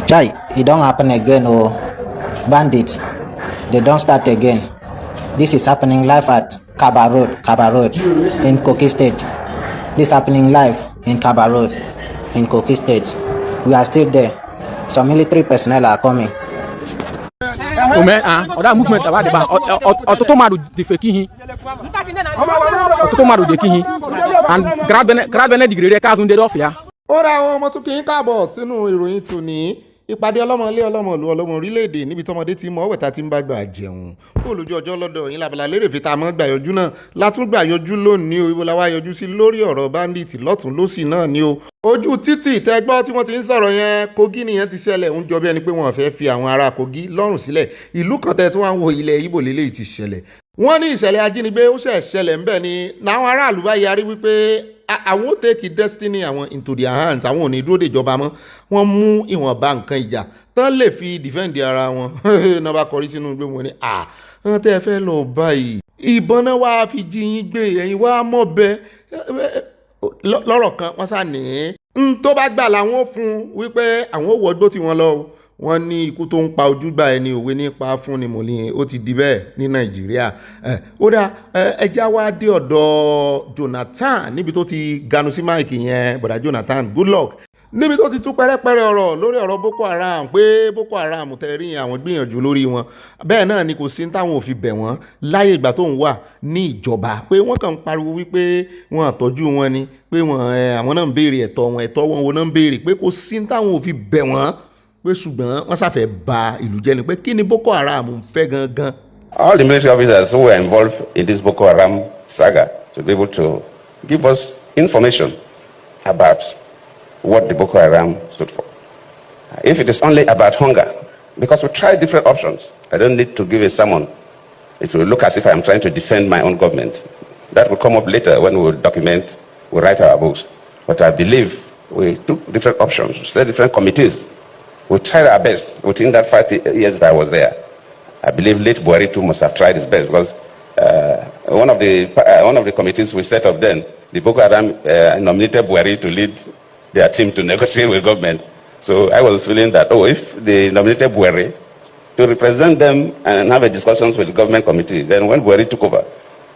Chai, it don't happen again, oh. Bandits, they don't start again. This is happening live at Kaba Road in Kogi State. This happening live in Kaba Road in Kogi State. We are still there. Some military personnel are coming. Other movement about the bank. Ototomaru de Fekihi. Ototomaru de Kihi. And Grabene degree Kazun de Ofia. Ó ra àwọn ọmọ tún kí n káàbọ̀ sínú ìròyìn tòní. Ìpàdé ọlọ́mọlé ọlọ́mọlú ọlọ́mọ orílẹ̀-èdè níbi tọmọdé ti mọ ọ̀wẹ̀ta tí ń bá gbà jẹun. Olójú ọjọ́ lọ́dọ̀ yín labala lérè fi ta mọ́ gbà yọjú náà látún gbà yọjú lónìí o. Ibo la wá yọjú sí lórí ọ̀rọ̀ bandit lọ́tún lósì náà ni o. Ojú títì tẹ́gbọ́ tí wọ́n ti ń sọ̀rọ̀ yẹn Kogi nìyẹn ti ṣẹlẹ̀ ń jọ bí ẹni pé wọ́n fẹ́ fi àwọn ará Kogi lọ́rùn sílẹ̀. Ìlú kan tẹ́ tí wọ́n wo ilẹ̀ Ìgbò lélẹ́yìí ti ṣẹlẹ̀. Wọ́n ní ìṣẹ̀lẹ̀ ajínigbé ó ṣẹ̀ ṣẹlẹ̀ ńbẹ̀ ni làwọn aráàlú bá yarí wípé àwọn ó take destiny àwọn into their hands, àwọn ò ní dúró de ìjọba mọ́. Wọ́n mú ìwọ̀nba nǹkan ìjà tán lè fi defend ara wọn. Náà bá kọrí sínú gbé wọn ni wọ́n tẹ́ fẹ́ lọ báyìí. Ìbọn náà wá fi jí yín gbé ẹ̀yin wá mọ̀ bẹ́ẹ̀ lọ́rọ̀ kan wọ́n sá ní tó bá gbà làwọn fún wípé àwọn ò wọgbó tí wọ́n lọ. Wọ́n ní ikú tó ń pa ojúgbà ẹni òwe nípa fún ni mòlíyìn ó ti di bẹ́ẹ̀ ní Nàìjíríà. Ó dá ẹjá wá dé ọ̀dọ̀ Jonathan níbi tó ti ganu sí máìkì yẹn bọ̀dá Jonathan Goodluck níbi tó ti tú pẹ́rẹ́pẹ́rẹ́ ọ̀rọ̀ lórí ọ̀rọ̀ Boko Haram pé Boko Haram tẹ̀rí àwọn gbìyànjú lórí wọn. Bẹ́ẹ̀ náà ni kò sí táwọn ò fi bẹ̀ wọ́n láyé ìgbà tó ń wà ní ìjọba pé wọ́n kàn ń pariwo wípé wọ́n àtọ́jú wọn ni pé àwọn náà ń béèrè ẹ̀tọ́ wọn wo náà ń béèrè pé kò sí táwọn ò fi bẹ̀ wọ́n pé ṣùgbọ́n wọ́n ṣàfẹ́ ba ìlú jẹ́ ni pé kí ni Boko Haram ń fẹ́ gangan. All the military officers who were involved in this Boko Haram saga to be able to give us information about what the Boko Haram stood for. If it is only about hunger, because we tried different options, I don't need to give a sermon. It will look as if I am trying to defend my own government. That will come up later when we document, we write our books. But I believe we took different options, set different committees. We tried our best within that 5 years that I was there. I believe late Buhari too must have tried his best because one of the committees we set up then, the Boko Haram nominated Buhari to lead their team to negotiate with government. So I was feeling that, if they nominated Buhari to represent them and have a discussions with the government committee, then when Buhari took over,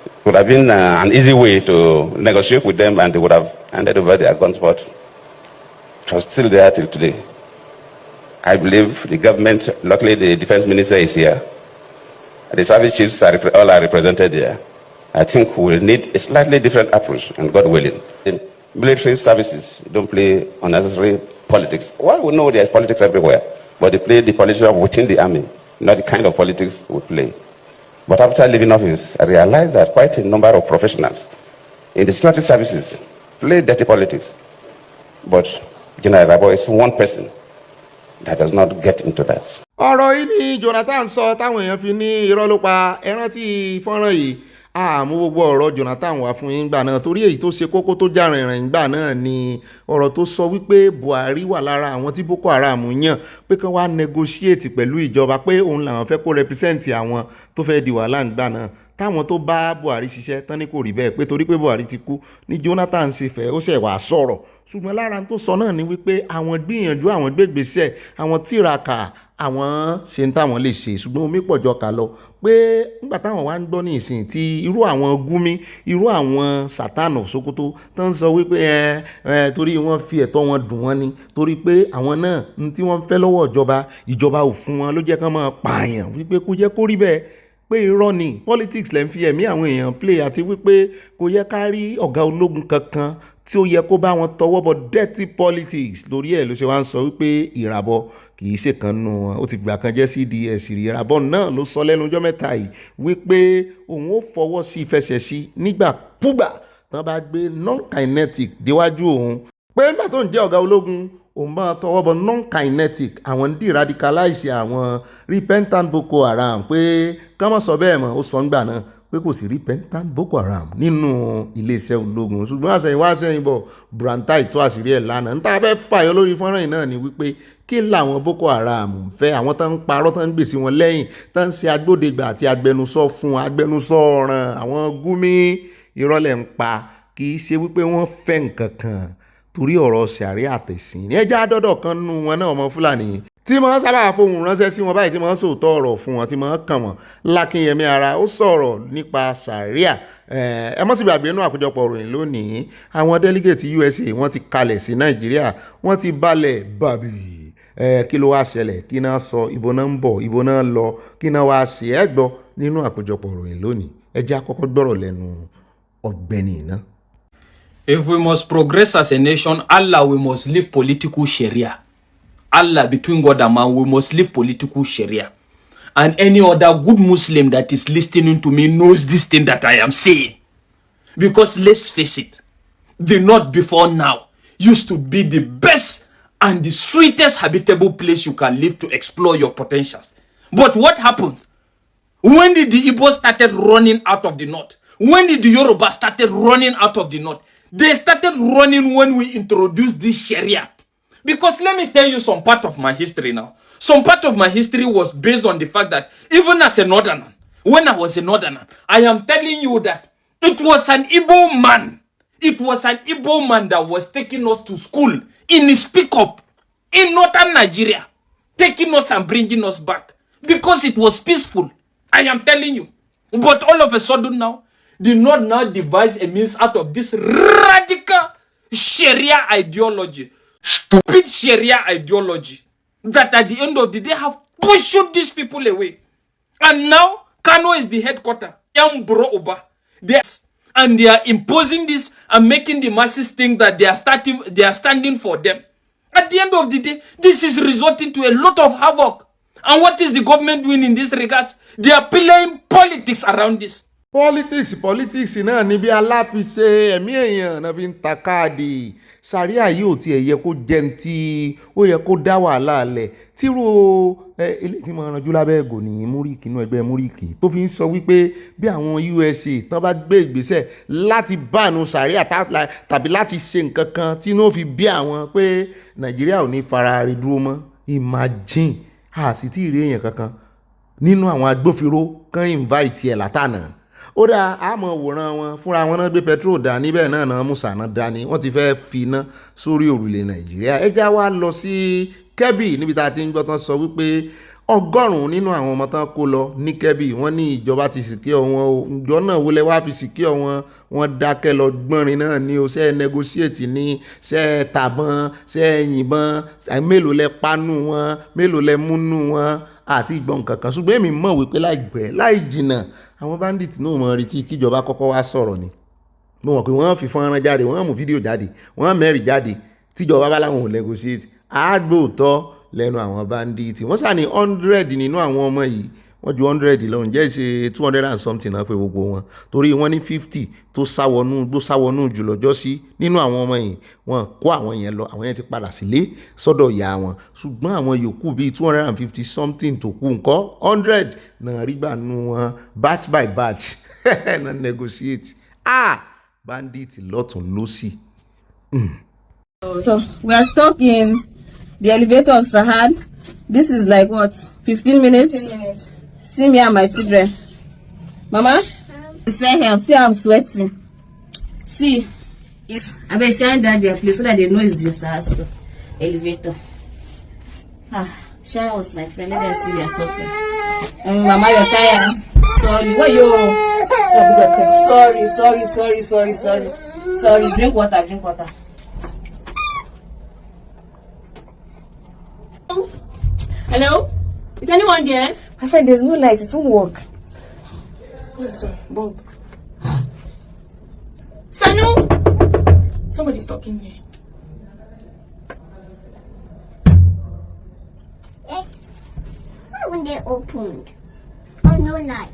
it would have been an easy way to negotiate with them and they would have handed over their guns, but it was still there till today. I believe the government, luckily the defense minister is here. The service chiefs all are represented here. I think we will need a slightly different approach, and God willing. In military services, don't play unnecessary politics. Well, we know there's politics everywhere, but they play the politics of within the army, not the kind of politics we play. But after leaving office, I realized that quite a number of professionals in the security services play dirty politics. But General Rabo is one person that does not get into that. Ọ̀rọ̀ yìí ni Jonathan sọ táwọn èèyàn fi ní irọ́ ló pa ẹran tí fọ́nrán yìí àmú gbogbo ọ̀rọ̀ Jonathan wá fún yín gbà náà torí èyí tó ṣe kókó tó já rìnrìn gbà náà ni ọ̀rọ̀ tó sọ wípé Buhari wà lára àwọn tí Boko Haram yàn pé kí wọ́n wá negotiate pẹ̀lú ìjọba pé òun làwọn fẹ́ kó represent àwọn tó fẹ́ di wàhálà gbà náà táwọn tó bá Buhari ṣiṣẹ́ tán ní kò rí bẹ́ẹ̀ pé torí pé Buhari ti kú ní Jonathan ṣe fẹ́ ó ṣẹ̀ wá sọ̀rọ̀ ṣùgbọ́n lára tó sọ náà ni wípé àwọn gbìyànjú àwọn gbégbèsè àwọn tíraka àwọn ṣe ń táwọn lè ṣe ṣùgbọ́n omi pọ̀jọ kà lọ pé nígbà táwọn wá ń gbọ́ ní ìsìn tí irú àwọn Gumi irú àwọn Satan of Sokoto tó ń sọ wípé torí wọ́n fi ẹ̀tọ́ wọn dùn wọ́n ni torí pé àwọn náà ní tí wọ́n fẹ́ lọ́wọ́ ìjọba ò fún wọn ló jẹ́ kán máa pààyàn wípé kò jẹ́ kó rí bẹ́ẹ̀ pé irọ́ ni politics lẹ́ ń fi ẹ̀mí àwọn èèyàn play àti wípé kò yẹ ká rí ọ̀gá ológun kankan tí ó yẹ kó bá wọn tọwọ́ bọ dirty politics lórí ẹ̀ ló ṣe wá ń sọ wípé ìràbọ̀ kì í ṣe kan nù wọn ó ti gbà kan jẹ́ CDS ìràbọ̀ náà ló sọ lẹ́nu ọjọ́ mẹ́ta yìí wípé òun ó fọwọ́ sí fẹsẹ̀ sí nígbàkúgbà tán bá gbé non-kinetic déwájú òun pé nígbà tó ń jẹ́ ọ̀gá ológun òun bá tọwọ́ bọ non-kinetic àwọn ń de-radicalize àwọn repentant Boko Haram pé ká má sọ bẹ́ẹ̀ mọ́ ó sọ ń gbà náà pé kò sí repentant Boko Haram nínú iléeṣẹ́ ológun ṣùgbọ́n àṣẹyìnbọ̀ Brantai tó àṣírí ẹ̀ lánàá níta fẹ́ fàyọ lórí fọ́nrán yìí náà ni wípé kí làwọn Boko Haram fẹ́ àwọn tó ń parọ́ tó ń gbèsè wọn lẹ́yìn tó ń ṣe agbódegbà àti agbẹnusọ fún agbẹnusọ ọ̀ràn àwọn Gumi ìrọ̀lẹ́ ń pa kì í ṣe wípé wọ́n fẹ́ nǹkan kan torí ọ̀rọ̀ ṣàrí àtẹ̀sìn ní ẹjẹ́ àdọ́dọ̀ kan nínú wọn náà ọmọ Fúlàní tí mo sábà fohùn ránṣẹ́ sí wọn báyìí tí mo sòótọ́ ọ̀rọ̀ fún wọn tí mo kàn wọ́n lákínyẹmí ara ó sọ̀rọ̀ nípa sàríà ẹ mọ́ sí gbàgbé inú àkójọpọ̀ ìròyìn lónìí àwọn délégéètì USA wọ́n ti kalẹ̀ sí Nàìjíríà wọ́n ti balẹ̀ bàbí kí ló wá ṣẹlẹ̀ kí náà sọ ibo náà ń bọ̀ ibo náà lọ kí náà wá sí ẹ gbọ́ nínú àkójọpọ̀ ìròyìn lónìí ẹ jẹ́ àkọ́kọ́ gbọ́rọ̀ lẹ́nu Ogbeni náà. If we must progress as a nation, Allah, we must live political Sharia. Allah, between God and man, we must live political Sharia. And any other good Muslim that is listening to me knows this thing that I am saying. Because let's face it, the North before now used to be the best and the sweetest habitable place you can live to explore your potentials. But what happened? When did the Igbo started running out of the North? When did the Yoruba started running out of the North? They started running when we introduced this Sharia. Because let me tell you some part of my history now. Some part of my history was based on the fact that even as a northerner, when I was a northerner, I am telling you that it was an Igbo man. It was an Igbo man that was taking us to school in his pickup in northern Nigeria, taking us and bringing us back because it was peaceful. I am telling you. But all of a sudden now, the North now devise a means out of this radical Sharia ideology. Stupid Sharia ideology that at the end of the day have pushed these people away. And now Kano is the headquarter. And they are imposing this and making the masses think that they are standing for them. At the end of the day, this is resulting to a lot of havoc. And what is the government doing in this regards? They are playing politics around this. Politics náà níbi aláfiṣe ẹ̀mí èèyàn náà fi ń ta káàdì sàríà yìí ò tiẹ̀ yẹ kó jẹun tí ó yẹ kó dá wàhálà lẹ̀ tírú ilé tí mo ranjú lábẹ́ ẹ̀gò ní múríkì inú ẹgbẹ́ múríkì tó fi ń sọ wípé bí àwọn USA tán bá gbé ìgbésẹ̀ láti bánu sàríà tàbí láti ṣe nǹkan kan tí náà fi bí àwọn pé Nàìjíríà ò ní fara rí dúró mọ́ imagine àti tí ìrí èèyàn kankan nínú àwọn agbófinró kan invite ẹ̀ látànà ó dá àmọ́ wòran wọn fúnra wọn náà gbé petrol dání bẹ́ẹ̀ náà mùsànà dání wọ́n ti fẹ́ fi iná sórí òrùlé Nàìjíríà ẹjá wa lọ sí kebbi níbi tá a ti ń gbọ́ tán sọ wípé 100 nínú àwọn ọmọ tán kó lọ ní kebbi wọ́n ní ìjọba ti sìkẹ́ wọn ìjọ náà wọlé wá fi sìkẹ́ wọn dákẹ́ lọ gbọ́nrin náà ní o ṣe negotiate ní ṣe tàbọn ṣe yìnbọn mélòó lẹ pánú wọn mélòó lẹ múnú wọn àti ìgbọ̀n kankan ṣùgbọ́n èmi mọ̀ wípé láìpẹ́ láì jìnnà àwọn bandits náà mọ̀ retí kíjọba kọ́kọ́ wá sọ̀rọ̀ ni mo mọ̀ pé wọ́n fi fọ́nrán jáde wọ́n mú fídíò jáde wọ́n mẹ́rin jáde tíjọba bá láwọn ò negotiate àgbòótọ́ lẹ́nu àwọn bandits wọ́n sà ní 100 nínú àwọn ọmọ yìí wọ́n ju 100 lọ ǹjẹ́ ṣe 200 and something náà pé gbogbo wọn torí wọ́n ní 50 tó sáwọnú jùlọ jọ sí nínú àwọn ọmọ yìí wọ́n kó àwọn yẹn lọ àwọn yẹn ti padà sílé sọ́dọ̀ ìyá wọn ṣùgbọ́n àwọn yòókù bíi 250 something tó kù ńkọ́ 100 náà rí gbà nù wọn batch by batch náà negotiate bandit lọ́tún lọ́sì. So we are stuck in the elevator of Sahad. This is like what? 15 minutes? 15 minutes. See me and my children. Mama? Say help. See I'm sweating. See. I better shine that their place so that they know it's disaster. Elevator. Shine was my friend. Let them see we are suffering. Mama, you're tired. Sorry. What you? Sorry. Drink water. Hello? Is anyone there? My friend, there's no light. It won't work. What's the bulb? Sanu! Somebody's talking here. Why when they opened? Oh, no light.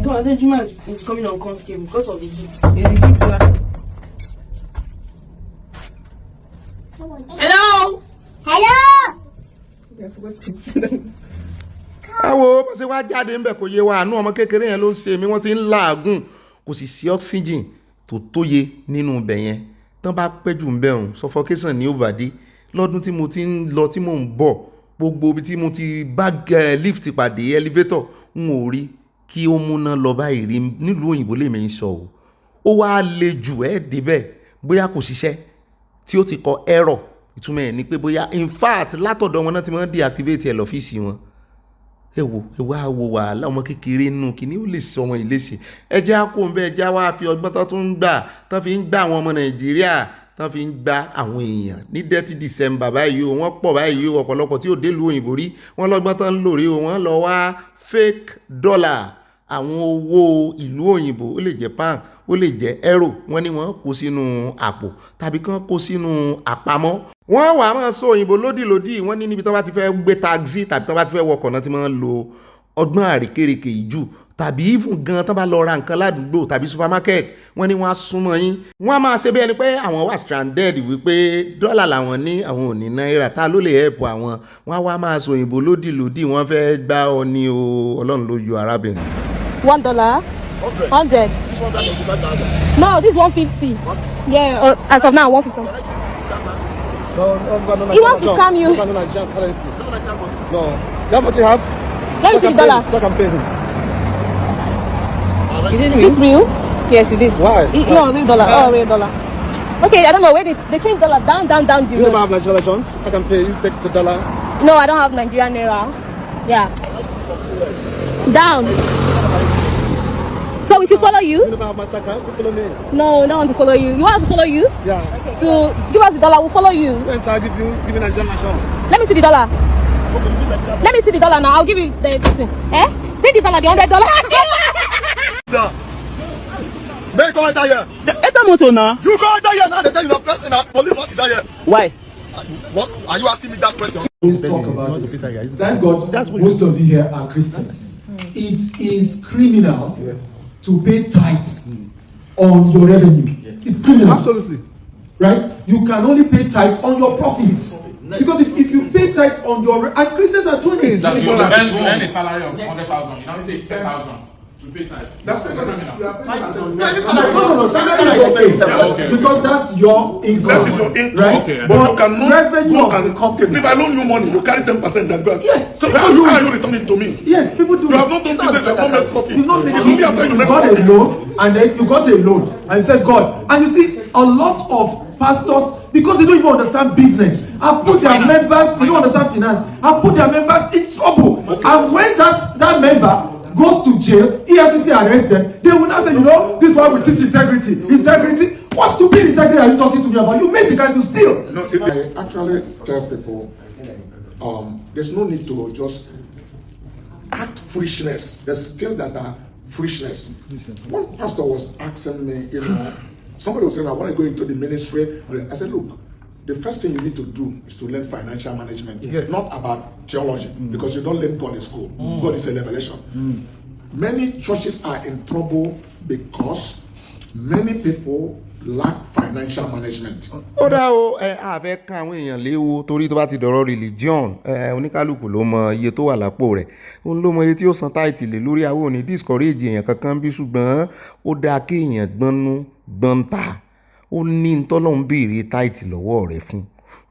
The Juma is coming uncomfortable because of the heat. There's a heat now. Hello? Àwo bó ṣe wá jáde ńbẹ̀ kò yé wa àánú ọmọ kékeré yẹn ló ń ṣe mí wọ́n ti ń làágùn kò sì sí oxygen tó tóye nínú ibẹ̀ yẹn tán bá pẹ́jù ńbẹ̀ ọ̀hún suffocation ní òbàdí lọ́dún tí mo ti ń lọ tí mò ń bọ̀ gbogbo ibi tí mo ti bá lift pàdé elevator n ò rí kí ó múná lọ báyìí rí nílùú òyìnbó lèmi ń sọ ó wá le jù débẹ̀ bóyá kò ṣiṣẹ́ tí ó ti kọ error ìtumọ̀ ẹ̀ ni pé bóyá in fact látọ̀dọ̀ wọn náà ti máa ń deactivate ẹ̀ lọ́fíìsì wọn. ẹ wá wo wàhálà ọmọ kékeré nù kí ni ó lè sọ wọn ìléṣe. ẹ jẹ́ àkó ń bẹ́ ẹ já wá fi ọgbọ́n tó tún ń gbà tán fi ń gbà àwọn ọmọ Nàìjíríà tán fi ń gba àwọn èèyàn ní dirty December báyìí o wọ́n pọ̀ báyìí o ọ̀pọ̀lọpọ̀ tí ò délùú òyìnbó rí wọ́n lọ́gbọ́n tán ń lò rí o wọ́n lọ wá fake dollar àwọn owó ìlú òyìnbó ó lè jẹ́ pound ó lè jẹ́ euro wọ́n ní wọ́n kó sínú àpò tàbí kán kó sínú àpamọ́. wọ́n wà á máa sọ òyìnbó lódìlódì wọ́n ní níbi tó bá ti fẹ́ gbé taxi tàbí tó bá ti fẹ́ wọkọ̀ náà ti máa ń lo ọgbọ́n àrékérekè ìjù tàbí even gan tó bá lọ ra nǹkan ládùúgbò tàbí supermarket wọ́n ní wọ́n á súnmọ́ yín wọ́n á máa ṣe bí ẹni pé àwọn wà stranded wípé dọ́là làwọn ní àwọn ò ní náírà ta ló lè help àwọn wọ́n á wá máa sọ òyìnbó lódìlódì wọ́n fẹ́ gbá ọ ní o ọlọ́run ló yọ arábìnrin. $1, 100. No, this 150. Yeah, as of now 150. He wants to scam you. No, that's what you have. Let me see the dollar. So I can pay him. Is it real? It's real? Yes, it is. Why? No, real dollar. Oh, real dollar. Okay, I don't know where they change dollar down. You never have Nigerian elections. I can pay you. Take the dollar. No, I don't have Nigerian naira. Yeah. Down. So we should follow you? You never have MasterCard. You follow me. No, I don't want to follow you. You want us to follow you? Yeah. Okay. So give us the dollar. We'll follow you. When I give you Nigerian nation. Let me see the dollar. Let me see the dollar now. I'll give you the thing. Bring the dollar, the $100. Make come enter here. It's a motor now. You come enter here now. They tell you the police wants to here. Why? What are you asking me that question? Let's talk about this. Thank God most of you here are Christians. It is criminal to pay tithes on your revenue. It's criminal. Absolutely. Right? You can only pay tithes on your profits. Because if you pay tithes on your... And Christians are doing it. That you earn a salary of 100,000. You now take 10,000 to pay tithes. That's criminal. No. That's okay. Because that's your income. That is your income. Right? Okay. But you cannot revenue go of the company. If I loan you money, you carry 10% and go. Yes. So how are you returning to me? Yes, people do. You have not done business, you have not made profit. It's not making It's only after you you make got a profit. loan, and then you got a loan, and you said God. And you see, a lot of pastors, because they don't even understand business, have put their members, they don't understand finance, have put their members in trouble. And when that member goes to jail, EFCC arrests them, they will now say, you know, this is why we teach integrity. Integrity? What stupid integrity are you talking to me about? You made the guy to steal. No, I actually tell people, there's no need to just act foolishness. There's things that are foolishness. One pastor was asking me, somebody was saying, I want to go into the ministry. I said, look, the first thing you need to do is to learn financial management, not about theology, because you don't learn God in school. God is a revelation. Many churches are in trouble because many people lack financial management. ó dá o àfẹ́ kan àwọn èèyàn léwu torí tó bá ti dọ̀rọ̀ religion oníkálukú ló mọ iye tó wà lápò rẹ̀ òun ló mọ iye tí ó san táìtì lé lórí àwọn òní discourage èèyàn kankan bí ṣùgbọ́n ó dáa kí èèyàn gbọ́nú gbọ́ntà ó ní ntọ́lọ́hún béèrè táìtì lọ́wọ́ rẹ̀ fún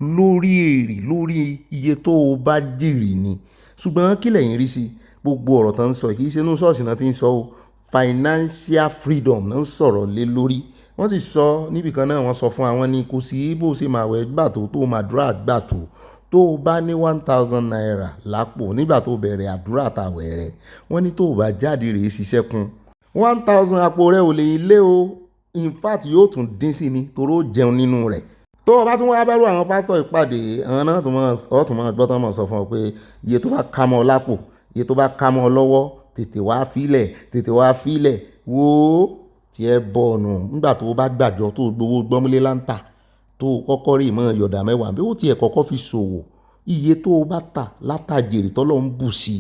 lórí èrè lórí iye tó o bá jèrè ni ṣùgbọ́n kí lẹ̀yin rí sí gbogbo ọ̀rọ̀ tó ń sọ kì í ṣe inú ṣọ́ọ̀ṣì náà ti ń sọ o financial freedom náà ń sọ̀rọ̀ lé lórí wọ́n sì sọ níbìkan náà wọ́n sọ fún àwọn ní kò sí bó ṣe máa wẹ̀ gbà tó máa dúrà gbà tó o bá ní 1,000 naira lápò nígbà tó bẹ̀rẹ̀ àdúrà àtàwẹ̀ rẹ̀ wọ́n ní tó o bá jáde rèé ṣiṣẹ́ kún 1,000 àpò rẹ̀ ò lè ilé o in fact yóò tún dín sí ni torí ó jẹun nínú rẹ̀ tó o bá tún wá bẹ̀rù àwọn pásítọ̀ ìpàdé àwọn náà tún máa gbọ́ tán máa sọ fún ọ pé iye tó bá ká mọ́ ọ lápò iye tó bá ká mọ́ ọ lọ́wọ́ tètè wá fílẹ̀ wò ó tí ẹ bọ̀ ọ̀nà nígbà tó bá gbàjọ tó gbowó gbọ́múlé láǹtà tó kọ́kọ́ rí ìmọ̀ yọ̀dà mẹ́wàá bí ó tiẹ̀ kọ́kọ́ fi ṣòwò iye tó bá tà látàjèrè tọ́lọ́ ń bù sí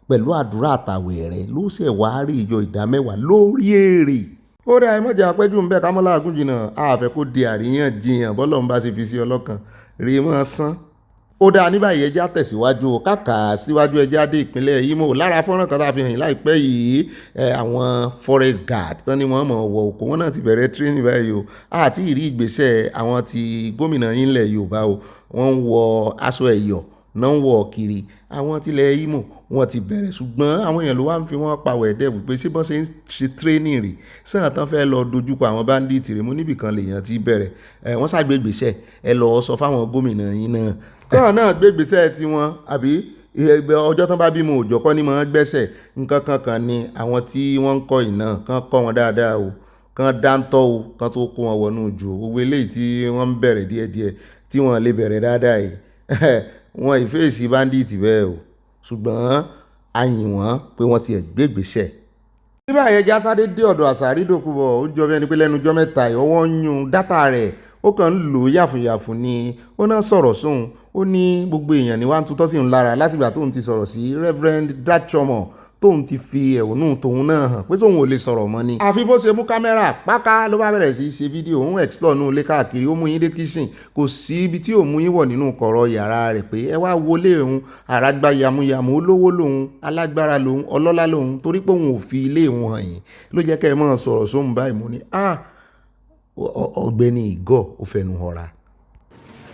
pẹ̀lú àdúrà àtàwẹ̀ rẹ̀ ló ṣẹ̀ wá rí ìyọ ìdá mẹ́wàá lórí èrè. ó dá ẹ mọ̀jà pẹ́jù ń bẹ́ kámọ́lá àgúnjìnà àfẹ́ kó di àríyànjiyàn bọ́lọ̀ ń bá ṣe fi sí ọlọ́kan rí mọ́ sán. ó dáa ní báyìí ẹjẹ́ àtẹ̀síwájú kàkà síwájú ẹjẹ́ adé ìpínlẹ̀ Imo lára fọ́nrán kan tá a fi hàn láìpẹ́ yìí àwọn forest guard tán ni wọ́n mọ̀ wọ òkú wọn náà ti bẹ̀rẹ̀ training báyìí o àti ìrí ìgbésẹ̀ àwọn ti gómìnà yín lẹ̀ Yorùbá o wọ́n ń wọ aṣọ ẹ̀yọ̀ náà ń wọ̀ kiri. Àwọn tilẹ̀ Imo wọ́n ti bẹ̀rẹ̀, ṣùgbọ́n àwọn èèyàn ló wá ń fi wọ́n pa wẹ̀dẹ̀ wípé ṣé bọ́n ṣe ń ṣe training rè sàn tán fẹ́ lọ dojúkọ àwọn bandit rè. Mo níbìkan lèèyàn ti bẹ̀rẹ̀ wọ́n ṣàgbégbèsẹ̀ ẹ lọ sọ fáwọn gómìnà yín náà káwọn náà gbégbèsẹ̀ tiwọn, àbí ọjọ́ tán bá bímọ òjò kọ́ ni mọ̀ ń gbẹ́sẹ̀. Nǹkan kankan ni àwọn tí wọ́n ń kọ́ iná kan kọ́ wọn dáadáa o, kan dáńtọ́ o, kan tó kó wọn wọnú jù. Gbogbo eléyìí tí wọ́n ń bẹ̀rẹ̀ díẹ̀díẹ̀ tí wọ́n lè bẹ̀rẹ̀ dáadáa yìí wọn ìfèsì bandit bẹ́ẹ̀ o, ṣùgbọ́n a yìn wọ́n pé wọ́n ti gbégbèsẹ̀. Nígbà yẹn Jásádé dé ọ̀dọ̀ Àsárì Dòkúbọ̀, ó jọ bí ẹni pé lẹ́nu ọjọ́ mẹ́ta ọwọ́ ń yún dátà rẹ̀, ó kàn ń lò yàfùnyàfùn ni. Ó náà sọ̀rọ̀ sóhun, ó ní gbogbo èèyàn ní wá ń tutọ́ sí òun lára látìgbà tóun ti sọ̀rọ̀ sí Reverend Dachomo, tóun ti fi ẹ̀hónú tóun náà hàn pé tóun ò lè sọ̀rọ̀ mọ́ ni. Àfi bó ṣe mú kámẹ́rà páká ló bá bẹ̀rẹ̀ sí í ṣe fídíò, òun explore nù ilé káàkiri, ó mú yín dé kitchen, kò sí ibi tí ò mú yín wọ̀ nínú kọ̀rọ̀ yàrá rẹ̀ pé ẹ wá wọlé òun, àràgbá yamuyamu, olówó lòun, alágbára lòun, ọlọ́lá lòun, torí pé òun ò fi ilé òun hàn yín ló jẹ́ kẹ́ ẹ máa sọ̀rọ̀ sóhun báyìí. Mo ní Ọ̀gbẹ́ni ìgọ̀ ò fẹnu họra.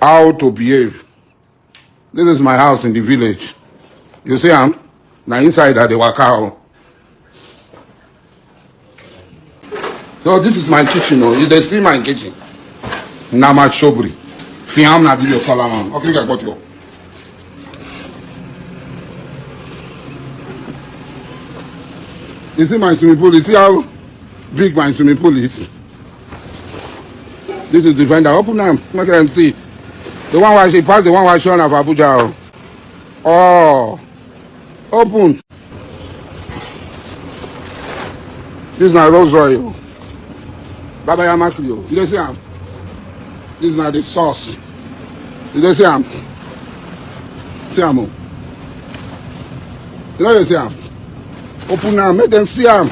How to behave. This is my house in the village. You see, now inside that they work out. So this is my kitchen. You they see my kitchen. Now my shobri. Fiam na video color man. Okay, I got you. You see my swimming pool. You see how big my swimming pool is. This is the vendor. Open them. Let them see. The one where she passed, the one where she on of Abuja. Oh, open. This is my Rolls Royce. Baba Yamakio. You don't see him? This is not the sauce. You don't see him? See him? You don't see him? Open now. Make them see him.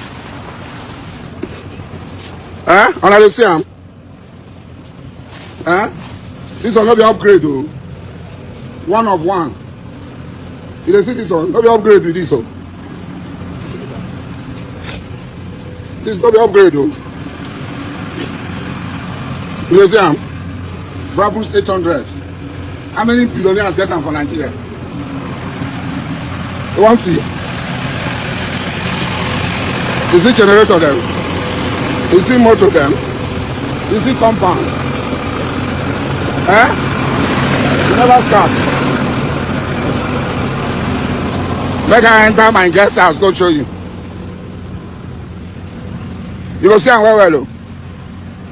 Eh? And I don't see him. Eh? This one not be upgrade though. One of one. You see this one? Not be upgrade with this one. This not be upgrade though. You see him? Brabus 800. How many billionaires get them for Nigeria? You want to see? You see generator them? You see motor them? You see compound? Eh? You never start. Make I enter my guest house, go show you. You go see I'm well.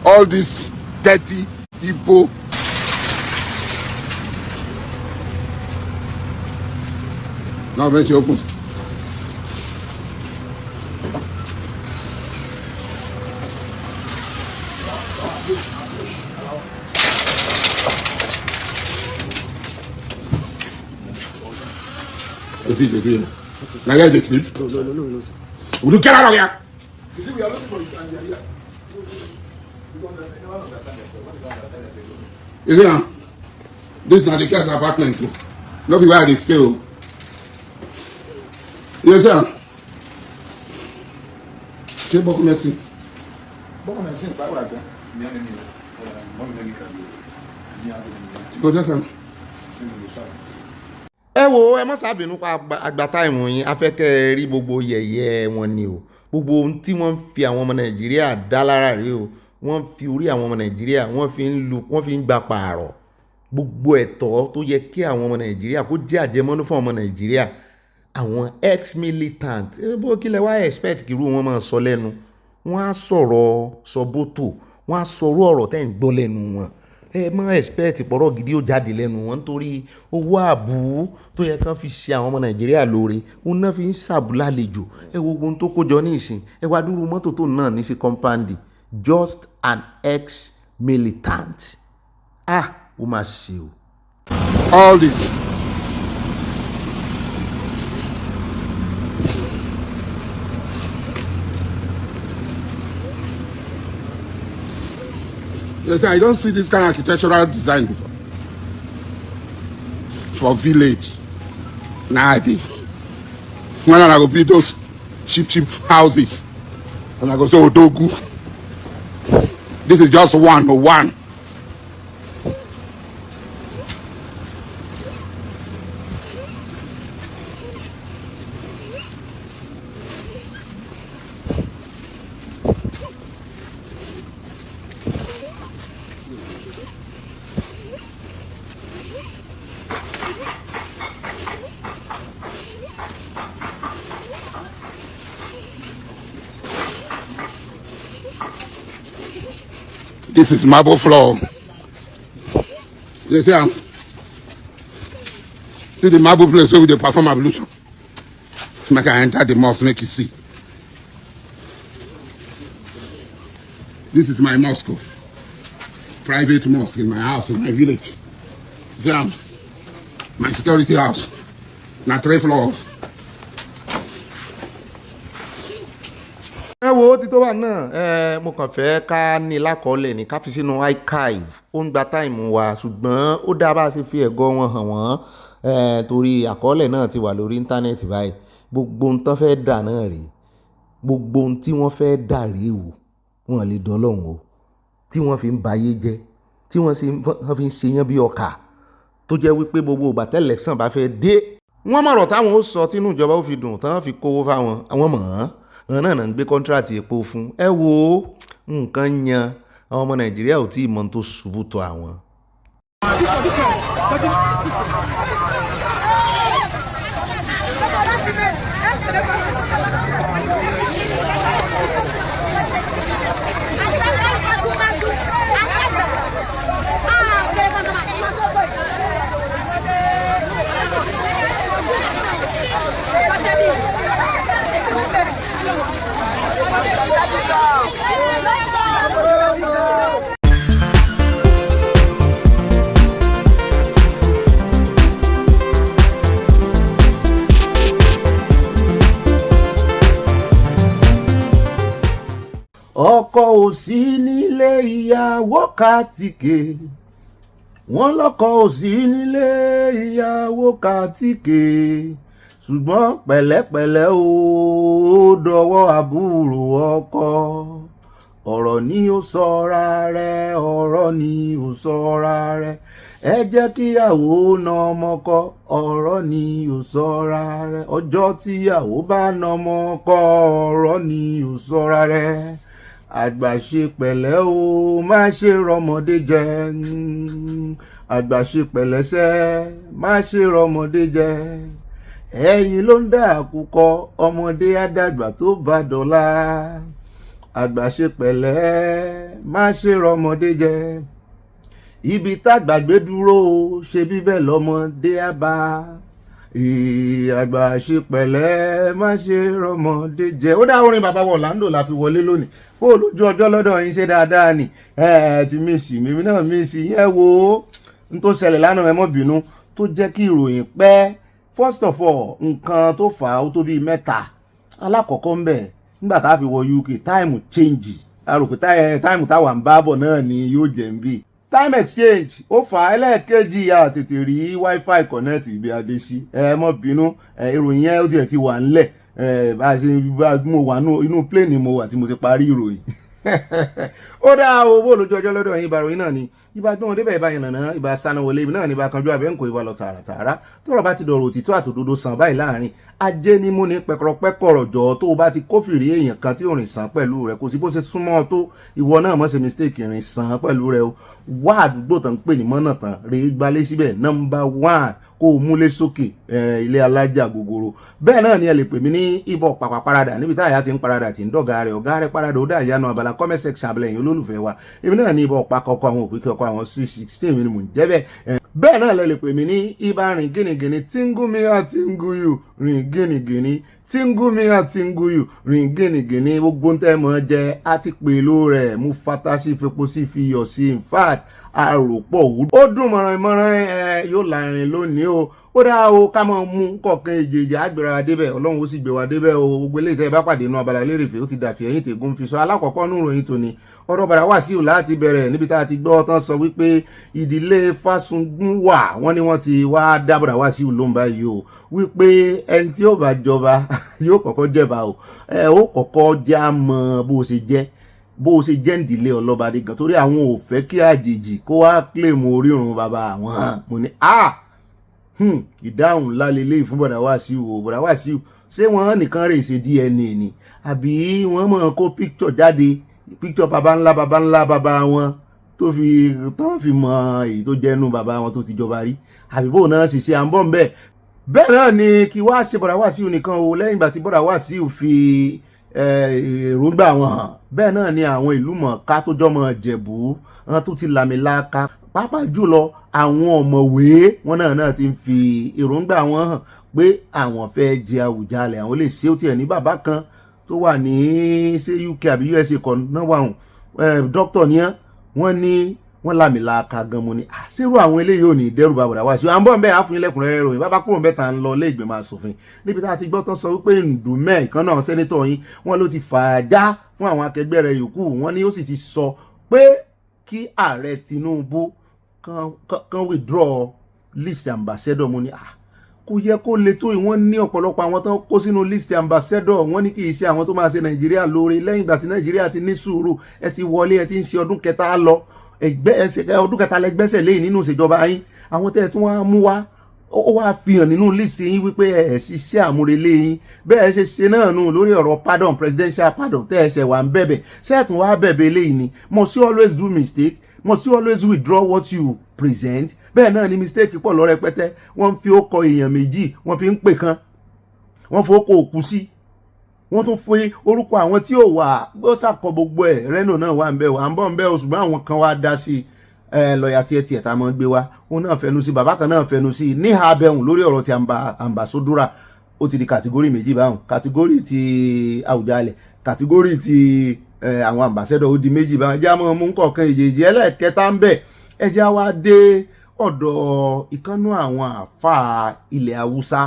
All this dirty Igbo. Now make you open. Now get this sleep. No. Will you get out of here? You see, we are looking for you and you are here. You understand yourself. You see, this is not the case apartment. Not be where they stay. You see, c'est beaucoup merci. Beaucoup merci. Pas voilà ça. Bien aimé. Bon aimé quand même. Go just ẹ wo ẹ má ṣàbínú pa àgbàtà ìwọ̀n yín, afẹ́kẹ́ rí gbogbo yẹ̀yẹ́ wọn ni o. Gbogbo ohun tí wọ́n fi àwọn ọmọ Nàìjíríà dá lára rí o, wọ́n fi orí àwọn ọmọ Nàìjíríà wọ́n fi ń gba pààrọ̀ gbogbo ẹ̀tọ́ tó yẹ kí àwọn ọmọ Nàìjíríà kó jẹ́ àjẹmọ́nú fún ọmọ Nàìjíríà. Àwọn ex-militant bó kílẹ̀ wá expect kí irú wọn máa sọ lẹ́nu, wọ́n á sọ̀rọ̀ sọ́bótò, wọ́n á sọ̀rọ̀ ọ̀rọ̀ tẹ́ ń gbọ́ lẹ́nu wọn. Ẹ má expect pọ̀rọ̀ gidi ó jáde lẹ́nu wọn nítorí owó àbú tó yẹ kán fi ṣe àwọn ọmọ Nàìjíríà lóore, òun náà fi ń ṣàbúlálejò. Ẹ wo ohun tó kójọ ní ìsìn, ẹ wá dúró mọ́tò tó náà ní sí kọ́ńpáǹdì, just an ex-militant. Ó máa ṣe o. All this. Yes, I don't see this kind of architectural design before. For village. Nah, I think. When I go build those cheap houses. And I go say Odogu. This is just one. This is marble floor. You see, see the marble place where we dey perform ablution. Make I enter the mosque, make you see. This is my mosque, private mosque in my house, in my village. See, my security house, na 3 floors. ẹ wo títọ́ wà náà mo kàn fẹ́ ká ní lákọọ́lẹ̀ ní ká fi sínú archive ó ń gba táìmù wa ṣùgbọ́n ó dá bá a ṣe fi ẹ̀gọ́ wọn hàn wọ́n torí àkọọ́lẹ̀ náà ti wà lórí íńtánẹ́ẹ̀tì báyìí gbogbo ohun tán fẹ́ dà náà rèé gbogbo ohun tí wọ́n fẹ́ dà rèé o wọn lè dọ́lọ́hún o tí wọ́n fi ń bayé jẹ́ tí wọ́n fi ń ṣe yán bí ọkà tó jẹ́ wípé gbogbo ìgbà tẹ́lẹ̀sán bá fẹ́ dé wọ́n mọ̀rọ̀ táwọn ó sọ tínú ìjọba ó fi dùn tán fi kówó fáwọn àwọn mọ̀ ọ́n náà ń gbé kọ́ńtíráàtì epo fún ẹ wo nǹkan yan àwọn ọmọ nàìjíríà ò tí ì mọ̀ tó ṣubú tó àwọn. ọkọ ò sí nílé ìyàwó kàtìkè wọ́n lọ́kọ ò sí nílé ìyàwó kàtìkè ṣùgbọ́n pẹ̀lẹ́pẹ̀lẹ́ ó dọwọ́ àbúrò ọkọ ọ̀rọ̀ ni ó sọra rẹ̀ ọ̀rọ̀ ni ó sọra rẹ̀ ẹ jẹ́ kíyàwó na ọmọkọ ọ̀rọ̀ ni ó sọra rẹ̀ ọjọ́ tíyàwó bá na ọmọkọ ọ̀rọ̀ ni ó sọra rẹ̀ àgbà ṣe pẹ̀lẹ́ o má ṣe rọmọdé jẹ àgbà ṣe pẹ̀lẹ́sẹ̀ má ṣe rọmọdé jẹ ẹ̀yin ló ń dá àkùkọ ọmọdé àdàgbà tó bá dọ̀la àgbà ṣe pẹ̀lẹ́ má ṣe rọmọdé jẹ ibi tágbàgbé dúró ṣe bíbẹ̀ lọ́mọdé àbá àgbà ṣe pẹ̀lẹ́ má ṣe rọmọdé jẹ. Ó dá orin bàbá wa Orlando la fi wọlé lónìí kó o lójú ọjọ́ lọ́dọ̀ yín ṣe dáadáa ni ti mísì mímí náà mísì yẹn wo n tó ṣẹlẹ̀ lánàá ẹ mọ́ bínú tó jẹ́ kí ìròyìn pẹ́. First of all nǹkan tó fà á ó tó bíi mẹ́ta. Alákọ̀ọ́kọ́ ń bẹ̀ nígbà tá a fi wọ UK táìmù change a rò pé táìmù táwa ń bá bọ̀ náà ni yóò jẹ́ ń bì. Time exchange ó fà á ẹlẹ́ẹ̀kejì a tètè rí wifi connect ibi adé sí ẹ mọ́ bínú ìròyìn yẹn ó tiẹ̀ ti wà ńlẹ̀ bá a ṣe mo wà inú plane mo wà tí mo ti parí ìròyìn. Ó dá owó lójú ọjọ́ lọ́dọ̀ yín ìbàròyìn náà ni ìbá gbọ́n débẹ̀ ìbá yẹn nàná ìbá sanáwọlé náà ní ìbá kanjú abẹ́ǹkó ìbá lọ tààràtààrà tọ́rọ̀ bá ti dọ̀rọ̀ òtítọ́ àtòdodo sàn báyìí láàrin ajé ní mú ní pẹkọrọpẹkọrọ jọ tó o bá ti kófìrí èèyàn kan tí ò rìn sàn pẹ̀lú rẹ̀ kò sí bó ṣe súnmọ́ tó ìwọ náà mọ̀ ṣe mistake rìn sàn pẹ̀lú rẹ̀ o wá àdúgbò tán ń pè ní mọ́nà tán rèé gbalé síbẹ̀ number 1 kó o múlé sókè ilé alájà gogoro bẹ́ẹ̀ náà ni ẹ lè pè mí ní ibọ̀ pàpà parada níbi táyà ti ń parada tí ń dọ̀gá rẹ̀ ọ̀gá rẹ̀ parada ó dá ìyanu abala comment section abẹ́lẹ̀ yín olólùfẹ́ wa èmi náà ní ibọ̀ pàkọ́kọ́ àwọn òpin kọ́kọ́ àwọn sweet 16 mi ni mò ń jẹ́ bẹ́ẹ̀ bẹ́ẹ̀ náà lẹ lè pè mí ní ibà rìn gínigíní tíngúmíà tíngúyù rìn gínigíní tíngúmíà tíngúyù rìn gínigíní gbogbo ń tẹ́ mọ́ jẹ́ àti pèlú rẹ̀ mú fata sí fepo sí fi yọ̀ sí in fact àròpọ̀ wù. Ó dùn mọ̀ràn yóò láàrin lónìí o ó dá o ká mọ̀ mú kọ̀ọ̀kan èjèèjì àgbèrè débẹ̀ ọlọ́run ó sì gbé wa débẹ̀ o gbogbo eléyìí tẹ́ ẹ bá pàdé inú abala lérèfé ó ti dàfẹ́ ẹ̀yìn tègún fi sọ alákọ̀ọ́kọ́ nù ròyìn tòní ọ̀rọ̀ bàrà wà sí ò láti bẹ̀rẹ̀ níbi tá a ti gbọ́ tán sọ wípé ìdílé Fáṣùngún wà wọ́n ní wọ́n ti wá dábàrà wá sí òlóhùn báyìí o wípé ẹni tí ó bá jọba yóò kọ́kọ́ jẹba o ó kọ́kọ́ já mọ bó ṣe jẹ́ ìdílé ọlọ́badé gan torí àwọn ò fẹ́ kí àjèjì kó wá kílèmù orírun bàbá àwọn mo ní ìdáhùn ńlá lélẹ́yìí fún bọ̀dà Wàsíù ṣé wọ́n nìkan rè ṣe DNA ni àbí wọ́n mọ̀ kó picture jáde picture baba ńlá baba wọn tó fi mọ èyí tó jẹ́nu baba wọn tó ti jọba rí àbí bóun náà ṣe à ń bọ̀ ń bẹ́ẹ̀ náà ni kí wá ṣe bọ̀dà Wàsíù nìkan o lẹ́yìn ìgbà tí bọ̀dà Wàsíù fi èròǹgbà wọn hàn. Bẹ́ẹ̀ náà ni àwọn ìlú mọ̀ọ́ká tó jọmọ Jẹ̀bú wọn tó ti làmìlaka pàápàá jùlọ àwọn ọ̀mọ̀wé wọn náà ti ń fi èròǹgbà wọn hàn pé àwọn fẹ́ jẹ Awùjalẹ̀, àwọn lè ṣe ó tiẹ̀ ní bàbá kan tó wà ní ṣé UK àbí USA kan náà wà hùn dókítà ni wọ́n ní wọ́n làmìlaka gan mo ní àṣírò àwọn eléyìí ò ní dẹ́rù bá bọ̀dá wá sí i. à ń bọ̀ bẹ́ẹ̀ á fún yín lẹ́kùnrẹ́rẹ́ ròyìn bàbá kúrò bẹ́ẹ̀ tá ń lọ ilé ìgbìmọ̀ asòfin níbi tá a ti gbọ́ tán sọ wípé Ndùmẹ́ ìkan náà sẹ́nitọ̀ yín wọ́n ló ti fàájá fún àwọn akẹgbẹ́ rẹ̀ yòókù, wọ́n ní ó sì ti sọ pé kí ààrẹ Tinubu kan withdraw list ambassador. mo ní kò yẹ kó le tó yìí, wọ́n ní ọ̀pọ̀lọpọ̀ àwọn tán kó sínú list ambassador, wọ́n ní kì í ṣe àwọn tó máa ṣe Nàìjíríà lóore lẹ́yìn ìgbà tí Nàìjíríà ti ní sùúrù, ẹ ti wọlé, ẹ ti ń ṣe ọdún kẹta lọ, ọdún kẹta lẹ́gbẹ́sẹ̀ lẹ́yìn nínú ìṣèjọba yín, àwọn tẹ́ ẹ tún wá mú wá ó wá fi hàn nínú list yín wípé ẹ ṣiṣẹ́ àmúrelé yín bẹ́ẹ̀ ṣe ṣe náà nù lórí ọ̀rọ̀ pardon, presidential pardon tẹ́ ẹ ṣe wà ń bẹ̀bẹ̀ ṣẹ́ẹ̀tún wá bẹ̀bẹ̀ eléyìí ni. must you always do mistake? must you always withdraw what you present? Bẹ́ẹ̀ náà ni mistake pọ̀ lọ rẹpẹtẹ, wọ́n fi ó kọ èèyàn méjì wọ́n fi ń pè kan, wọ́n fi ó kọ òkú sí, wọ́n tún fi orúkọ àwọn tí ò wà bó ṣàkọ gbogbo ẹ̀. Reno náà wà ń bẹ̀ wà ń bọ̀ ń bẹ̀ ṣùgbọ́n àwọn kan wá dá sí lọ́ọ̀yà tiẹ̀ tá a mọ̀ gbé wá, òun náà fẹnu sí, bàbá kan náà fẹnu sí níhà abẹ́hùn lórí ọ̀rọ̀ ti àmbàsódúrà. ó ti di kàtígórì méjì báwọn, kàtígórì ti Awùjalẹ̀, kàtígórì ti àwọn ambassador ó di méjì báwọn. ẹjẹ́ àmọ́ mú kọ̀ọ̀kan èjèèjì. ẹlẹ́ẹ̀kẹta ń bẹ̀ ẹjẹ́ wá dé ọ̀dọ̀ ìkànnú àwọn àáfàá ilẹ̀ Haúsá.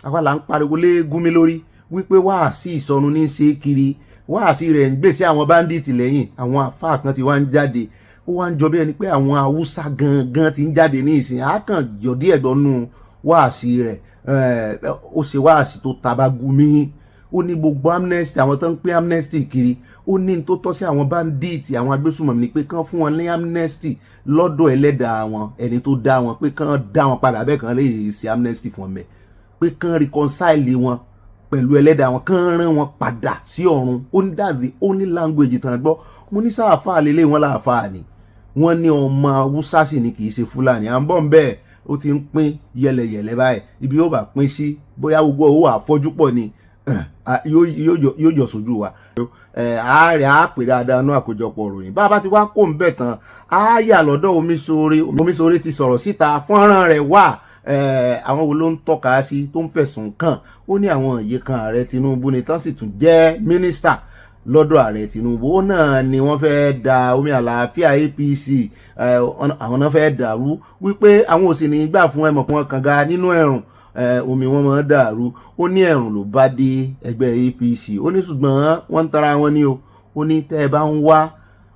àwa là ń pariwo lé Gúnmi lórí wípé wáàsí ìsọnù ní í ṣe kiri, wáàsí rẹ̀ ń gbèsè àwọn báńdíìtì lẹ́yìn. àwọn àáfàá kan ti wá ń jáde, ó wá ń jọ bí ẹni pé àwọn Haúsá gangan ti ń jáde ní ìsìn. àákàn jọ̀dí ẹ̀gbọ́nú wáàsí rẹ̀, ó ṣe wáàsí tó taba Gúnmi. ó ní gbogbo amnesty, àwọn tó ń pín amnesty kiri, ó ní tó tọ́ sí àwọn báńdíìtì àwọn agbésùmọ̀mí ni pé kán fún wọn ní amnesty lọ́dọ̀ ẹlẹ́dàá wọn, ẹni tó dá wọn, pé kán dá wọn padà bẹ́ẹ̀ kán lè ṣe amnesty fún ọmọ ẹ̀, pé kán reconcile wọn pẹ̀lú ẹlẹ́dàá wọn, kán rán wọn padà sí ọ̀run. ó ní that's the only language tán gbọ́. mo ní sáàfáà lélẹ̀ wọn láàfáà ni, wọ́n ní ọmọ Haúsá sì ni kì í ṣe Fúlàní. à ń bọ̀ ń bẹ́ẹ̀ ó ti ń pín yẹlẹyẹlẹ báyìí, ibi yóò bá pín sí bóyá gbogbo owó àfọ́jú pọ̀ ni yóò jọ sójú wa. ààrẹ á pè dáadáa ní àkójọpọ̀ ròyìn. bá a bá ti wá kó ń bẹ̀ tán á yà lọ́dọ̀ Omiṣore ti sọ̀rọ̀ síta, fọ́nrán rẹ̀ wà. àwọn wo ló ń tọ́ka sí tó ń fẹ̀sùn kàn? ó ní àwọn ìyè kan ààrẹ Tinubu ni tán sì tún jẹ́ mínísítà lọ́dọ̀ ààrẹ Tinubu. ó náà ni wọ́n fẹ́ da omi àlàáfíà APC, àwọn náà fẹ́ dàrú wípé àwọn ò sì ní gbà fún ẹmọ̀ wọn kànga nínú ẹ̀rùn, omi wọn máa dàrú. ó ní ẹ̀rùn ló bá dé ẹgbẹ́ APC. ó ní ṣùgbọ́n wọ́n ń tara wọn ní o. ó ní tẹ́ ẹ bá ń wá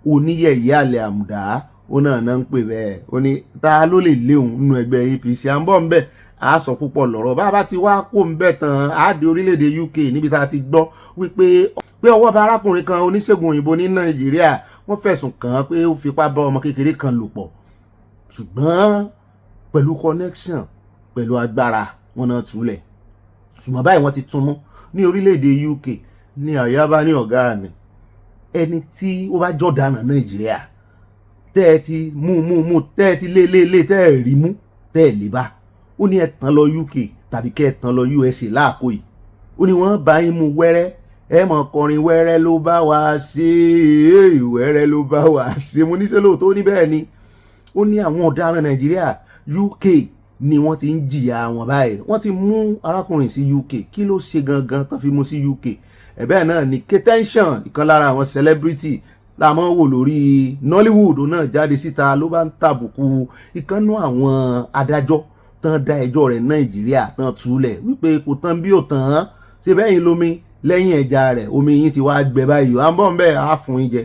oníyẹ̀yẹ́ àlẹ́ àmùdá, ó náà ń pè bẹ́ẹ̀. ó ní ta ló lè léhùn nínú ẹgbẹ́ APC? à ń bọ̀ ń bẹ̀ a sọ púpọ̀ lọ́rọ̀. bá a bá ti wá kó ń bẹ̀ tán á di orílẹ̀-èdè UK níbi tá a ti gbọ́ wípé ọwọ́ bá arákùnrin kan oníṣègùn òyìnbó ní Nàìjíríà, wọ́n fẹ̀sùn kàn án pé ó fipá bá ọmọ kékeré kan lò pọ̀, ṣùgbọ́n pẹ̀lú connection pẹ̀lú agbára wọn náà túlẹ̀. ṣùgbọ́n báyìí wọ́n ti tún mú ní orílẹ̀-èdè UK. ní àyàbá ní ọ̀gá mi, ẹni tí ó bá jọ̀dánà Nàìjíríà tẹ́ ẹ ti mú tẹ́ ẹ ti lé tẹ́ ẹ rí mú tẹ́ ẹ lè bá, ó ní ẹ tán lọ UK tàbí kẹ́ ẹ tán lọ USA láàkó yìí. ó ní wọ́n bá yín mú wẹ́rẹ́, ẹ mọ̀ kọrin wẹ́rẹ́ ló bá wa ṣe, wẹ́rẹ́ ló bá wa ṣe. mo ní ṣe lóòótọ́, ó ní bẹ́ẹ̀ ni. ó ní àwọn ọ̀daràn Nàìjíríà UK ni wọ́n ti ń jìyà wọn báyìí. wọ́n ti mú arákùnrin sí UK. kí ló ṣe gangan tán fi mú sí UK? ẹ̀bẹ́ náà ni K-Tension, ìkan lára àwọn celebrity láàmọ́ wò lórí Nollywood, náà jáde síta ló bá ń tàbùkù ìkànnú àwọn adájọ́ tán dá ẹjọ́ rẹ̀ Nàìjíríà tán túlẹ̀ wípé kò tán bí ò tán, ṣe bẹ́ẹ̀ yín lómi lẹ́yìn ẹja rẹ̀, omi yín ti wá gbẹ báyìí. à ń bọ̀ ń bẹ̀ á fún yín jẹ,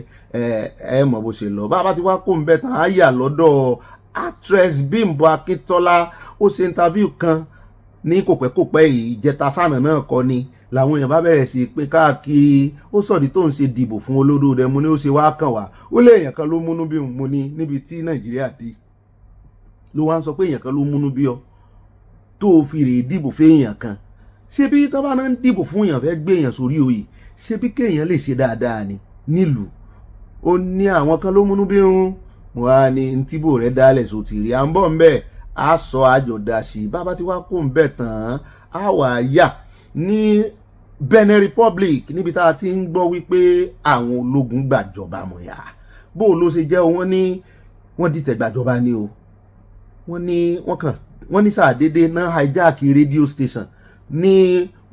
ẹ mọ̀ bó ṣe lọ. bá a bá ti wá kó ń bẹ̀ tán á yà lọ́dọ̀ actress Bímbọ́ Akíntọ́lá. ó ṣe interview kan ní kòpẹ́kòpẹ́ yìí, ìjẹta sànà náà kọ́ ni, làwọn èèyàn bá bẹ̀rẹ̀ sí pé káàkiri. ó sọ̀dí tó ń ṣe dìbò fún olódò rẹ̀. mo ní ó ṣe wá kàn wá, ó lé èèyàn kan ló múnú bí mo ní níbi tí Nàìjíríà dé, ló wá ń sọ pé èèyàn kan ló múnú bí ọ tó fi rèé dìbò fún èèyàn kan. ṣé bí tó bá náà ń dìbò fún èèyàn fẹ́ gbé èèyàn sórí oyè, ṣé bí kéèyàn lè ṣe dáadáa ni nílùú? ó ní àwọn kan ló múnú bí òun. mo wá ní ntíbò rẹ̀ dálẹ̀ sọ ti rí. à ń bọ̀ ń bẹ̀ á sọ àjọ̀dá sí i. bá bá ti wá kó ń bẹ̀ tán á wà á yà ní Benin Republic níbi tá a ti ń gbọ́ wípé àwọn ológun gbàjọba mọ̀yà bó ló ṣe jẹ́ wọ́n ní wọ́n dìtẹ̀ gbàjọba ni o wọ́n ní sàdédé náà hijack radio station ní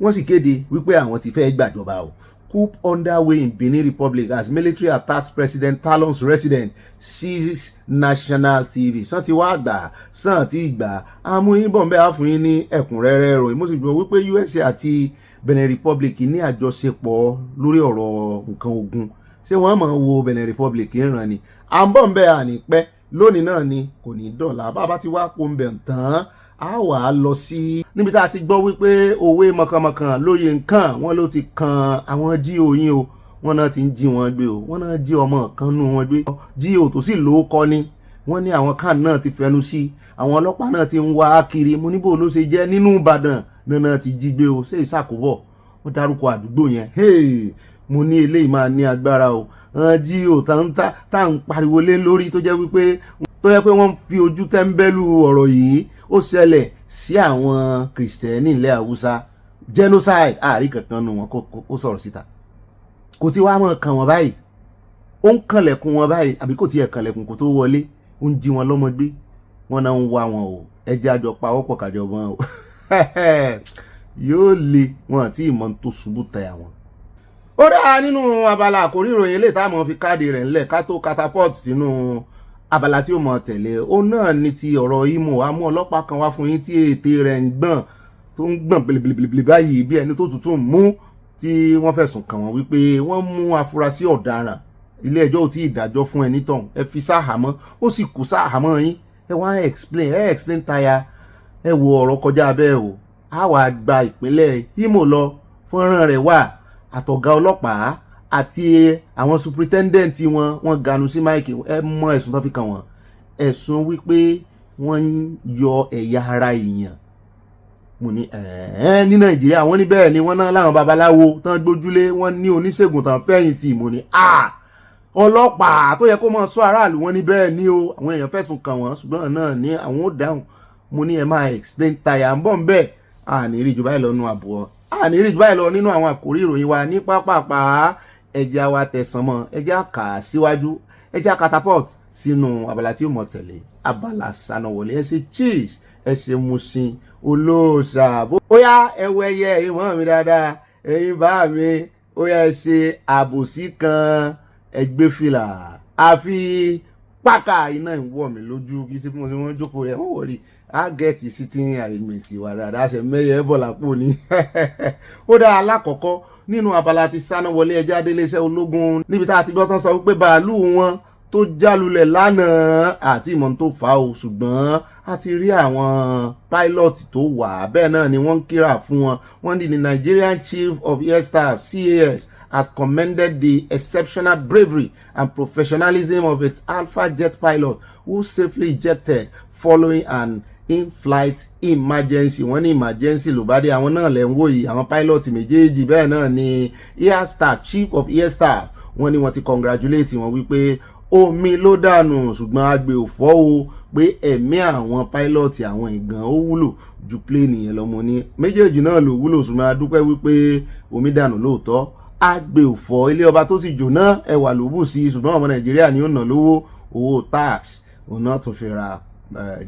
wọ́n sì kéde wípé àwọn ti fẹ́ gbàjọba o. Coup underway in Benin Republic as military attacks President Talon's residence, seizes national TV. Sàn ti wá gbà sàn ti gbà amúyínbọ̀n bẹ́ẹ̀ á fún yín ní ẹ̀kúnrẹ́rẹ́ ìròyìn. Mo sì gbọ́ wípé USA àti Benin Republic ní àjọṣepọ̀ lórí ọ̀rọ̀ nǹkan ogun. Ṣé wọ́n máa wo Benin Republic ìran ni? À ń bọ̀ ń bẹ́ẹ̀ àní pẹ́ lónìí náà ni kò ní dọ̀là bàbá ti wá pò ń bẹ̀ tán a wà á lọ sí níbi tá a ti gbọ́ wípé òwe mọ̀kànmọ̀kàn lóye nǹkan wọn ló ti kan àwọn jíò yín o wọn náà ti ń jí wọn gbé o wọn náà jí ọmọ kan nù wọn gbé jíò tó sì lówó kọ́ ni wọ́n ní àwọn kan náà ti fẹnu sí àwọn ọlọ́pàá náà ti ń wá kiri mo níbo ló ṣe jẹ́ nínú Ìbàdàn náà ti jí gbé o ṣé ìsàkóbọ̀ wọ́n dárúkọ àdúgbò yẹn mo ní eléyìí máa ní agbára o jíò tá ń pariwo lé lórí tó jẹ́ pé wọ́n fi ojú tẹ́ńbẹ́lú ọ̀rọ̀ yìí ó ṣẹlẹ̀ sí àwọn kìrìsìtẹ́nì ilẹ̀ Haúsá genocide àárí kankan nù wọn kó sọ̀rọ̀ síta kò tí wàá mọ̀ kàn wọ́n báyìí ó ń kànlẹ̀kùn wọn báyìí àbí kò tí ẹ̀ kànlẹ̀kùn kò tó wọlé ó ń jí wọn lọ́mọ gbé wọn náà ń wá wọn o ẹjẹ́ àjọ pawọ́pọ̀ kájọ wọn o yóò le wọn àti ìmọ̀ tó ṣubú tẹ̀ àwọn. ó dáa nínú abala àkórí ìròyìn eléyìí táwọn fi káàdì rẹ̀ ńlẹ̀ ká tó catapult sínú abala tí ó mọ̀ tẹ̀lé ó náà ní ti ọ̀rọ̀ Imo amú ọlọ́pàá kan wá fún yín tí ètè rẹ̀ ń gbọ̀n tó ń gbọ̀n blìblìblì báyìí bí ẹni tó tutù mú tí wọ́n fẹ̀sùn kàn wọ́n wípé wọ́n mú afurasí ọ̀daràn ilé ẹjọ́ ò tí ì dájọ́ fún ẹni tán ẹ fi sáhàmọ́ ó sì kú sáhàmọ́ yín ẹ wá explain taya ẹ wo ọ̀rọ̀ kọjá bẹ́ẹ̀ o á wà gba ìpínlẹ̀ Imo lọ fọ́nrán rẹ̀ wà àtọ̀gá ọlọ́pàá àti àwọn superintendent wọ́n ganu sí máìkì ẹ mọ ẹ̀sùn tó fi kàn wọ́n ẹ̀sùn wípé wọ́n ń yọ ẹ̀yà ara èèyàn mo ní ní Nàìjíríà wọ́n ní bẹ́ẹ̀ ni wọ́n náà láwọn babaláwo tán gbójúlé wọ́n ní oníṣègùn tán fẹ̀yìntì mo ní ọlọ́pàá tó yẹ kó mọ̀ sọ aráàlú wọ́n ní bẹ́ẹ̀ ni o àwọn èèyàn fẹ̀sùn kàn wọ́n ṣùgbọ́n náà ní àwọn ò dáhùn mo ní ẹ máa explain tàyà ń bọ̀ ń bẹ́ẹ̀ àní rí jù báyìí lọ nínú àbọ̀ àní rí jù báyìí lọ nínú àwọn àkórí ìròyìn wa ní pápápá ẹja wa tẹ̀sán mọ́ ẹja kà á síwájú ẹja catapult sínú abala tí ó mọ̀ tẹ̀lé abala sanáwọlé ẹ ṣe cheese ẹ ṣe musin olóòṣà ó yá ẹwọ ẹyẹ ẹ̀yin mọ́ mi dáadáa ẹ̀yin bá mi ó yá ẹ ṣe àbòsí kan ẹgbẹ́ fìlà àfi pákà iná ìwọ̀ mi lójú kí sí mo ṣe wọ́n jókòó rẹ̀ wọ́n wọ̀rí á gẹ̀ẹ́tì sitting arrangement wà dáadáa ṣe mẹ́yẹ bọ̀ lápò ní. ó dá alákọ̀ọ́kọ́ nínú abala ti sáná wọlé ẹja adéléṣẹ́ ológun níbi tá a ti gbọ́ tán sọ wípé bàálù wọn tó jálulẹ̀ lánàá àti ìmọ̀ tó fà ó ṣùgbọ́n a ti rí àwọn pilot tó wà bẹ́ẹ̀ náà ni wọ́n ń kíra fún wọn wọ́n ní the Nigerian Chief of Air Staff CAS has commended the exceptional bravery and professionalism of its Alpha jet pilot who safely ejected following an in-flight emergency. Wọ́n ní emergency ló bá dé àwọn náà lẹ́ ń wò yìí àwọn pilot méjèèjì bẹ́ẹ̀ náà ni Air Staff Chief of Air Staff wọ́n ní wọ́n ti congratulate wọn wípé omi ló dànù ṣùgbọ́n agbe ò fọ́ o pé ẹ̀mí àwọn pilot àwọn ìgàn ó wúlò ju plane yẹn lọ mo ní méjèèjì náà ló wúlò ṣùgbọ́n a dúpẹ́ wípé omi dànù lóòótọ́ agbe ò fọ́ ilé ọba tó sì jóná ẹwà ló bù sí ṣùgbọ́n ọmọ Nàìjíríà ni ó ná lówó owó tax òun náà tún fi ra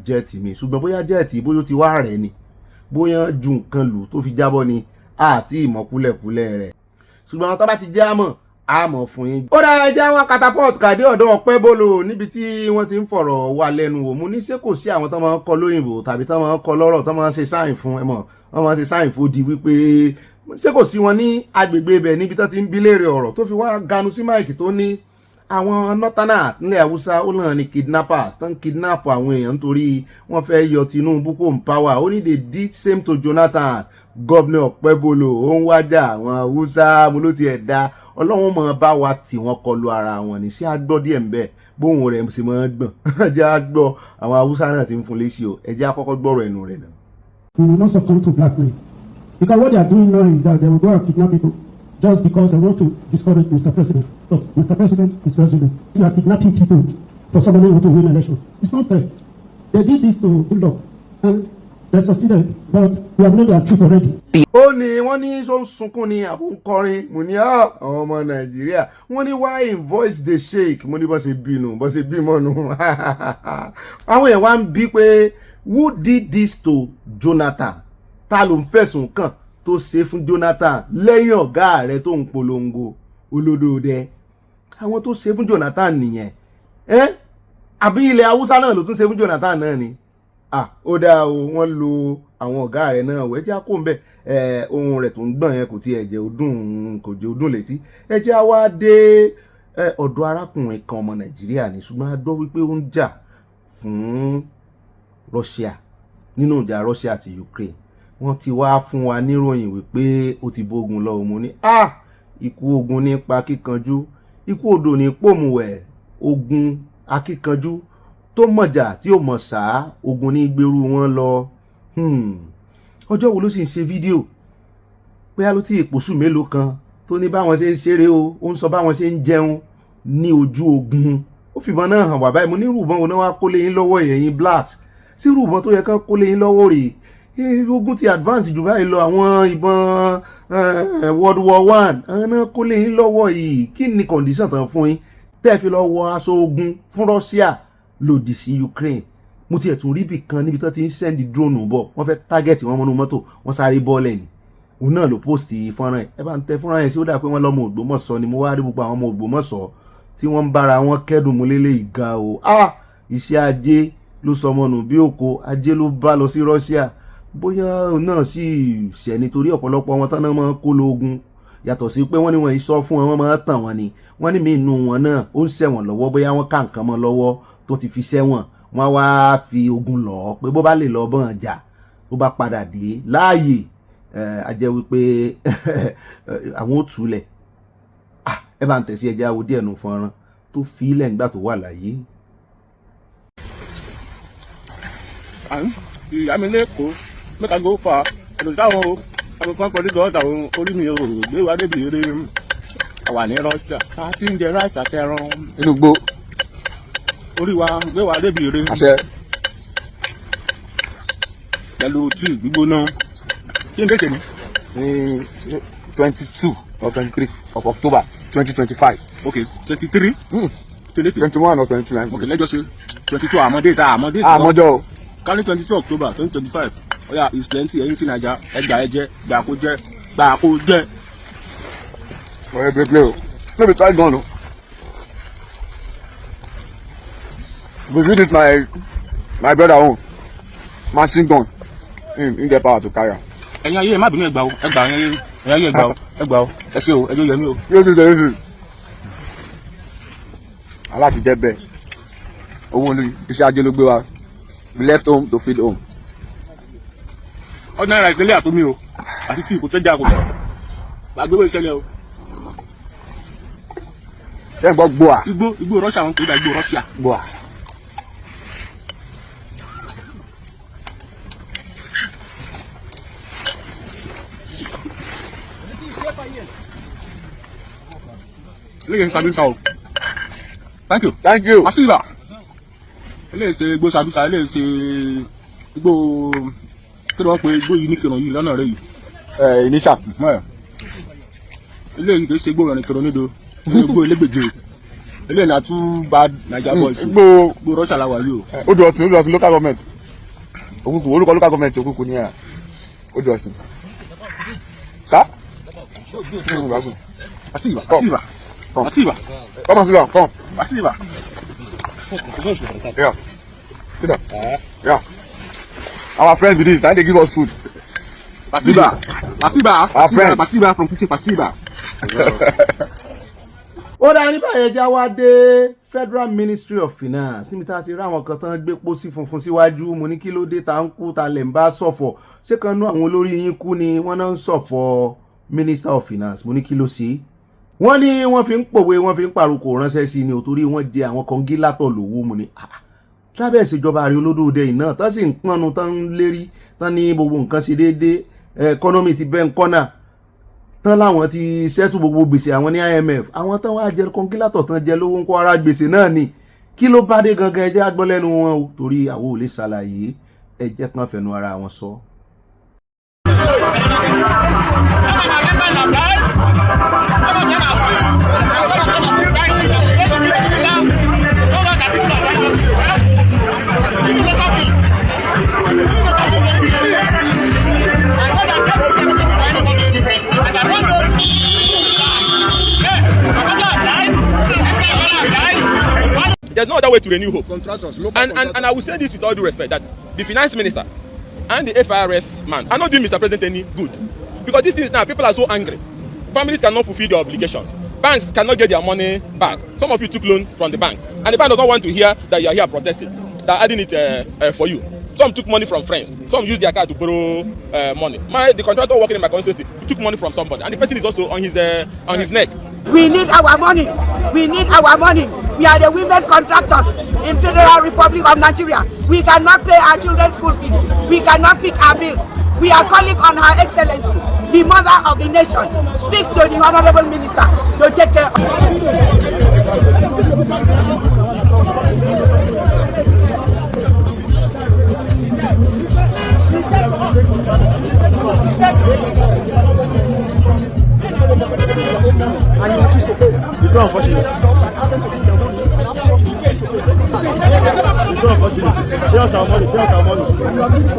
jẹ́ẹ̀tì mi ṣùgbọ́n bóyá jẹ́ẹ̀tì bóyá ó ti wá rẹ̀ ni bóyá ju nǹkan lù tó fi jábọ́ ni àti ìmọ̀kúlẹ̀kúlẹ̀ rẹ̀ ṣùgbọ́n tó bá ti jẹ́ àmọ̀ fún yín. ó dára ẹja wá catapult kàdé ọ̀dọ̀ ọ̀pẹ́ bolo níbi tí wọ́n ti ń fọ̀rọ̀ wá lẹ́nu wò mú ní ṣé kò sí àwọn tó máa ń kọ lóyìnbó tàbí tó máa ń kọ lọ́rọ̀ tó máa ń ṣe sáìn fún ẹ̀mọ̀ wọ́n máa ń ṣe sáìn fún di wípé ṣé kò sí wọn ní agbègbè ibẹ̀ níbi tó ti ń bí léèrè ọ̀rọ̀ tó fi wá ganu sí máìkì tó ní àwọn northerners nílẹ̀ Haúsá ó lọ́nà ní kidnappers tó ń kidnap àwọn èèyàn nítorí wọ́n fẹ́ yọ Tinubu kó ń power ó ní they did same to Jonathan gọ́vnà ọ̀pẹ́bolo ó ń wájà àwọn Haúsá mo ló ti ẹ̀ da ọlọ́run mọ̀ bá wa tí wọ́n kọlu ara wọn ní sí àgbọ̀ díẹ̀ ń bẹ̀ bóun rẹ̀ sì mọ̀ gbọ̀n ẹjẹ́ àgbọ̀ àwọn Haúsá náà ti ń fún lésì o ẹjẹ́ àkọ́kọ́ gbọ́rọ̀ ẹnu rẹ̀ náà. We will not succumb to blackmail because what they are doing now is that they will go and kidnap people just because they want to discourage Mr. President. But Mr. President is president. You are kidnapping people for somebody who want to win election. It's not fair. They did this to Goodluck, and They succeeded, but we have known their truth already. Ó ní wọ́n ní sọ ń sunkún ni àbò ń kọrin mo ní àwọn ọmọ Nàìjíríà wọ́n ní why invoice dey shake mo ní bó ṣe bímọ nù àwọn èèyàn wá ń bí pé who did this to Jonathan ta ló ń fẹ̀sùn kàn tó ṣe fún Jonathan lẹ́yìn ọ̀gá rẹ̀ tó ń polongo olódòdẹ àwọn tó ṣe fún Jonathan nìyẹn àbí ilẹ̀ Haúsá náà ló tún ṣe fún Jonathan náà ni ó dáa o wọ́n lo àwọn ọ̀gá rẹ̀ náà wẹ́ jẹ́ kó ń bẹ̀ ohun rẹ̀ tó ń gbọ̀n yẹn kò tiẹ̀ jẹ́ kò jẹ́ ọdún létí ẹ jẹ́ á wá dé ọ̀dọ̀ arákùnrin kan ọmọ Nàìjíríà ní ṣùgbọ́n a gbọ́ wípé ó ń jà fún Russia nínú ìjà Russia àti Ukraine wọ́n ti wá fún wa níròyìn wípé ó ti bógun lọ òun ní ikú ogun nípa kíkanjú ikú odò ní pòmùwẹ̀ ogun akíkanjú tó mọ̀jà tí ó mọ̀ sá ogun ní gbèrú wọn lọ ọjọ́ wo ló sì ń ṣe fídíò bóyá ló ti ìpòsù mélòó kan tó ní báwọn ṣe ń ṣeré ó ń sọ báwọn ṣe ń jẹun ní ojú ogun ó fìbọn náà hàn wà báyìí mo ní rúbọn òun náà wá kólé yín lọ́wọ́ ẹ̀yin blacks sí rúbọn tó yẹ kán kólé yín lọ́wọ́ rèé ogun ti advance jù báyìí lọ àwọn ìbọn World War I àwọn náà kólé yín lọ́wọ́ yìí kí ni condition tán fún yín tẹ́ fi lọ wọ aṣọ ogun fún Russia lòdì sí Ukraine mo tiẹ̀ tún rí ibì kan níbi tó ti ń sẹ́ndì drone bọ̀ wọ́n fẹ́ target wọn mọ́nú mọ́tò wọ́n sáré bọ́ọ̀lẹ̀ ni òun náà ló post fọ́nrán ẹ̀ bá ń tẹ fọ́nrán yẹn sí ó dà pé wọ́n lọ́mọ Ògbómọ̀ṣọ́ ni mo wá rí gbogbo àwọn ọmọ Ògbómọ̀ṣọ́ tí wọ́n ń bára wọn kẹ́dùn mú lélẹ̀ ìga o iṣẹ́ ajé ló sọmọ nù bí òkò ajé ló bá lọ sí Russia bóyá náà sì ṣẹ̀ nítorí ọ̀pọ̀lọpọ̀ wọn tán náà máa kó lóògùn yàtọ̀ sí pé wọ́n ní wọ́n yìí sọ fún wọn máa tàn wọ́n ni wọ́n ní mí inú wọn náà ó ń ṣẹ̀wọ̀n lọ́wọ́ bóyá wọ́n ká nǹkan mọ́ lọ́wọ́ tó ti fi ṣẹ̀wọ̀n wọ́n wá fi ogun lọ pé bó bá lè lọ bọ́n jà bó bá padà dé láàyè a jẹ́ wípé àwọn ò túlẹ̀ ẹ bá ń tẹ̀sí ẹjẹ́ àwọ̀ díẹ̀ nù fọ́nrán tó fi ilẹ̀ nígbà tó wà láyé. ìyá mi lẹ́kọ̀ọ́ mẹ́ta gbó fa ẹ̀dùn táwọn o àwọn kan pẹ̀lú gọ́ọ̀tà orí mi ò gbé wa débi eré àwà ní Russia ká tí ń jẹ ráìsì àtẹran inú gbó orí wa gbé wa débi eré àṣẹ pẹ̀lú tíì gbígbóná kí n dé tèmi. ní 22 or 23 of October 2025. Okay, 23. 21 or 22. Okay, let's just say 22. Àmọ́dé. Àmọ́jọ́. Kálí 22 October 2025. Oya is plenty ẹyin tí Naija ẹgbà ẹjẹ gbà kó jẹ. Ọ̀rẹ́ bẹ́ẹ̀ play o. No be try gun o. You see this my brother own machine gun. Him get power to carry am. Ẹ̀yin ayé má bínú ẹgbà o ẹ̀yin ayé ẹgbà o ẹ ṣé o ẹjọ́ yẹmí o. Yóò ti sẹ́yìn sí. Aláti jẹ́ bẹ́ẹ̀. Owó olórí iṣẹ́ ajé ló gbé wa. We left home to feed home. Ọdún náírà ìpínlẹ̀ àtúnmí o àti kí ìkó tẹ́jà kò bẹ̀. Àgbéwò ìṣẹ̀lẹ̀ o. Ṣé ń gbọ́ gbòà? Igbó Russia wọn kò dá igbó Russia. Gbòà. Eléyìí Sadusa o. Thank you. Masiba. Eléyìí ṣe igbó Sadusa, eléyìí ṣe igbó kí ló wọ́n pe igbó yìí ní kìrọ̀ yìí lọ́nà rẹ̀ yìí. Iníṣà. Eléyìí kì í ṣe igbó ìrìn kìrọ̀ nído. Igbó elégbèje. Eléyìí náà tún bá Naija boys. Igbó Russia la wà yìí o. Odò ọ̀sìn local government. Òkùnkùn orúkọ local government Òkùnkùn ni ẹ̀. Odò ọ̀sìn. Sá? Masiba. Come on, come. Masiba. Yeah. Sit down. Yeah. Our friend with this, they give us food. Masiba. Our friend. Masiba from kitchen Masiba. Ó dá nípa ẹja wá dé Federal Ministry of Finance níbi tá a ti rí àwọn kan tán gbé pósí funfun síwájú mo ní kí ló dé tá ń kú ta lè ń bá ṣọ̀fọ̀ ṣé kan nú àwọn olórí yín kú ni wọ́n náà ń ṣọ̀fọ̀ Minister of Finance mo ní kí ló ṣe wọ́n ní wọ́n fi ń pòwe wọ́n fi ń pàrokò ránṣẹ́ sí ni ò torí wọ́n jẹ àwọn kọngílátọ̀ lówó mo ní lábẹ́ ìṣèjọba ààrẹ olódòdè yìí náà tán sì ń pọnnu tán ń lérí tán ní gbogbo nǹkan ṣe déédéé ẹkọ́nọ́mì ti bẹ́ ń kọ́nà tán láwọn ti ṣẹ́tù gbogbo gbèsè àwọn ní IMF àwọn tán wá jẹ kọngílátọ̀ tán jẹ lówó ń kó ara gbèsè náà ni kí ló bá dé gangan ẹjẹ́ agbọ́lẹ́nu wọn o torí àwọn ò lè ṣàlàyé ẹ jẹ́ kán fẹnu ara wọn sọ. There's no other way to renew hope. And I will say this with all due respect, that the finance minister and the FIRS man are not doing Mr. President any good. Because this is now, people are so angry. Families cannot fulfill their obligations. Banks cannot get their money back. Some of you took loan from the bank. And the bank does not want to hear that you are here protesting. They are adding it for you. Some took money from friends. Some used their car to borrow money. The contractor working in my constituency took money from somebody. And the person is also on his neck. We need our money. We need our money. We are the women contractors in Federal Republic of Nigeria. We cannot pay our children's school fees. We cannot pick our bills. We are calling on Her Excellency, the mother of the nation, speak to the Honorable Minister to take care It's so unfortunate. It's so unfortunate. Pay us our money. Pay us our money.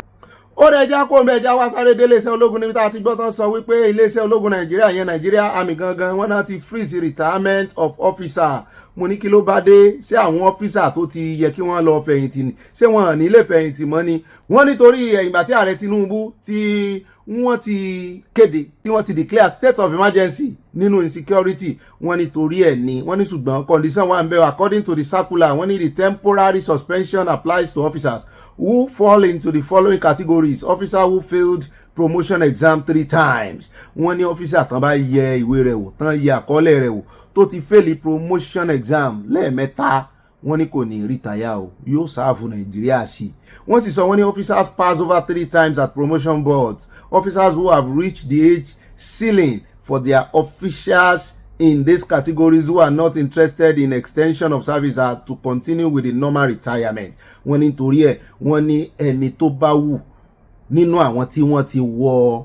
Ó rẹ̀ já kó mẹ́jà wá sáré dé iléeṣẹ́ ológun níbi tá a ti gbọ́ tán sọ wípé iléeṣẹ́ ológun Nàìjíríà yẹn Nàìjíríà Army gangan wọ́n náà ti freeze retirement of officer. Mo ní kí ló bá dé ṣé àwọn officer tó ti yẹ kí wọ́n lọ fẹ̀yìntì ni ṣé wọ́n ní lè fẹ̀yìntì mọ́ ni wọ́n nítorí ìgbà tí ààrẹ Tinubu tí wọ́n ti kéde tí wọ́n ti declare state of emergency nínú insecurity wọ́n nítorí ẹ̀ ni wọ́n ní ṣùgbọ́n condition wà ń bẹ according to the circular wọ́n ní the temporary suspension applies to officers who fall into the following categories: officer who failed promotion exam 3 times. Wọ́n ní officer tán bá yẹ ìwé rẹ̀ wò tán yẹ àkọọ́lẹ̀ rẹ̀ wò tó ti fail promotion exam lẹ́ẹ̀mẹ́ta wọ́n ní kò ní retire o yóò sáàfù Nàìjíríà sí. Wọ́n sì sọ wọ́n ní officers pass over 3 times at promotion boards, officers who have reached the age ceiling for their officers in these categories who are not interested in extension of service are to continue with the normal retirement. Wọ́n ní torí ẹ̀ wọ́n ní ẹni tó bá wù nínú àwọn tí wọ́n ti wọ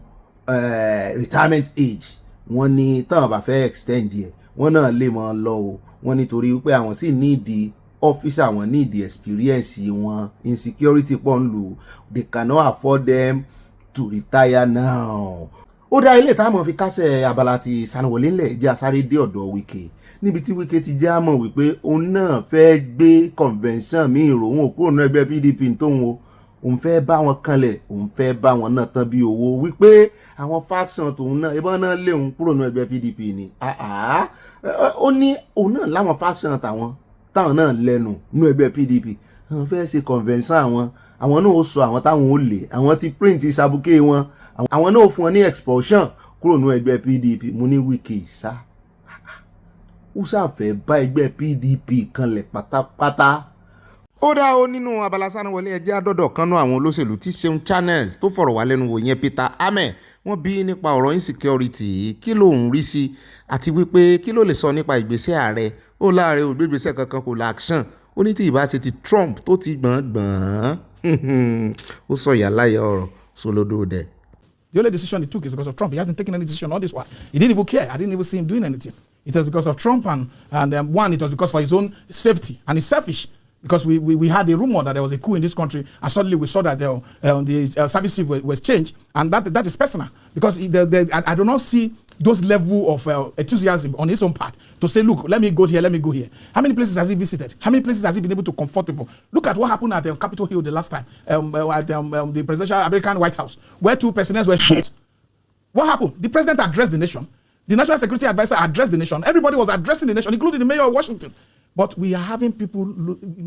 retirement age wọ́n ní táwọn bá fẹ́ extend yẹ wọ́n náà lè mọ́ lọ o wọ́n nítorí wípé àwọn sì nídìí officer wọn nídìí experience wọn insecurity pọ̀ ń lò they cannot afford them to retire now. Ó dá ilé táwọn fi kásẹ̀ abala ti Sanwó-Olé ńlẹ̀ jẹ́ asáré dé ọ̀dọ̀ Wike níbi tí Wike ti já mọ̀ wípé òun náà fẹ́ gbé convention míì rò òun kúrò ní ẹgbẹ́ PDP tóun o òun fẹ́ bá wọn kanlẹ̀ òun fẹ́ bá wọn náà tán bí owó wípé àwọn faction tòun náà ìbọn náà lé òun kúrò ní ẹgbẹ́ PDP ni ó ní òun náà láwọn faction táwọn náà lẹ́nu ní ẹgbẹ́ PDP àwọn fẹ́ ṣe convention àwọn náà ó sọ àwọn táwọn ó lè àwọn ti print ìsàbùkẹ́ wọn àwọn náà ó fún wọn ní expulsion kúrò ní ẹgbẹ́ PDP mo ní Wike sá ó ṣàfẹ́ bá ẹgbẹ́ PDP kanlẹ̀ pátápátá. Ó dá o nínú abala Sanwó-Olé ẹjẹ́ àdọ́dọ̀ kan náà àwọn olóṣèlú tí Seun Channels tó fọ̀rọ̀ wá lẹ́nu wò yẹn Peter Ame wọ́n bí nípa ọ̀rọ̀ insecurity kí ló ń rí sí àti wípé kí ló lè sọ nípa ìgbésẹ̀ ààrẹ ó láàrẹ ò gbé ìgbésẹ̀ kankan kò l'action ó ní tí ìbá ṣe ti Trump tó ti gbọ̀ngbọ̀n ó sọ ìyàláyà ọ̀rọ̀ sólódó dẹ̀. The only decision he took is because of Trump. He hasn't taken any decision all this while. He didn't even care. I didn't even see him doing anything. It was because of Trump and one, it was because for his own safety. And he's selfish because we had a rumor that there was a coup in this country and suddenly we saw that the service chief was changed, and that is personal because I do not see those level of enthusiasm on his own part to say, look, let me go here, let me go here. How many places has he visited? How many places has he been able to comfortable? Look at what happened at Capitol Hill the last time, at the presidential American White House, where 2 presidents were shot. What happened? The president addressed the nation. The national security advisor addressed the nation. Everybody was addressing the nation, including the mayor of Washington. But we are having people,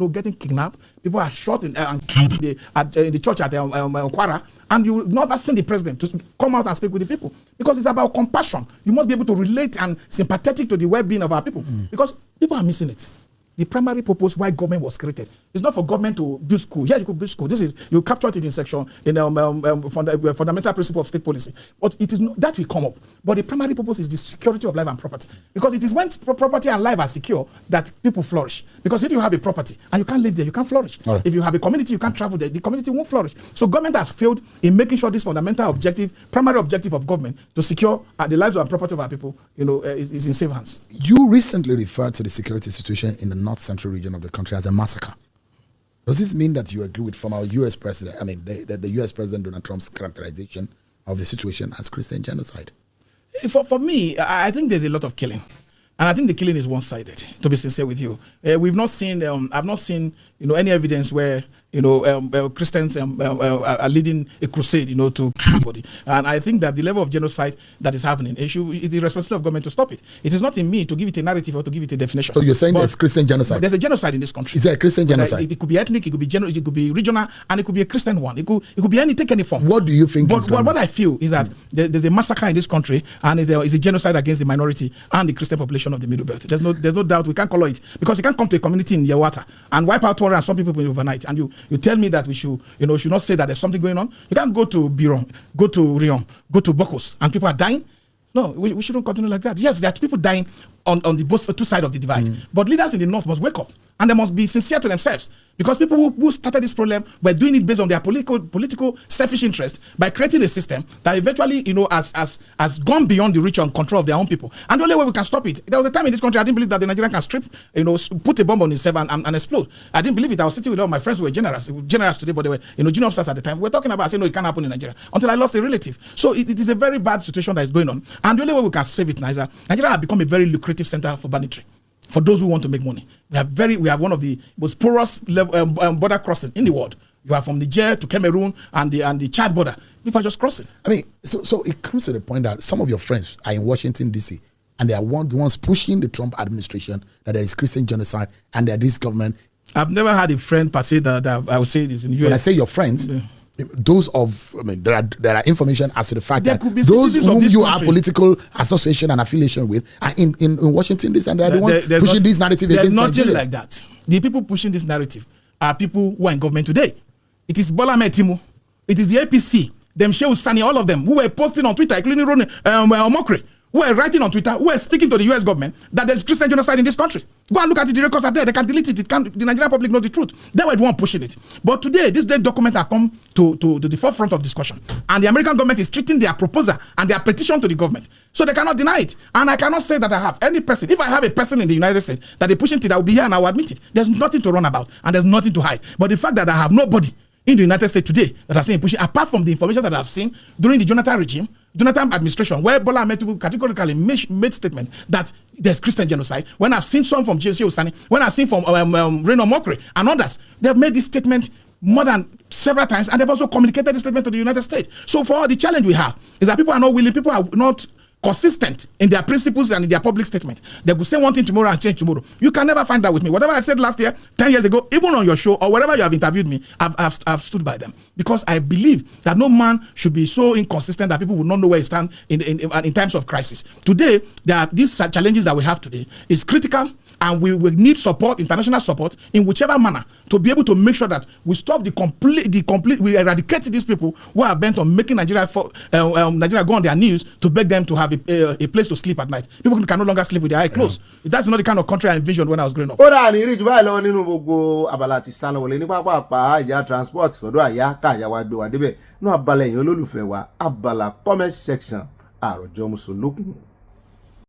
getting kidnapped. People are shot in the church at Kwara, and you never seen the president to come out and speak with the people because it's about compassion. You must be able to relate and sympathetic to the well-being of our people because people are missing it. The primary purpose why government was created It's not for government to build school. Yeah, you could build school. This is, you capture it in section, in fundamental principle of state policy. But it is not, that will come up. But the primary purpose is the security of life and property. Because it is when property and life are secure that people flourish. Because if you have a property and you can't live there, you can't flourish. Right. If you have a community, you can't travel there, the community won't flourish. So government has failed in making sure this fundamental objective, primary objective of government to secure the lives and property of our people, is in safe hands. You recently referred to the security situation in the north central region of the country as a massacre. Does this mean that you agree with former U.S. President, the U.S. President Donald Trump's characterization of the situation as Christian genocide? For me, I think there's a lot of killing. And I think the killing is one-sided, to be sincere with you. We've not seen, I've not seen, any evidence where, Christians are leading a crusade, to kill anybody. And I think that the level of genocide that is happening, it is the responsibility of government to stop it. It is not in me to give it a narrative or to give it a definition. So you're saying there's Christian genocide? There's a genocide in this country. Is there a Christian genocide? It could be ethnic, it could be it could be regional, and it could be a Christian one. It could be take any form. What do you think? What I feel is that there's a massacre in this country, and there is a genocide against the minority and the Christian population of the Middle Belt. There's no doubt we can't color it, because you can't come to a community in Yawata and wipe out 200 and some people overnight, and you tell me that we should not say that there's something going on. You can't go to Biron, go to Rion, go to Bokos, and people are dying. No, we shouldn't continue like that. Yes, there are people dying on the both two sides of the divide. But leaders in the north must wake up, and they must be sincere to themselves, because people who started this problem were doing it based on their political selfish interest by creating a system that eventually has gone beyond the reach and control of their own people. And the only way we can stop it, there was a time in this country I didn't believe that the Nigerian can strip, put a bomb on himself and explode. I didn't believe it. I was sitting with all my friends who were generals today, but they were junior officers at the time. We were talking about saying, no, it can't happen in Nigeria, until I lost a relative. So it is a very bad situation that is going on, and the only way we can save it, Nigeria has become a very lucrative center for banditry. For those who want to make money, we have one of the most porous border crossing in the world. You are from Niger to Cameroon and the Chad border. People are just crossing. So it comes to the point that some of your friends are in Washington, D.C., and they are the ones pushing the Trump administration that there is Christian genocide and that this government. I've never had a friend per se that I would say this in the U.S. When I say your friends, those there are information as to the fact that those whom you have political association and affiliation with are in Washington, D.C., and they are the ones pushing this narrative against Nigeria. There's nothing like that. The people pushing this narrative are people who are in government today. It is Bola Ahmed Tinubu. It is the APC, them Shehu Sani, all of them who were posting on Twitter, including Omokri, who were writing on Twitter, who were speaking to the US government that there's Christian genocide in this country. Go and look at it, the records are there. They can delete it. The Nigerian public knows the truth. They were the one pushing it. But today, this document have come to the forefront of discussion. And the American government is treating their proposal and their petition to the government. So they cannot deny it. And I cannot say that I have any person. If I have a person in the United States that they pushing it, I will be here and I will admit it. There's nothing to run about and there's nothing to hide. But the fact that I have nobody in the United States today that has seen pushing, apart from the information that I've seen during the Jonathan administration, where Bola Ahmed Tinubu categorically made statement that there's Christian genocide. When I've seen some from Shehu Sani, when I've seen from Reno Mokri and others, they've made this statement more than several times, and they've also communicated this statement to the United States. So for all the challenge we have is that people are not willing, people are not consistent in their principles and in their public statement. They will say one thing tomorrow and change tomorrow. You can never find that with me. Whatever I said last year, 10 years ago, even on your show or wherever you have interviewed me, I've stood by them, because I believe that no man should be so inconsistent that people will not know where he stands in times of crisis. Today, these challenges that we have today is critical, and we will need support, international support, in whichever manner, to be able to make sure that we stop we eradicate these people who are bent on making Nigeria go on their knees to beg them to have a place to sleep at night. People can no longer sleep with their eyes closed. That's not the kind of country I envisioned when I was growing up. Ó dà ní ìrìjù báyìí lọ nínú gbogbo abala ti sálọ wọlé ní pápá ìjà transport sọ́dọ̀ àyà káàyà wa gbé wa débẹ̀ ní abala èèyàn olólùfẹ́ wa abala comment section àròjọ mùsùlùkùn.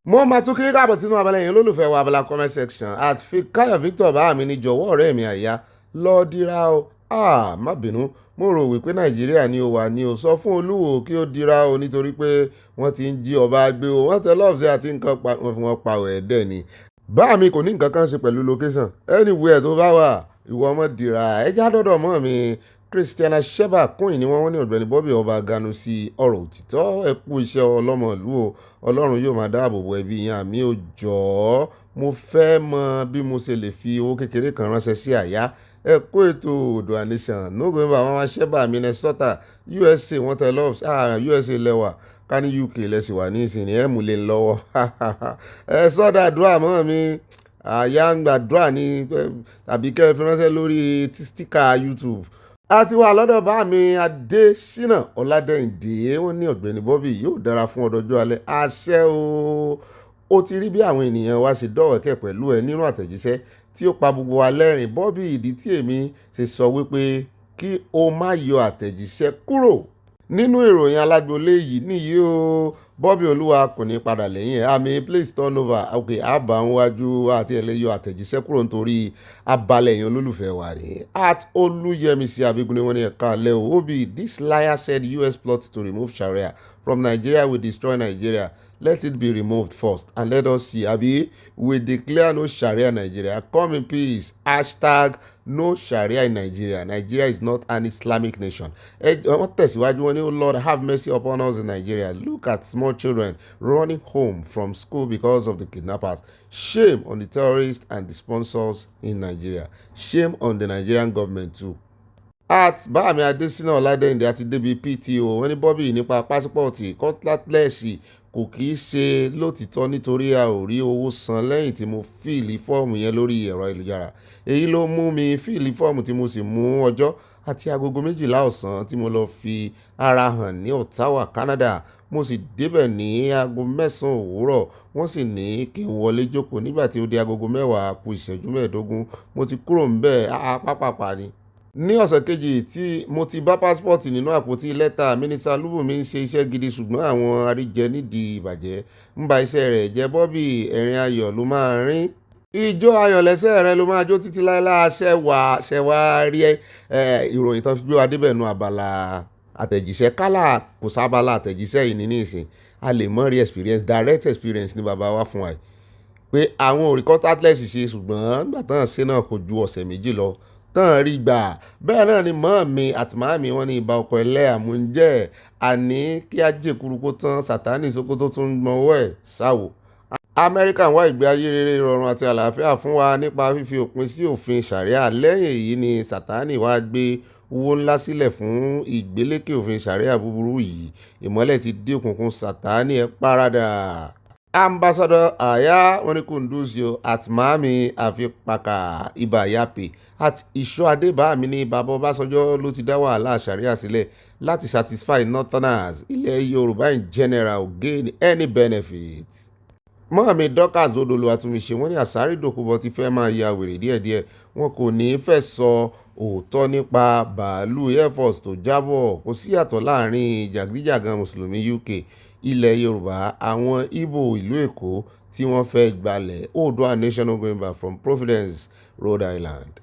Mo máa tún kí káàbọ̀ sínú abala èèyàn olólùfẹ́ wa abala comment section at Fikayo Victor bá mi ní jọ̀wọ́ ọ̀rẹ́ mi àyà lọ dira o má bínú mo rò wípé Nàìjíríà ni ó wà ní o sọ fún Olúwo kí ó dira o nítorí pé wọ́n ti ń jí ọba gbé o wọ́n tẹ lọ́ọ̀fẹ́ àti nǹkan wọn pa ẹ̀ẹ́dẹ̀ ni. Bá mi kò ní nǹkan kan ṣe pẹ̀lú location anywhere tó bá wà ìwọ ọmọ dira ẹja dọ́dọ̀ mọ́ mi Christiana Sheba Queen ni wọ́n ní Ọ̀gbẹ́ni Bobby ọba ganu sí ọ̀rọ̀ òtítọ́ ẹ kú iṣẹ́ ọlọ́mọlú o Ọlọ́run yóò máa dáàbò bo ẹbí yín àmì ò jọ̀ọ́ mo fẹ́ mọ bí mo ṣe lè fi owó kékeré kan ránṣẹ́ sí àyà ẹ kó ètò donation nógo nígbà wọn Sheba Minnesota USA wọ́n tẹ lọ́ọ̀ USA lẹ́wà ká ní UK lẹ́sìn wà ní ìsìn ẹ̀ mú lè lọ́wọ́ ẹ sọ́dà àdúrà mọ́ mi àyà ń gbàdúrà ní tàbí kẹ́ ẹ fi ránṣẹ́ lórí stíkà YouTube. A ti wà lọ́dọ̀ bá mi Adésínà Ọládẹ́yìndé, wọ́n ní Ọ̀gbẹ́ni Bobby yóò dára fún ọdọọjọ́ alẹ́ àṣẹ o. Ó ti rí bí àwọn ènìyàn wa ṣe dọ̀wẹ́kẹ̀ pẹ̀lú ẹ nínú àtẹ̀jíṣẹ́ tí ó pa gbogbo wa lẹ́rìn. Bobby, ìdí tí èmi ṣe sọ wípé kí o má yọ àtẹ̀jíṣẹ́ kúrò nínú ìròyìn alágbolé yìí nìyí o. Bobby Olúwa kò ní padà lẹ́yìn ẹ̀. Àmì please turn over. Ok, àbá ń wájú àti ẹlẹ́yọ àtẹ̀jíṣẹ́ kúrò nítorí abalẹ̀ èèyàn olólùfẹ́ wa ni. At Olúyẹmísí Abígúnlé wọ́n ní ẹ̀ka alẹ́ o. Obi, this liar said US plots to remove Sharia from Nigeria will destroy Nigeria. Let it be removed first and let us see. Abi, we declare no Sharia in Nigeria. Come in peace. Hashtag no Sharia in Nigeria. Nigeria is not an Islamic nation. Wọ́n tẹ̀síwájú wọn ní, oh Lord, have mercy upon us in Nigeria. Look at small children running home from school because of the kidnappers. Shame on the terrorists and the sponsors in Nigeria. Shame on the Nigerian government too. At Báàmì Adésínà Ọládẹ́yìndé àti débi PTO, wọ́n ní Bobby nípa pásípọ̀tì kọ́ńtàtlẹ́sì kò kìí ṣe lótìtọ́ nítorí a ò rí owó san lẹ́yìn tí mo fíìlì fọ́ọ̀mù yẹn lórí ẹ̀rọ ayélujára. Èyí ló mú mi fíìlì fọ́ọ̀mù tí mo sì mú ọjọ́ àti agogo 12 ọ̀sán tí mo lọ fi ara hàn ní Ottawa, Canada. Mo sì débẹ̀ ní aago 9 òwúrọ̀. Wọ́n sì ní kí n wọlé jókòó. Nígbà tí ó di agogo 10 kù ìṣẹ́jú 15 mo ti kúrò ńbẹ̀ pápápá ni. Ní ọ̀sẹ̀ kejì tí mo ti bá pásítọ̀tì nínú àpótí lẹ́tà, mínísítà Lúbùnmi ń ṣe iṣẹ́ gidi ṣùgbọ́n àwọn àríjẹ nídìí ìbàjẹ́ ń ba iṣẹ́ rẹ̀ jẹ́. Bobby, ẹ̀rín ayọ̀ ló máa rín, ijó ayọ̀ lẹ́sẹ̀ rẹ ló máa jó títí láéláé. ṣẹ̀wá rí ìròyìn tán fi gbé wa débẹ̀ nú abala àtẹ̀jíṣẹ́. Kálá kò sábàlá àtẹ̀jíṣẹ́ yìí ní ìsìn a lè mọ̀ rí experience, direct experience ní bàbá wa fún wa pé àwọn ò rí contactless ṣe ṣùgbọ́n nígbà tán ṣe náà kò ju ọ̀sẹ̀ méjì lọ tán rí gbà. Bẹ́ẹ̀ náà ni mọ́ọ̀mí àti màámi wọn ní ìbá ọkọ̀ ẹlẹ́àmúnjẹ́ àní kí á jẹ́ kúrúkú tán Sátánì Sókótó tún mọ́wọ́ ẹ̀ sáwò. Amẹ́ríkà ń wá ìgbé ayé rere, ìrọ̀rùn àti àlàáfíà fún wa nípa fífi òpin sí òfin Sharia. Lẹ́yìn èyí ni Sátánì wá gbé owó ńlá sílẹ̀ fún ìgbélékè òfin Sharia búburú yìí. Ìmọ́lẹ̀ ti dé òkùnkùn Sátánì ẹ̀ paradà. Ambassador Aya wọ́n ní Kúndùsì at Màámi Àfipàkà Ibà Yape at Ìṣọ́adé Báàmí ní bàbá Ọbásanjọ́ ló ti dá wàhálà Sharia sílẹ̀ láti satisfy Northerners. Ilẹ̀ Yorùbá in general gain any benefit. Mọ́ọ̀mí Dorcas Odolo Àtúnmíṣe wọ́n ní Àsárì Dòkúbọ̀ ti fẹ́ máa ya wèrè díẹ̀díẹ̀. Wọn kò ní fẹ́ sọ òótọ́ nípa bàálù Air Force tó jábọ̀. Kò sí yàtọ̀ láàrin jàgídíjàgan Mùsùlùmí UK, ilẹ̀ Yorùbá, àwọn Ìgbò ìlú Èkó tí wọ́n fẹ́ gbalẹ̀. Oòduà nation going back from Providence, Rhode Island.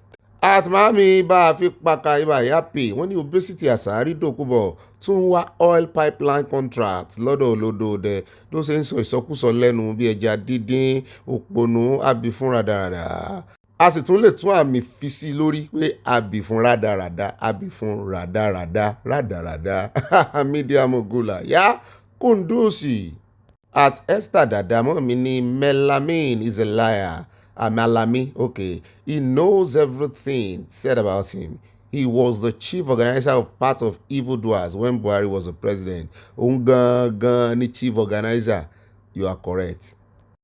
At Màámi Àfipàkà Ibà Yape wọ́n ní obesity Àsárì Dòkúbọ̀ tún wá oil pipeline contract lọ́dọ̀ olódòdẹ ló ṣe ń sọ ìsọkúsọ lẹ́nu bí ẹja dídín òpònú àbí fún rádaràdà. A sì tún lè tún àmì fi sí lórí pé àbí fún rádaràdà, àbí fún rádaràdà. Media mogula yá Kúndùsì at Esther Dàdámọ́ mi ní Melamin is a liar. Malami, okay. He knows everything said about him. He was the chief organizer of part of evildoers when Buhari was the president. Òun gangan ni chief organizer. You are correct.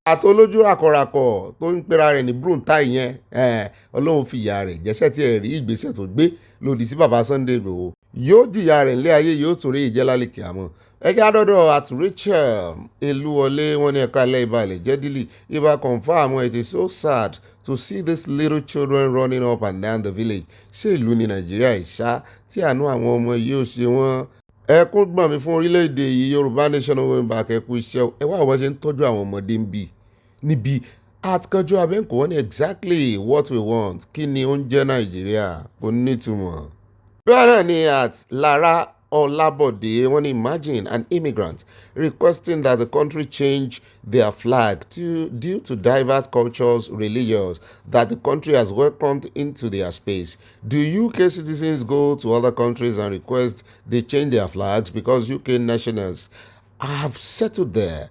Àtolójú rakọ̀rakọ̀ tó ń pera rẹ̀ ní Bruntai yẹn Ọlọ́run fi ìyà rẹ̀ jẹ́sẹ̀ tí ẹ̀ rí ìgbésẹ̀ tó gbé lòdì sí bàbá Sunday Igboho. Yóò jìyà rẹ̀ nílé ayé, yóò tún rí ìjẹ́ lálẹ́ kìámọ́. Ẹgbẹ́ àdọ́dọ̀ at Rachel Elúwọlé wọ́n ní ẹ̀ka ilẹ̀ ìbàlẹ̀ jẹ́dílì ibà confam it is so sad to see these little children running up and down the village. Ṣé ìlú ní Nàìjíríà ìṣá tí àánú àwọn ọmọ yìí ò ṣe wọ́n? Ẹkún gbọ̀n mi fún orílẹ̀-èdè yìí Yorùbá nation going back ẹkú iṣẹ́ ẹ wá àwọn ṣe ń tọ́jú àwọn ọmọdé ń bì níbi àtkanjú abẹ́ǹkó wọ́n ní exactly what we want. Kí ni ó ń jẹ́ Nàìjíríà? Kò nítumọ̀. Bẹ́ẹ̀ náà ni at Lara Olabode wọ́n ní imagine an immigrant requesting that the country change their flag due to diverse cultures, religions that the country has welcomed into their space. Do UK citizens go to other countries and request they change their flags because UK nationals have settled there?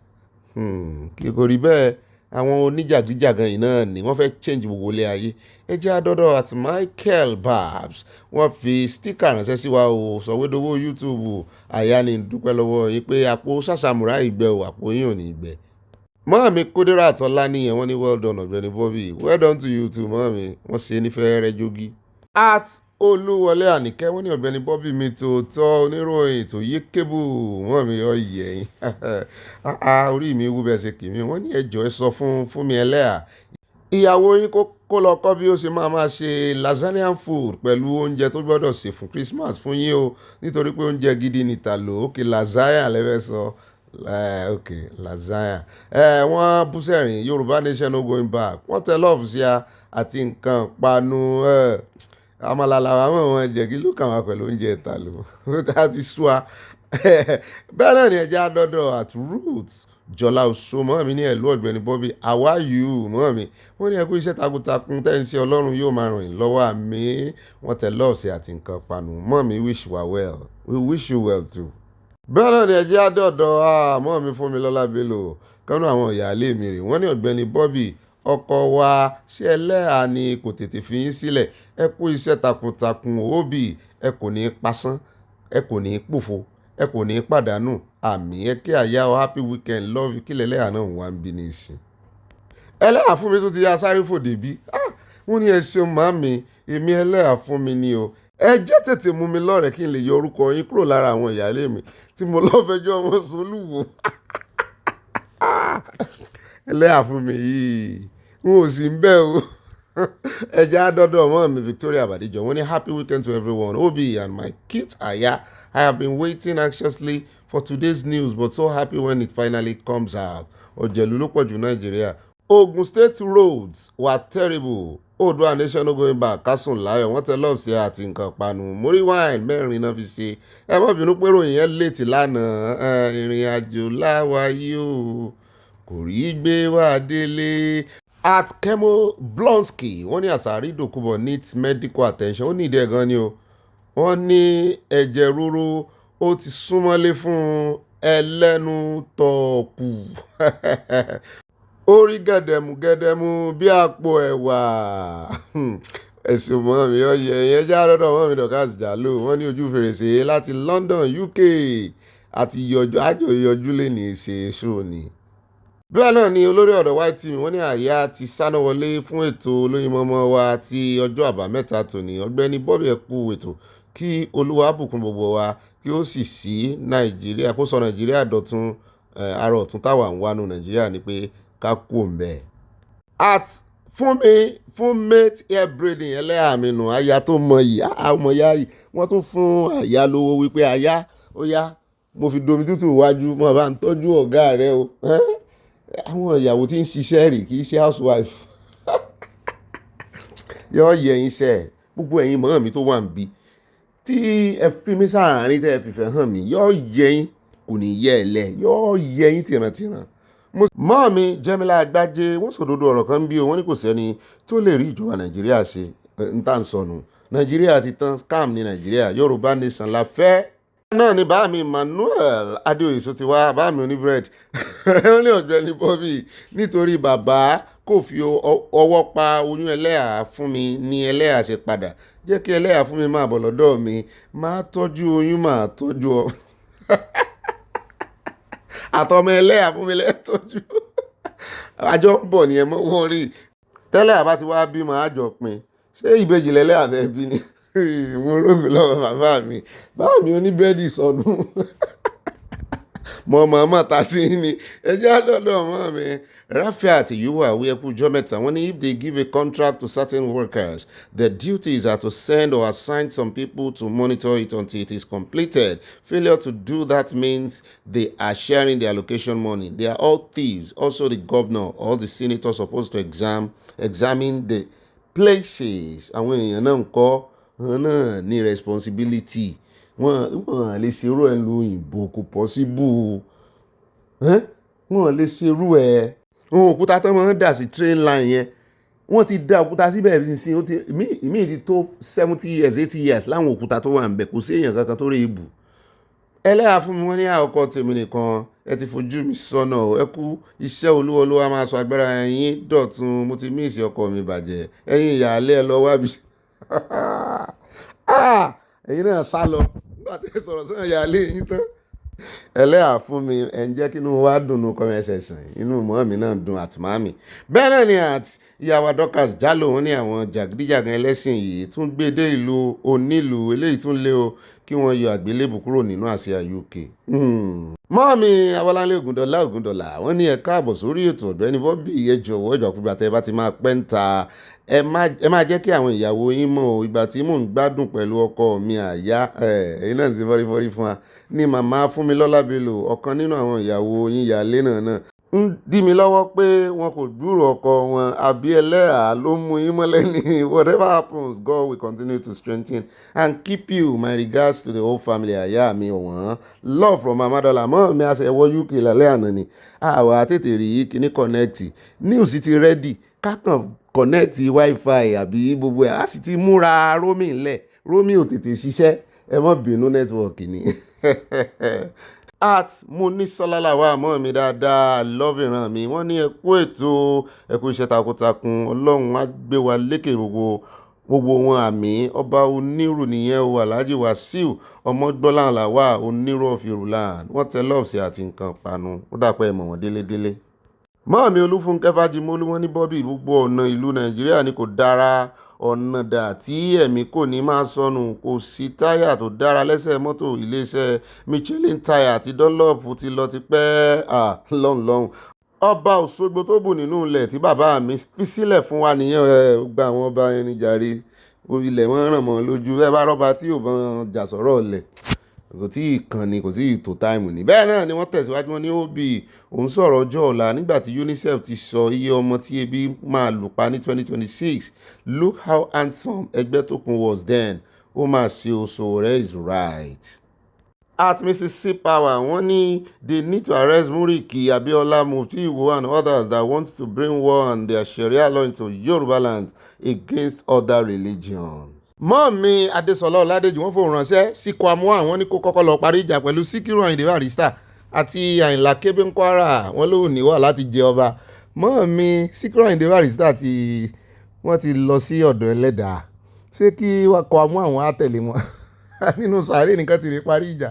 Kí kò rí bẹ́ẹ̀. Àwọn oníjàgídíjàgan yìí náà ni wọ́n fẹ́ change gbogbo ilé ayé. Ẹ jẹ́ àdọ́dọ̀ àti Michael Babs wọ́n fi sticker ránṣẹ́ sí wa o sọ̀wédowó YouTube àyà ni dúpẹ́ lọ́wọ́ yín pé àpò ṣàṣàmùrà ìgbẹ́ o àpò yín ò ní gbẹ. Mọ́ọ̀mí Kudirat Ọláníyàn wọ́n ní well done Ọ̀gbẹ́ni Bobby, well done to you too mọ́ọ̀mí, wọ́n ṣe nífẹ̀ẹ́ rẹ jogi. At Olúwọlé Àníkẹ́ wọ́n ní Ọ̀gbẹ́ni Bobby mi tó tọ́ oníròyìn tó yé kébù mọ́ọ̀mí ọ̀yẹ̀ yín orí mi wú bẹ́ẹ̀ ṣe kì mí, wọ́n ní ẹjọ́ ẹ sọ fún mi ẹlẹ́à ìyàwó yín kó lọ kọ́ bí ó ṣe máa ṣe lasagna food pẹ̀lú oúnjẹ tó gbọ́dọ̀ ṣe fún Christmas fún yín o, nítorí pé oúnjẹ gidi ni tàló òkè lasagna lẹ́fẹ̀ẹ́ sọ. Ok lasagna wọ́n bú sẹ́rìn Yorùbá nation no going back, wọ́n tẹ lọ́ọ̀fù sí a àti nǹkan panu àmàlàlà àwọn ọmọ ẹ̀jẹ̀ kí ló kàn wá pẹ̀lú oúnjẹ ìtàlù tá a ti sú a. Bẹ́ẹ̀ náà ni ẹ̀jẹ̀ àdọ́dọ̀ at roots Jọlá Oṣó mọ́mí ní ẹ̀lú Ọ̀gbẹ́ni Bobby how are you mọ́mí, wọ́n ní ẹ kú iṣẹ́ takuntakun tẹ́ǹsì Ọlọ́run yóò máa ràn yín lọ́wọ́ àmì, wọ́n tẹ lọ́ọ̀sì àti nǹkan panu mọ́mí wish you well, we wish you well too. Bẹ́ẹ̀ náà ni ẹ̀jẹ̀ àdọ́dọ̀ mọ́mí Fúnmilọ́lá Bello kánú àwọn ìyáálé mi rè, wọ́n ní Ọ̀gbẹ́ni Bobby ọkọ wa ṣé ẹlẹ́à ni kò tètè fi yín sílẹ̀, ẹ kú iṣẹ́ takuntakun òbí, ẹ kò ní pasán, ẹ kò ní pòfo, ẹ kò ní pàdánù àmì ẹ kí àyà ọ happy weekend love you, kí lẹ́lẹ́à náà wà ń bí ní ìsìn. Ẹlẹ́à fún mi tó ti yá sáré fòdè bí wọ́n ní ẹ ṣeun màmí èmi ẹlẹ́à fún mi ni o, ẹ jẹ́ tètè mú mi lọ́rẹ̀ẹ́ kí n lè yọ orúkọ yín kúrò lára àwọn ìyáálé mi tí mo lọ́ọ́ fẹjọ́ ọmọ Solúwo. Ẹlẹ́à fún mi yìí wọn ò sì ń bẹ́ o. Ẹ̀jẹ̀ àdọ́dọ̀ ọmọ mi Victoria Badijo wọ́n ní happy weekend to everyone Obi and my cute aya, I have been waiting anxiously for today's news but so happy when it finally comes out. Ọ̀jẹ̀lú ló pọ̀jù Nàìjíríà. Ogun State roads were terrible. Oòduà nation no going back kásùn láyọ̀ wọ́n tẹ lọ́ọ̀sì àti nǹkan panu mórí wine mẹ́rin náà fi ṣe. Ẹ má bínú pé ròyìn yẹn létí lánàá ìrìn àjò láwa yìí o kò rí gbé wá délé. At Kemo Blonsky wọ́n ní Àsàrí Dòkúbọ̀ needs medical attention, ó ní ìdí ẹ̀ gan ni o, wọ́n ní ẹ̀jẹ̀ ríru ó ti súnmọ́lé fún ẹlẹ́nu tọ̀ọ̀kù orí gẹ̀dẹ̀mú bí àpò ẹ̀wà ẹ̀sùn mọ́ mi ọyẹ ẹ̀yẹn já lọ́dọ̀ mọ́ mi Dorcas Jalo wọ́n ní ojú fèrèsé láti London UK àti àjò ìyọjú lè ní ṣe ṣó ni. Bẹ́ẹ̀ náà ni olórí ọ̀dọ̀ white team wọ́n ní àyà ti sáná wọlé fún ètò olóyinmọ́mọ́ wa ti ọjọ́ àbámẹ́ta tòní. Ọ̀gbẹ́ni Bobby ẹ kú ètò, kí Olúwa bùkún gbogbo wa kí ó sì sí Nàìjíríà kó sọ Nàìjíríà dọ̀tun àrò ọ̀tún táwa ń wánu Nàìjíríà ni pé ká kú òǹbẹ̀. At fún mate hair braiding ẹlẹ́yà mi nù aya tó mọ yìí ọmọ ya yìí wọ́n tún fún àyà lówó wípé àyà ó yá mo fi domi tútù wájú mo bá ń tọ́jú ọ̀gá rẹ o. Àwọn ìyàwó tí ń ṣiṣẹ́ rì kì í ṣe housewife. Yọ yẹ yín sẹ́ gbogbo ẹ̀yin mọ́ mi tó wà ń bí tí ẹ fi mí sáàárín tẹ́ ẹ fìfẹ́ hàn mí yọ yẹ yín kò ní yẹ ẹ lẹ̀ yọ yẹ yín tìrantìran. Mọ́ mi Jẹ́mílà Àgbájé wọ́n sòdodo ọ̀rọ̀ kan bí o wọ́n ní kò sẹ́ni tó lè rí ìjọba Nàìjíríà ṣe ń tà ń sọnù Nàìjíríà ti tán scam ní Nàìjíríà Yorùbá nation la fẹ́. Náà ni bá mi Emmanuel Adéoyèsó ti wá bá mi oníbírẹ̀dì ó ní Ọ̀gbẹ́ni Bobby nítorí bàbá kò fi ọwọ́ pa oyún ẹlẹ́yà fún mi ní ẹlẹ́yà ṣe padà jẹ́ kí ẹlẹ́yà fún mi máa bọ̀ lọ́dọ̀ mi máa tọ́jú oyún máa tọ́jú ọ àtọmọ ẹlẹ́yà fún mi lẹ́tọ́jú àjọ ń bọ̀ ní ẹmọ wọn rí tẹ́lẹ̀ àbá ti wá bímọ àjọ pin ṣé ìbejì lẹ́lẹ́yà fẹ́ bí ni mo rògbò lọ́wọ́ bàbá mi oníbírẹ́dì sọnù mọ̀mọ́ ta sí ni ẹjẹ́ àdọ́dọ̀ ọmọ mi Rafiat Yuwa wíyẹ́pù jọ́mẹ́ta wọ́n ní if they give a contract to certain workers their duties are to send or assign some people to monitor it until it is completed. Failure to do that means they are sharing the allocation money. They are all thieves. Also the governor or the senator supposed to examine the places. Àwọn èèyàn náà ń kọ́ náà ní responsibility wọ́n lè ṣerú ẹ̀ lu òyìnbó kò possible wọ́n lè ṣerú ẹ̀ ohun òkúta tó máa ń dà sí train line yẹn wọ́n ti dá òkúta síbẹ̀ sí ìmí ti tó 70 years 80 years láwọn òkúta tó wà ń bẹ̀ kò sí èèyàn kankan tó rí ibù. Ẹlẹ́yà fún mi wọ́n ní àkọ́kọ́ tèmi nìkan ẹ ti fojú mi sọ́nà ẹ kú iṣẹ́ olúwa máa sọ agbára yín dọ̀tun mo ti mí ìsì ọkọ mi bàjẹ́ ẹ̀yin ìyáálé ẹ lọ wábi ẹ̀yin náà sá lọ nígbà tẹ́ sọ̀rọ̀ sọ́yàn ìyáálé yín tán ẹlẹ́yà fún mi ẹ̀ ń jẹ́ kí inú wa dùn ní comment section, inú mọ́ mi náà dùn àti màmí. Bẹ́ẹ̀ náà ni àti ìyàwó Dorcas Jalo wọn ní àwọn jàgídíjàgan ẹlẹ́sìn yìí tún gbé dé ìlú onílùú eléyìí tún lé o kí wọ́n yọ àgbélébù kúrò nínú àsíá UK. Mọ́ọ̀mí Awolale Ògúndọ̀lá wọ́n ní ẹ káàbọ̀ sórí ètò Ọ̀gbẹ́ni Bobby, ẹ jọ̀wọ́ ìjọkúgbà tẹ́ bá ti máa pẹ́ ń ta ẹ máa jẹ́ kí àwọn ìyàwó yín mọ̀ ìgbà tí mò ń gbádùn pẹ̀lú ọkọ mi àyá ẹ̀yin náà ti fọ́rífọ́rí fún wa ní màmá Fúnmilọ́lá Bello, ọ̀kan nínú àwọn ìyàwó yín yàlé náà ń dí mi lọ́wọ́ pé wọn kò gbúrò ọkọ wọn àbí ẹlẹ́hàá ló mú yín mọ́lẹ̀ ní whatever happens God will continue to strengthen and keep you. My regards to the whole family. Àyà mi ọ̀wọ́n love from Amadola. Mọ́ mi àṣẹ ẹ̀wọ́ UK lálẹ́ àná ni àwa tètè rí kíní connect news ti ready kákan connect wifi àbí gbogbo ẹ̀ á sì ti múra romi ńlẹ̀ romi ò tètè ṣiṣẹ́ ẹ mọ́ bínú network ni. Mo ní sọ́lálà wà mọ́ mi dáadáa love ìran mi wọ́n ní ẹkú ètò ẹkú iṣẹ́ takuntakun ọlọ́run á gbé wa lékè gbogbo wọn àmì. Ọba onírù nìyẹn o, Alhaji Wasiu Ọmọgbọ́lá làwà onírù of Yorùland, wọ́n tẹ love sí àti nǹkan panu ó dàpẹ́ ẹ̀mọ̀ wọn délédélé. Mọ́ọ̀mí Olúfúnkẹ́ Fájimólú wọ́n ní Bobby gbogbo ọ̀nà ìlú Nàìjíríà ni kò dára, ọ̀nà dà tí ẹ̀mí kò ní máa sọnù, kò sí táyà tó dára lẹ́sẹ̀ mọ́tò. Iléeṣẹ́ Michelin táyà àti Dunlop ti lọ ti pẹ́ lọ́hùn. Ọba Òṣogbo tó bù nínú ilẹ̀ tí bàbá mi fi sílẹ̀ fún wa nìyẹn gba àwọn ọba ẹni jàre ilẹ̀ wọn ràn mọ́ lójú ẹ bá rọ́ba tí ò bọ́n jà sọ̀rọ̀ ọ̀lẹ̀ kò tí ì kàn ní kò tí ì tó táìmù ní. Bẹ́ẹ̀ náà ni wọ́n tẹ̀síwájú wọn ní Obi òun sọ̀rọ̀ ọjọ́ ọ̀la nígbà tí UNICEF ti sọ iye ọmọ tí ebi máa lù pa ní 2026. Look how handsome Ẹgbẹ́tókun was then. Ó máa ṣe oṣù rẹ̀ is right. At Mrs. C. Power wọ́n ní they need to arrest Muriki, Abiola, Mufti Iwo and others that want to bring war and their Sharia law into Yoruba land against other religions. Mọ́ọ̀mí Adésọlá Ọládèjì wọ́n fòun ránṣẹ́ sí Comm àwọn ní kó kọ́kọ́ lọ parí ìjà pẹ̀lú Síkírù Àyìndé Barrister àti Àyìnlá Kébé Kwara wọ́n lóun níwà láti jẹ ọba. Mọ́ọ̀mí Síkírù Àyìndé Barrister wọ́n ti lọ sí ọ̀dọ̀ ẹlẹ́dàá ṣé kí Comm àwọn á tẹ̀lé wọn nínú sàárè nìkan ti rí parí ìjà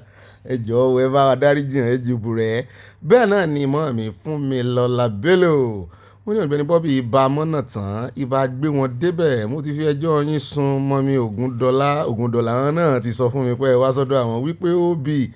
ẹ jọ̀ọ́ ẹ bá wa dáríjì ẹ jùbù rẹ̀. Bẹ́ẹ̀ náà ni Mọ́ọ̀mí Fúnmilọ́lá Bello wọ́n ní Ọ̀gbẹ́ni Bobby ibà mọ́nà tán ibà gbé wọn débẹ̀ mo ti fi ẹjọ́ yín sun mọ́mí Ògúndọ̀lá wọn náà ti sọ fún mi pé ẹ wá sọ́dọ̀ àwọn wípé Obi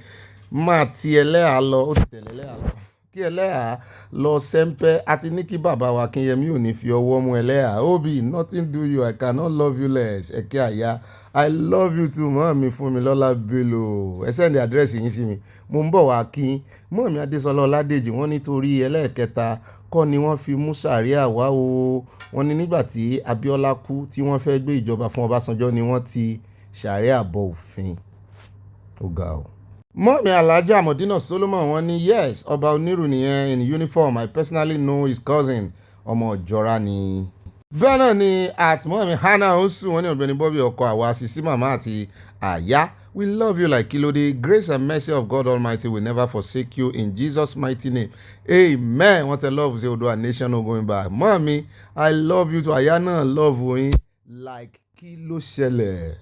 máa ti ẹlẹ́hàá lọ ó ti tẹ̀lé ẹlẹ́hàá lọ kí ẹlẹ́hàá lọ sẹ́ńpẹ́ àti ní kí bàbá wa Akínyẹmí ò ní fi ọwọ́ mú ẹlẹ́hàá. Obi nothing do you, I cannot love you less. Ẹ̀kẹ́ àyà I love you too Mọ́ọ̀mí Fúnmilọ́lá Bello ẹ sẹ́ndì àdírẹ́sì yín sí mi mo ń bọ̀ wá kí. Mọ́ọ̀mí Adésọlá Ọládèjì wọ́n nítorí ẹlẹ́ẹ̀kẹta kọ́ ni wọ́n fi mú sàríà wá o. Wọ́n ní nígbà tí Abíọ́lá kú tí wọ́n fẹ́ gbé ìjọba fún Ọbásanjọ́ ni wọ́n ti sàríà bọ òfin. Ó ga o. Mọ́ọ̀mí Alhaja Modina Solomon wọ́n ní yes ọba onírù nìyẹn in uniform. I personally know his cousin ọmọ ìjọra ni. Bẹ́ẹ̀ náà ni at Mọ́ọ̀mí Hannah Osu wọ́n ní Ọ̀gbẹ́ni Bobby ọkọ àwa Sisi màmá àti àyá. We love you like Kilode. Grace and mercy of God Almighty will never forsake you in Jesus' mighty name. Amen. What a love say Odua nation no going back. Mommy, I love you too. Ayana love you like Kilo Shele.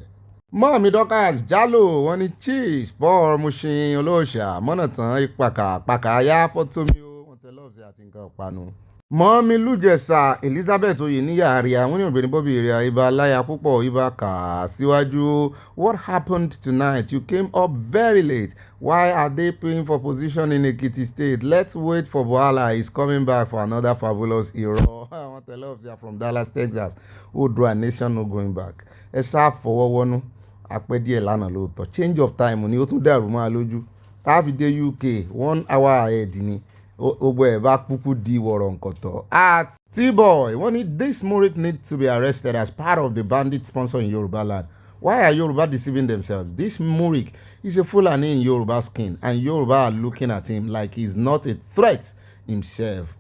Mommy Dorcas Jalo wọ́n ní cheese Paul Mushin Olóòṣà Mọ́nàtán Ìpàkà Aya Fọ́tómi o. What a love say àti nǹkan ọ̀pánu. Mọ́mí Lújẹ̀sà Elizabeth Oyèníyà àríyá wọ́n ní Ọ̀gbẹ́ni Bobby èrè ibà láyà púpọ̀ ibà kà síwájú. What happened tonight? You came up very late. Why are they paying for position in Ekiti State? Let's wait for Buhala. He's coming back for another fabulous hero. I want to love you from Dallas, Texas. Odua nation no going back. Ẹ sá fọwọ́ wọnú apẹ́ díẹ̀ lánàá lóòótọ́. Change of time ni ó tún dàrú máa lójú. Táàfì dé UK 1 hour ahead ni. Ogbo ẹ̀ bá kúkú di wọ̀rọ̀ nkọ̀tọ̀. At T-Boy wọ́n ní this Murik need to be arrested as part of the bandit sponsor in Yoruba land. Why are Yoruba deceiving themselves? This Murik is a Fulani in Yoruba skin and Yoruba are looking at him like he's not a threat himself.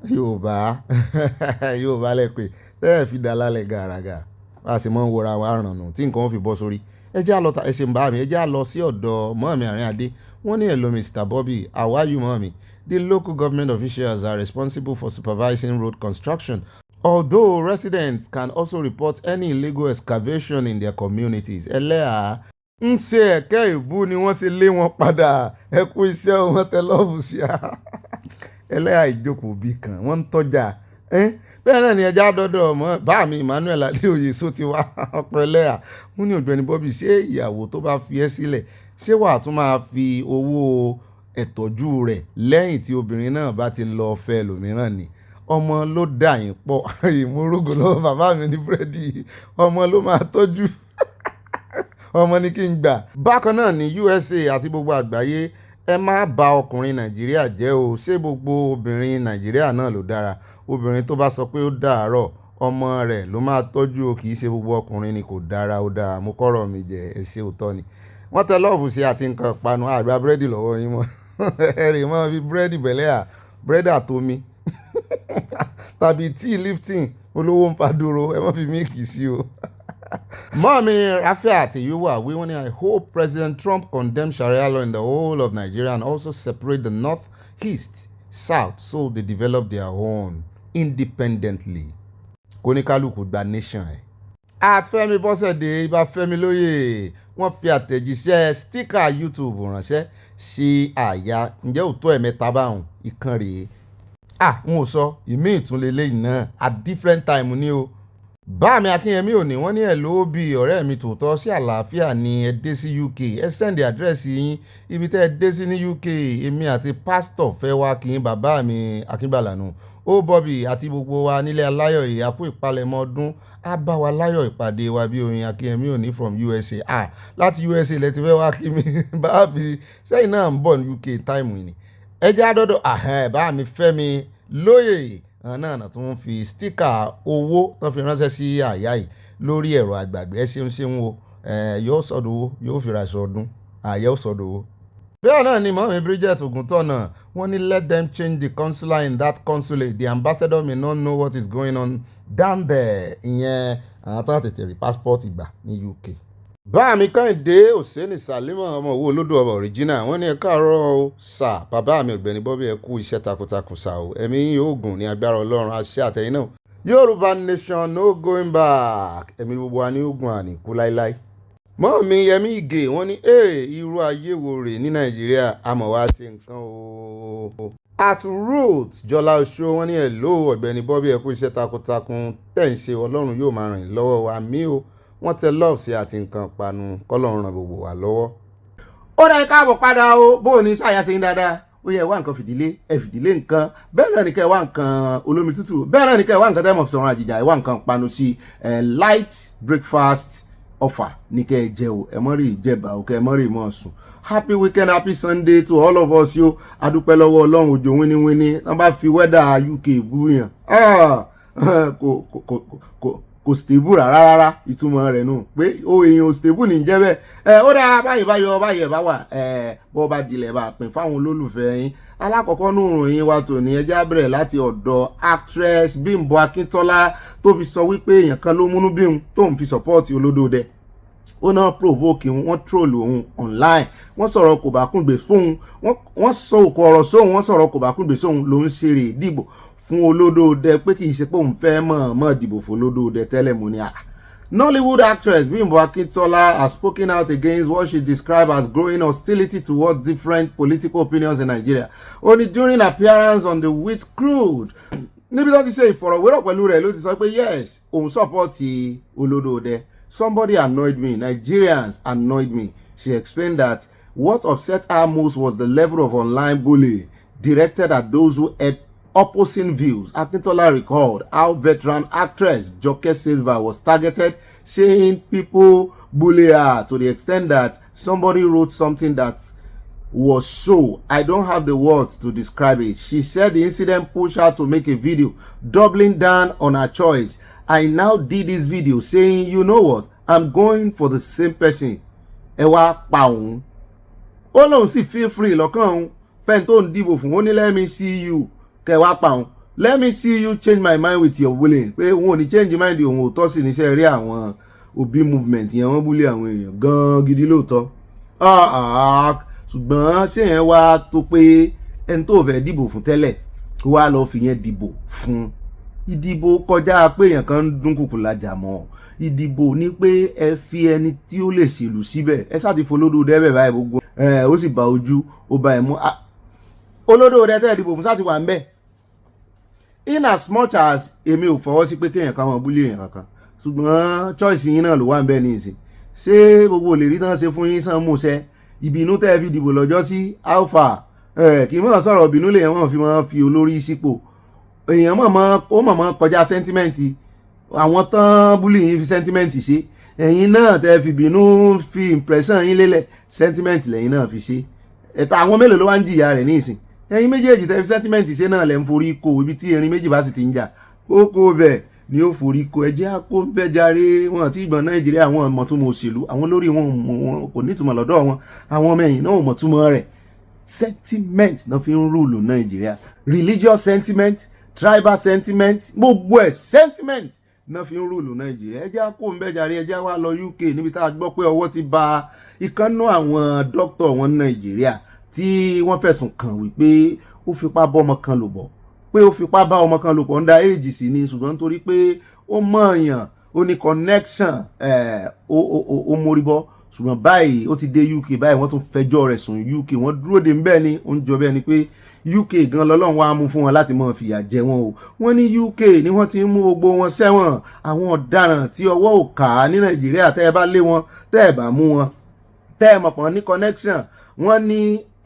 Yoruba lẹ́pẹ́ tẹ́ẹ̀ fi dá lálẹ́ gàràgà bá a sì mọ́ ń wọra wa ràn nù tí nǹkan fi bọ́ sórí. Ẹ jẹ́ àlọ́ ẹ ṣe ń bá mi ẹ jẹ́ àlọ́ sí ọ̀dọ̀ Mọ́ọ̀mí Àrìnadé wọ́n ní hello Mr. Bobby how are you Mọ́ọ̀mí? The local government officials are responsible for supervising road construction, although residents can also report any illegal excavation in their communities. Ẹlẹ́à ń ṣe ẹ̀kẹ́ ìbú ni wọ́n ṣe lé wọn padà ẹ kú iṣẹ́ wọn tẹ lọ́ọ̀fù sí a ẹlẹ́yà ìjókòó bí kan wọ́n ń tọ́jà bẹ́ẹ̀ náà ni ẹja dọ́dọ̀ ọmọ bá mi Emmanuel Adéoyè só ti wá ọ̀pọ̀ ẹlẹ́yà mú ní Ọ̀gbẹ́ni Bobby ṣé ìyàwó tó bá fi ẹ́ sílẹ̀ ṣé wàá tún máa fi owó ẹ̀tọ́jú rẹ̀ lẹ́yìn tí obìnrin náà bá ti lọ fẹ́ lòmíràn ni ọmọ ló dà yín pọ̀ ìmúrúgùn lọ́wọ́ bàbá mi ní búrẹ́dì ọmọ ló máa tọ́jú ọmọ ní kí n gbà. bákan náà ní USA àti gbogbo àgbáyé ẹ má bà ọkùnrin Nàìjíríà jẹ́ o ṣé gbogbo obìnrin Nàìjíríà náà ló dára obìnrin tó bá sọ pé ó dàárọ̀ ọmọ rẹ̀ ló máa tọ́jú o kì í ṣe gbogbo ọkùnrin ni kò dára ó dáa mo kọ́rọ̀ mi jẹ ẹ ṣe òótọ́ ni wọ́n tẹ lọ́ọ̀fù sí àti nǹkan panu àgbà búrẹ́dì lọ́wọ́ yín mọ́ ẹ̀rì mọ́ fi búrẹ́dì bẹ̀lẹ́ à búrẹ́dì àtomi tàbí tíì lifting olówó ń fàdúró ẹ má fi mílìkì sí o. Mọ́mí Rafiat Yuwa wọ́n ní I hope President Trump condemns Sharia law in the whole of Nigeria and also separate the north, east, south so they develop their own independently. Kóníkálùkù gba nation ẹ̀. Àtfẹ́mi Bọ́sẹ̀dé ibà Fẹ́mi lóye wọ́n fi àtẹ̀jíṣẹ́ stíkà YouTube ránṣẹ́ sí àyà ǹjẹ́ òótọ́ ẹ̀mẹ́ta báwọn ìkan rèé. N ò sọ ìmí ìtúnlélẹ́yìn náà at different time ni o. Báàmí Akínyẹmí òní wọ́n ní ẹ̀ ló bí ọ̀rẹ́ mi tòótọ́ sí àlàáfíà ni ẹ dé sí UK ẹ sẹ́ndì àdírẹ́sì yín ibi tẹ́ ẹ dé sí ní UK èmi àti pásítọ̀ fẹ́ wá kí n bàbá mi Akínbàlànù ó Bobby àti gbogbo wa nílé aláyọ̀ ìyàpò ìpalẹ̀mọ́ ọdún á bá wa láyọ̀ ìpàdé wa bí oyin Akínyẹmí òní from USA láti USA lẹ ti fẹ́ wá kí mi báàbí sẹ́yìn náà ń bọ̀ ní UK táìmù ni ẹ jẹ́ àdọ́dọ̀ bá mi Fẹ́mi lóye náà tó ń fi stíkà owó tó fi ránṣẹ́ sí àyà yìí lórí ẹ̀rọ àgbàgbé ẹ ṣeun o yóò sọ̀dọ̀ owó yóò fi ra aṣọ ọdún àyà ó sọ̀dọ̀ owó. bẹ́ẹ̀ náà ni mọ́mí Bridget Ògúntọ́nà wọ́n ní let them change the consular in that consulate the ambassador may not know what is going on down there ìyẹn àwọn tó tètè rí passport ìgbà ní UK. báàmí Kẹ́hìndé Òsénì Sàlímọ̀ ọmọ owó olódò ọba original wọ́n ní ẹ káàárọ̀ o sà bàbá mi Ọ̀gbẹ́ni Bobby ẹ kú iṣẹ́ takuntakun sà o ẹ̀mí yóò gùn ní agbára Ọlọ́run àṣẹ àtẹ̀yìn náà Yorùbá nation no going back ẹ̀mí gbogbo wa ní ogun àníkú láíláí. mọ́mí Yẹmí Ìgè wọ́n ní irú ayé wo rè ní Nàìjíríà àmọ́ wá ṣe nǹkan o. at root Jọlá Oṣó wọ́n ní ẹ̀ ló Ọ̀gbẹ́ni Bobby ẹ kú iṣẹ́ takuntakun tẹ̀ ń ṣe Ọlọ́run yóò máa ràn lọ́wọ́ wa mí o wọ́n tẹ love sí àti nǹkan panu kọ́lọ́run ràn gbogbo wa lọ́wọ́. ó dá káàbọ̀ padà o bó o ní sáyà sí dáadáa ó yẹ wá nǹkan fìdílé ẹ fìdílé nǹkan bẹ́ẹ̀ náà ní kẹ́ ẹ wá nǹkan olómi tútù bẹ́ẹ̀ náà ní kẹ́ ẹ wá nǹkan tẹ́mọ̀ fi sọ̀rọ̀ àjìjà ẹ wá nǹkan panu sí light breakfast offer ní kẹ́ ẹ jẹ o ẹ mọ́ rí ìjẹba o kẹ́ ẹ mọ́ rí ìmọ̀ sùn. happy weekend happy Sunday to all of us yo adúpẹ́ lọ́wọ́ Ọlọ́run òjò wíníwíní wọ́n bá fi wẹ́dà UK bú yàn kò stable rárá ìtumọ̀ rẹ̀ nù pé èèyàn ò stable ní jẹ́ bẹ́ẹ̀ ó dáa báyìí báyìí bá wà bọ́ bá dilẹ̀ bá pín fáwọn olólùfẹ́ yín alákọ̀ọ́kọ́ nù ròyìn wa tòní ẹjá bẹ̀rẹ̀ láti ọ̀dọ̀ actress Bímbọ́ Akíntọ́lá tó fi sọ wípé èèyàn kan ló múnú bí òun tóun fi support Olódòdẹ ó náà provoke wọ́n troll òun online wọ́n sọ̀rọ̀ kò bá kúngbè fóun wọ́n sọ òkò ọ̀rọ̀ sóun wọ́n sọ̀rọ̀ kò bá kúngbè sóun ló ń ṣeré ìdìbò fún Olódòdẹ pé kì í ṣe pé òun fẹ́ mọ̀ dìbò fún Olódòdẹ tẹ́lẹ̀ mú ni Nollywood actress Bímbọ́ Akíntọ́lá has spoken out against what she described as growing hostility towards different political opinions in Nigeria. Only during appearance on the Wheat Crude. Níbi tó ti ṣe ìfọ̀rọ̀wérọ̀ pẹ̀lú rẹ̀ ló ti sọ pé yes, òun support Olódòdẹ. Somebody annoyed me. Nigerians annoyed me. She explained that what upset her most was the level of online bullying directed at those who had opposing views. Akintola recalled how veteran actress Joke Silva was targeted, saying people bully her to the extent that somebody wrote something that was so. I don't have the words to describe it. She said the incident pushed her to make a video doubling down on her choice. I now did this video saying, you know what, I'm going for the same person. Ewa paun. Ó lóun sì feel free lọ́kàn òun fẹ́ni tó ń dìbò fún ó ní let me see you kẹwàá paun. Let me see you change my mind with your willing. Pé òun ò ní change mind òun ò tọ́ sí níṣẹ́ rí àwọn Obi movement yẹn wọ́n búlé àwọn èèyàn gan gidi lóòótọ́. Ṣùgbọ́n ṣé yẹn wá tó pé ẹni tó fẹ́ dìbò fún tẹ́lẹ̀ kó wá lọ fi yẹn dìbò fún. Ìdìbò kọjá pé èèyàn kan ń dún kùkù lájà mọ́. ìdìbò ní pé ẹ fi ẹni tí ó lè ṣèlú síbẹ̀ ẹ sáà ti folódò dẹ́bẹ̀ báyìí gbogbo ó sì bá ojú ó bá ẹ̀ mú olódò rẹ tẹ́ ìdìbò fún sáà ti wà ń bẹ̀ in as much as èmi ò fọwọ́ sí pé kéèyàn kan wọn búlé èèyàn kankan ṣùgbọ́n choice yín náà ló wà ń bẹ̀ ní ìsìn ṣé gbogbo òlèrí tán ṣe fún yín sàn múṣẹ ìbínú tẹ́ fi dìbò lọ́jọ́ sí alpha kì í mọ̀ sọ̀rọ̀ ìbínú lèèyàn mọ̀ fi olórí sípò èèyàn mọ̀ kọjá sẹ́ńtímẹ́ǹtì àwọn tán búlì yín fi sẹ́ńtímẹ́ǹtì ṣe ẹ̀yin náà tẹ́ fi bínú fi impression yín lélẹ̀ sẹ́ńtímẹ́ǹtì lẹ́yìn náà fi ṣe ẹ̀ta àwọn mélòó ló wá ń jìyà rẹ̀ ní ìsìn ẹ̀yin méjèèjì tẹ́ fi sẹ́ńtímẹ́ǹtì ṣe náà lẹ́ ń forí ko ibi tí erin méjì bá sì ti ń jà kókó bẹ́ẹ̀ ni ó forí ko ẹjẹ́ àpò ń bẹ́ jàre wọn àti ìgbọ̀n Nàìjíríà àwọn ọmọtúmọ̀ òṣèlú àwọn lórí wọn kò nítumọ̀ lọ́dọ̀ wọn àwọn ọmọ ẹ̀yìn náà ọmọtúmọ̀ rẹ̀ sentiment náà fi ń rúùlù Nàìjíríà religious sentiment tribal sentiment gbogbo ẹ̀ sentiment náà fi ń rúùlù Nàìjíríà ẹjẹ́ àpò ń bẹ́ jàre ẹjẹ́ wá lọ UK níbi tá a gbọ́ pé ọwọ́ ti ba ìkànnú àwọn dókítà wọn Nàìjíríà tí wọ́n fẹ̀sùn kàn wípé ó fipá bọ́ ọmọ kan lò bọ̀ pé ó fipá bá ọmọ kan lò pọ̀ under age sí ni ṣùgbọ́n nítorí pé ó mọ̀ọ́yàn ó ní connection ó mórí bọ́ ṣùgbọ́n báyìí ó ti dé UK báyìí wọ́n tún fẹjọ́ rẹ̀ sùn UK wọ́n dúró de ń bẹ́ẹ̀ ni ó ń jọ bẹ́ẹ̀ ni pé UK gan lọ́lọ́run wá mú fún wọn láti máa fìyà jẹ wọn o wọ́n ní UK ni wọ́n ti ń mú gbogbo wọn sẹ́wọ̀n àwọn ọ̀daràn tí ọwọ́ ò kà ní Nàìjíríà tẹ́ ẹ bá lé wọn tẹ́ ẹ bá mú wọn tẹ́ ẹ mọ̀ pọ̀ ní connection wọ́n ní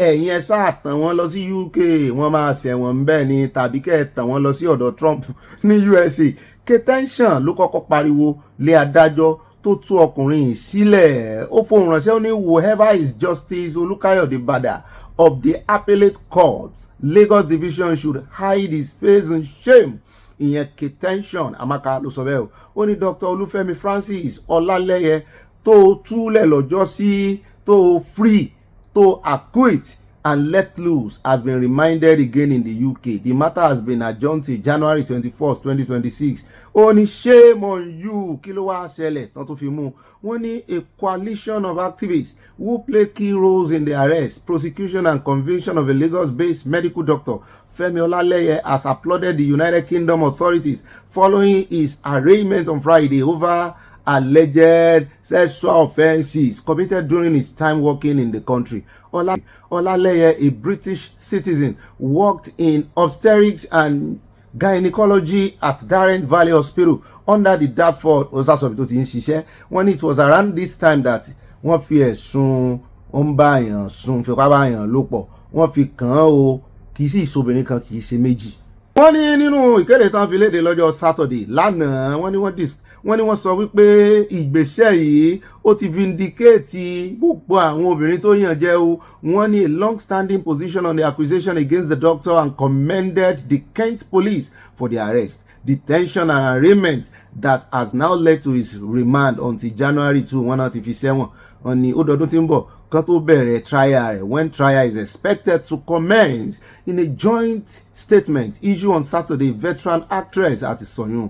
ẹ̀yin ẹ sáà tàn wọ́n lọ sí UK wọ́n máa ṣẹ̀wọ̀n ń bẹ́ẹ̀ ni tàbí kẹ́ ẹ tàn wọ́n lọ sí ọ̀dọ̀ Trump ní USA Ketension ló kọ́kọ́ pariwo lé adájọ́ tó tú ọkùnrin yìí sílẹ̀ ó fohùn ránṣẹ́ ó ní whoever is Justice Olukayode Bada of the Appellate Court Lagos Division should hide his face in shame ìyẹn Ketension Amaka ló sọ bẹ́ẹ̀ o ó ní Dr. Olúfẹ́mi Francis Ọlálẹ́yẹ tó túlẹ̀ lọ́jọ́ sí tó free to acquit and let loose has been reminded again in the UK. The matter has been adjourned till January 21st, 2026. Ó ní shame on you. Kí ló wá ṣẹlẹ̀ tán tó fi mú. Wọ́n ní a coalition of activists who play key roles in the arrest, prosecution and conviction of a Lagos-based medical doctor, Femi Olaleye, has applauded the United Kingdom authorities following his arraignment on Friday over alleged sexual offences committed during his time working in the country. Olaleye, a British citizen, worked in obstetrics and gynecology at Darren Valley Hospital under the Dartford Osasobi tó ti ń ṣiṣẹ́. When it was around this time that wọ́n fi ẹ̀sùn ọ̀nbàyàn sùn fipá báyàn lò pọ̀ wọ́n fi kàn án o kì í sì ìṣobìnrin kan kì í ṣe méjì. Wọ́n ní nínú ìkéde tán fi léde lọ́jọ́ Saturday lánàá wọ́n ní wọ́n sọ wípé ìgbésẹ̀ yìí ó ti vindicate gbogbo àwọn obìnrin tó yàn jẹ o wọ́n ní a long-standing position on the accusation against the doctor and commended the Kent police for the arrest, detention and arraignment that has now led to his remand until January 2 wọ́n náà ti fi sẹ́wọ̀n wọ́n ní ó dọdún tí ń bọ̀ kan tó bẹ̀rẹ̀ trial rẹ̀ when trial is expected to commence. In a joint statement issued on Saturday, veteran actress àti Soyun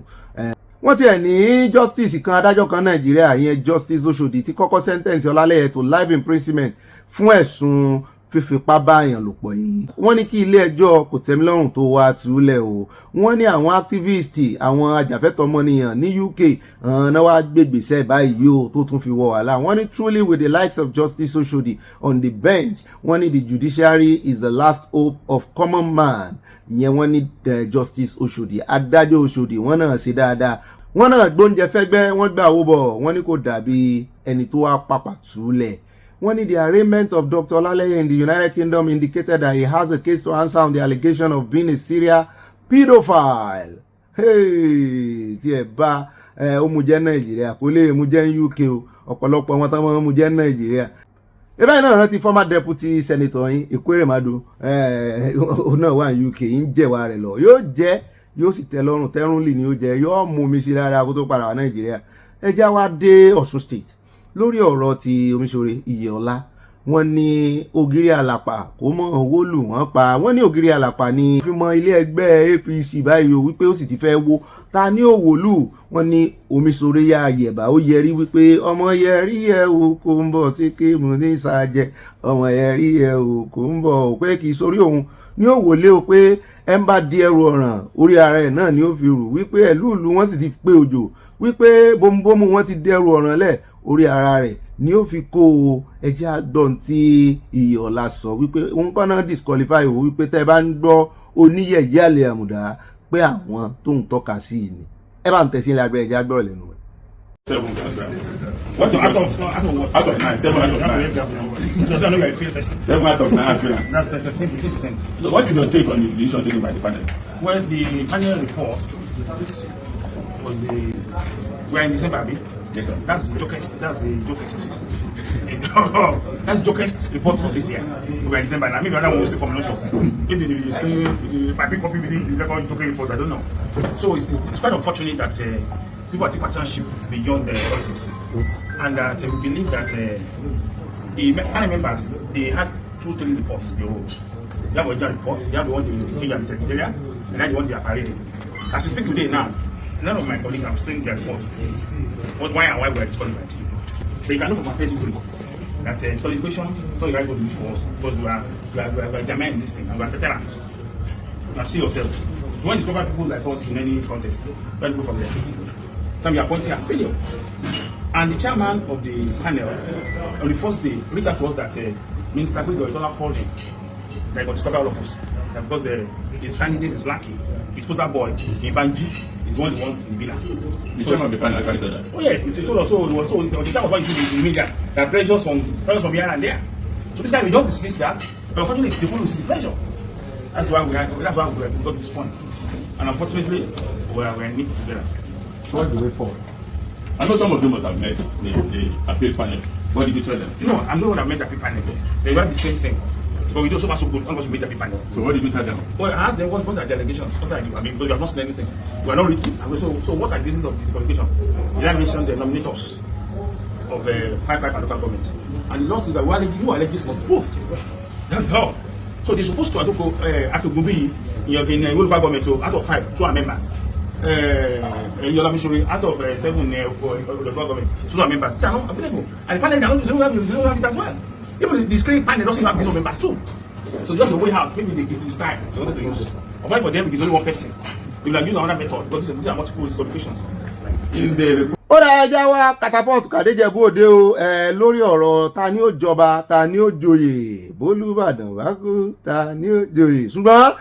wọ́n tiẹ̀ ní justice kan adájọ́ kan Nàìjíríà ìyẹn Justice Oshodi ti kọ́kọ́ sentence Ọlálẹ́yẹ to life imprisonment fún ẹ̀sùn fífipá báyàn lò pọ̀ yìí. Wọ́n ní kí ilé ẹjọ́ kòtẹ́milọ́rùn tó wá túlẹ̀ o. Wọ́n ní àwọn activist àwọn ajàfẹ́tọ̀ọ́mọnìyàn ní UK náà wá gbégbèsè báyìí o tó tún fi wọ wàhálà. Wọ́n ní truly with the likes of Justice Oshodi on the bench wọ́n ní the judiciary is the last hope of common man. Ìyẹn wọ́n ní Justice Oshodi adájọ́ Oshodi wọ́n náà ṣe dáadáa wọ́n náà gbóúnjẹ fẹ́gbẹ́ wọ́n gbà owó bọ̀ wọ́n ní kò dàbí ẹni tó wá pàpà túlẹ̀. When the arraignment of Dr. Olaleye in the United Kingdom indicated that he has a case to answer on the allegation of being a serial pedophile. Hey, tí ẹ bá ó mú jẹ́ Nàìjíríà kò lè mú jẹ́ UK o ọ̀pọ̀lọpọ̀ wọn tán mú jẹ́ Nàìjíríà. Ebe náà rántí former deputy senator yín Ekweremadu òun náà wà ní UK ń jẹ̀wà rẹ̀ lọ yóò jẹ́ yóò sì tẹ́ lọ́rùn tẹ́rùnlì ni ó jẹ́ yóò mú mi sí rárá kó tó padà wá Nàìjíríà. Ẹ já wá dé Ọ̀ṣun state lórí ọ̀rọ̀ ti Omiṣore Iyèọlá wọ́n ní Ògiri Àlàpà kò mọ owó lù wọ́n pa wọ́n ní Ògiri Àlàpà ní fi mọ ilé ẹgbẹ́ APC báyìí o wípé ó sì ti fẹ́ wó ta ní òwòlù wọ́n ní Omiṣore ya yẹ̀bà ó yẹrí wípé ọmọ yẹrí ẹ o kò ń bọ̀ sí kéèmù ní ìsàjẹ ọmọ yẹrí ẹ o kò ń bọ̀ pé kì í sórí òun ní òwòlé o pé ẹ ń bá di ẹrù ọ̀ràn orí ara ẹ̀ náà ni ó fi rù wípé ẹ̀lúùlù wọn sì ti pé òjò wípé bómúbómú wọn ti dẹrù ọ̀ràn lẹ̀ orí ara rẹ̀ ni ó fi kó o ẹjẹ́ àgbọ̀n tí Iyọ̀lá sọ wípé òun kọ́ náà disqualify o wípé tẹ́ bá ń gbọ́ oníyẹ̀yẹ́ àlè àmùdá pé àwọn tó ń tọ́ka sí i ni ẹ bá ń tẹ̀sí ilé agbẹ́rẹ́ ẹjẹ́ àgbọ̀rọ̀ lẹ́nu rẹ̀. What out of 9? 7 out of 9. 7 out of 9 aspirants. That's 15%. So what is your take on the decision taken by the panel? Well, the panel report was we're in December, yes, sir. That's the jokest. That's the jokest. That's the jokest report of this year. We're in December. Now, maybe another one was the combination. If the paper copy with the record joking report, I don't know. So it's quite unfortunate that people take partnership beyond politics, and that we believe that the panel members, they had 2-3 reports they wrote. They have a original report, they have the one they figure the secretariat, and then the one they are parading. As we speak today now, none of my colleagues have seen their report. Why and why we are disqualified. But you can know from our page that disqualification is not the right word to use for us, because we are German in this thing, and we are veterans. Now see yourself. You want to discover people like us in any contest, let's go from there. Then we are pointing at failure. And the chairman of the panel, on the first day, reached out to us that Minister Ogbeni called him. They got discover all of us. That because his candidate is lucky. He's supposed that boy, Ibanji, is one who wants the villa. The chairman of the panel said that. Oh yes, he told us so. The time of what you see in the media, that pressures from here and there. So this guy we don't dismiss that. But unfortunately, the people will see the pressure. That's why we got to this point. And unfortunately, we are in it together. So what's the way forward? I know some of them must have met the appeal panel. What did you tell them? No, I'm not going to met the appeal panel. They were the same thing. But we do so much so good, all of us meet the appeal panel. So what did you tell them? Well, I asked them what are the allegations? What are because we have not seen anything. We are not written. So what are the reasons of the disqualification? They have mentioned the nominators of 5 local government. And the law says that you allege this was both. That's how. So they're supposed to after Gumbi in local government, so out of 5, 2 are members. Out of 7 local government, 2 are members. It's not available. And the panel don't have it as well. Even the screen panel doesn't have these members too. So just the way out, maybe it is time they wanted to use it. Or for them, it's only one person. They will use another method because these are multiple disqualifications. Ó dáa ẹja wá catapult kàdéjẹ̀bú òde o lórí ọ̀rọ̀ ta ni ó jọba ta ni ó joyè bólúbàdàn bá kú ta ni ó joyè ṣùgbọ́n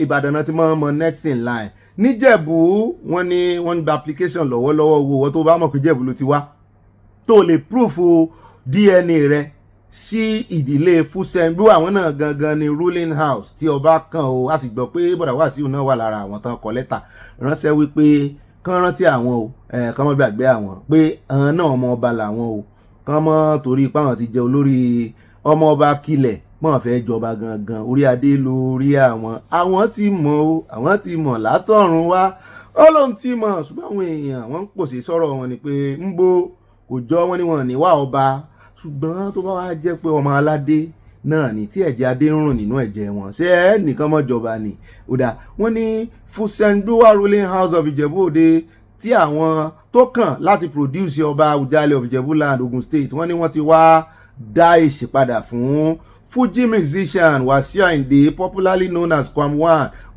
Ìbàdàn náà ti mọ next in line níjẹ̀bú wọ́n ní wọ́n ń gba application lọ́wọ́lọ́wọ́ owó wọ́n tó bá mọ̀ pé jẹ̀bú ló ti wá tó lè proof DNA rẹ sí ìdílé Fúsẹ́ńbú àwọn náà gangan ni ruling house tí ọba kan o a sì gbọ́ pé bọ̀dà Wàsíù náà wà lára àwọn tán kọ lẹ́tà ránṣẹ́ wípé kán rántí àwọn o kán mọ́ gbàgbé àwọn pé àwọn náà ọmọ ọba làwọn o kán mọ́ torí pé àwọn ti jẹ olórí ọmọ ọba kílẹ̀ mọ́ fẹ́ jọba gangan orí adé lórí àwọn ti mọ̀ o àwọn ti mọ̀ látọ̀run wá Ọlọ́run ti mọ̀ ṣùgbọ́n àwọn èèyàn wọ́n ń pòṣè sọ̀rọ̀ wọn ni pé ń bo kò jọ wọ́n ní wọn ní wá ọba ṣùgbọ́n tó bá wá jẹ́ pé ọmọ aládé náà ni tí ẹ̀jẹ̀ adé ń rùn nínú ẹ̀jẹ̀ wọn ṣé nìkan mọ́ jọba ni ó dà wọ́n ní Fúsẹ́ńbú ruling house of Ìjẹ̀bú-Òde tí àwọn tó kàn láti produce ọba Awujale of Ìjẹ̀bú-Land Ogun State wọ́n ní wọ́n ti wá dá èsì padà fún Fuji musician Wasiu Ayinde popularly known as Comm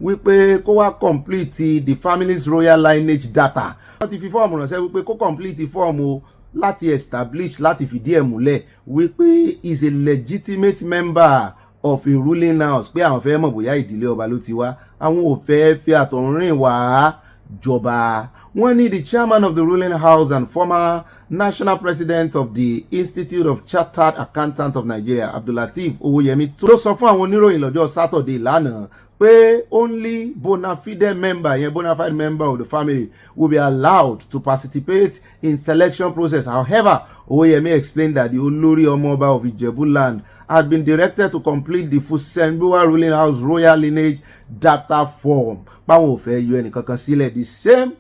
wípé kó wá complete the family's royal lineage data. Wọ́n ti fi fọ́ọ̀mù ránṣẹ́ wípé kó complete fọ́ọ̀mù láti establish láti fìdí ẹ̀ múlẹ̀ wípé is a legitimate member of a ruling house pé àwọn fẹ́ mọ̀ bóyá ìdílé ọba ló ti wá àwọn ò fẹ́ fi àtọ̀rìn wá jọba. Wọ́n ní the chairman of the ruling house and former national president of the Institute of Chartered Accountants of Nigeria Abdulateef Owóyẹmí tó sọ fún àwọn oníròyìn lọ́jọ́ Saturday lánàá pé only bona fide member of the family will be allowed to participate in selection process. However, Owóyẹmí explained that the olórí ọmọọba of Ìjẹ̀bú-Land had been directed to complete the Fúsẹ́ńbú ruling house royal lineage data form. Báwọn ò fẹ́ yọ ẹnìkankan sílẹ̀ the same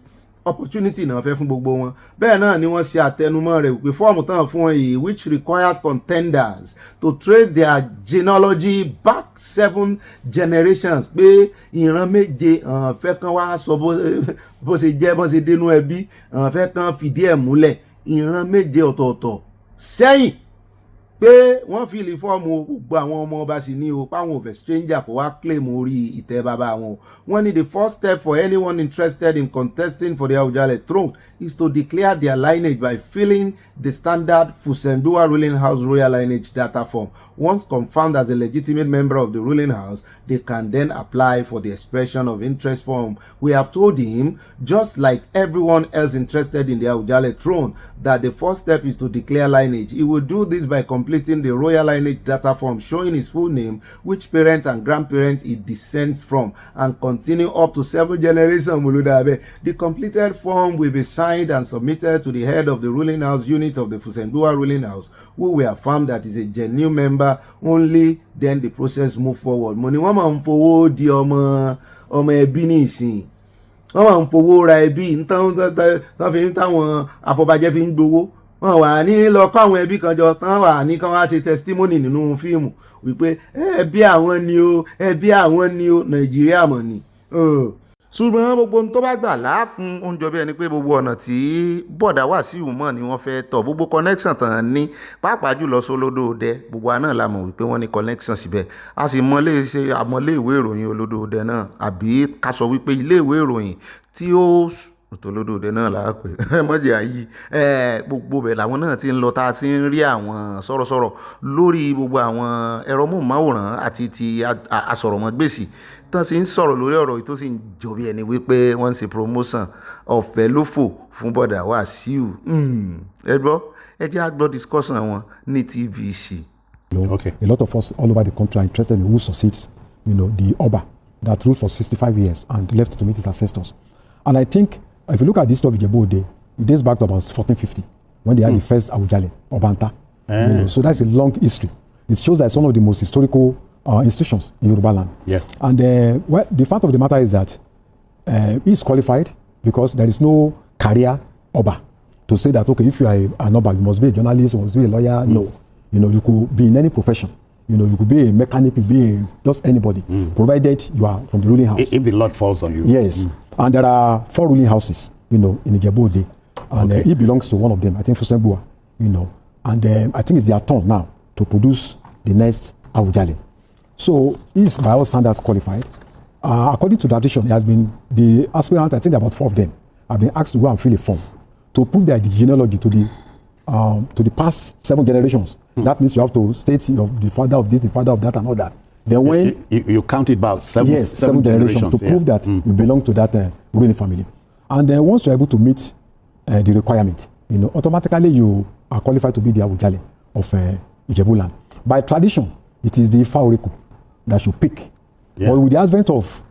opportunity náà fẹ́ fún gbogbo wọn bẹ́ẹ̀ náà ni wọ́n ṣe àtẹnumọ́ rẹ̀ wípé fọ́ọ̀mù tán fún wọn yìí which requires contenders to trace their genealogy back 7 generations pé ìran méje fẹ́ kàn wá sọ bó ṣe jẹ́ bó ṣe dénú ẹbí fẹ́ kàn fìdí ẹ̀ múlẹ̀ ìran méje ọ̀tọ̀ọ̀tọ̀ sẹ́yìn pé wọ́n fìlì fọ́ọ̀mù gbogbo àwọn ọmọ ọba sì ní o páwọn òfẹ́ stranger kò wá claim orí ìtẹ́ bàbá wọn. Wọ́n ní the first step for anyone interested in contesting for the Awujale throne is to declare their lineage by filling the standard Fusendua ruling house royal lineage data form. Once confirmed as a legitimate member of the ruling house, they can then apply for the expression of interest form. We have told him, just like everyone else interested in the Awujale throne, that the first step is to declare lineage. He will do this by completing the royal lineage data form showing his full name, which parents and grandparents he descends from, and continue up to 7 generations. The completed form will be signed and submitted to the head of the ruling house unit of the Fusendua ruling house, who will affirm that is a genuine member. Only then the process move forward. Money wọ́n máa ń fowó di ọmọ ẹbí ní ìsìn. Wọ́n máa ń fowó ra ẹbí tán fi ń táwọn afọbajẹ́ fi ń gbowó. Wọ́n wà ní lọ kọ́ àwọn ẹbí kan jọ tán wà ní kán wá ṣe testimony nínú fíìmù wípé ẹbí àwọn ni o, ẹbí àwọn ni o, Nàìjíríà mọ̀ ni. Ṣùgbọ́n gbogbo ohun tó bá gbà láàfún oúnjẹ bí ẹni pé gbogbo ọ̀nà tí bọ̀dá wà sí ìhùmọ̀ ni wọ́n fẹ́ tọ̀, gbogbo connection tàn ní pàápàá jùlọ sólódò òde gbogbo àná la mọ̀ wípé wọ́n ní connection síbẹ̀. A sì mọ̀lé ìwé ìròyìn olódò òde náà, àbí ká sọ wípé ilé ìwé ìròyìn tí ó olódò òde náà là á pè mọ́jẹ̀ ayé gbogbo bẹ̀ làwọn náà ti ń lọ tá a ti ń rí àwọn sọ̀rọ̀sọ̀rọ̀ lórí gbogbo àwọn ẹ̀rọ móhùnmáwòrán àti ti asọ̀rọ̀mọ́gbèsì tán sì ń sọ̀rọ̀ lórí ọ̀rọ̀ yìí tó sì ń jọ bí ẹni wípé wọ́n ń ṣe promotion ọ̀fẹ́ lófò fún bọ̀dà Wàsíù. Ẹ gbọ́ ẹ jẹ́ àgbọ̀ discussion wọn ní TVC. Okay. A lot of us all over the country are interested in who succeeds, the Oba that ruled for 65 years and left to meet his ancestors. And I think if you look at this story of Ijebu-Ode, it dates back to about 1450 when they had the first Awujale, Obanta. So that's a long history. It shows that it's one of the most historical institutions in Yoruba land. Yeah. And the fact of the matter is that he's qualified because there is no career Oba to say that, okay, if you are an Oba, you must be a journalist, you must be a lawyer. No. You could be in any profession. You could be a mechanic, you could be just anybody, provided you are from the ruling house. If the Lord falls on you. Yes. And there are 4 ruling houses, in Ijebu-Ode. And he belongs to one of them, I think Fusembua, And I think it's their turn now to produce the next Awujale. So he's by all standards qualified. According to tradition, he has been the aspirant, I think about 4 of them, have been asked to go and fill a form to prove their genealogy to the past 7 generations. That means you have to state the father of this, the father of that, and all that. Then when you count it about 7 generations to prove that you belong to that ruling family. And then once you're able to meet the requirement, automatically you are qualified to be the Awujale of Ijebu land. By tradition, it is the Ifa that should pick. Yeah. But with the advent of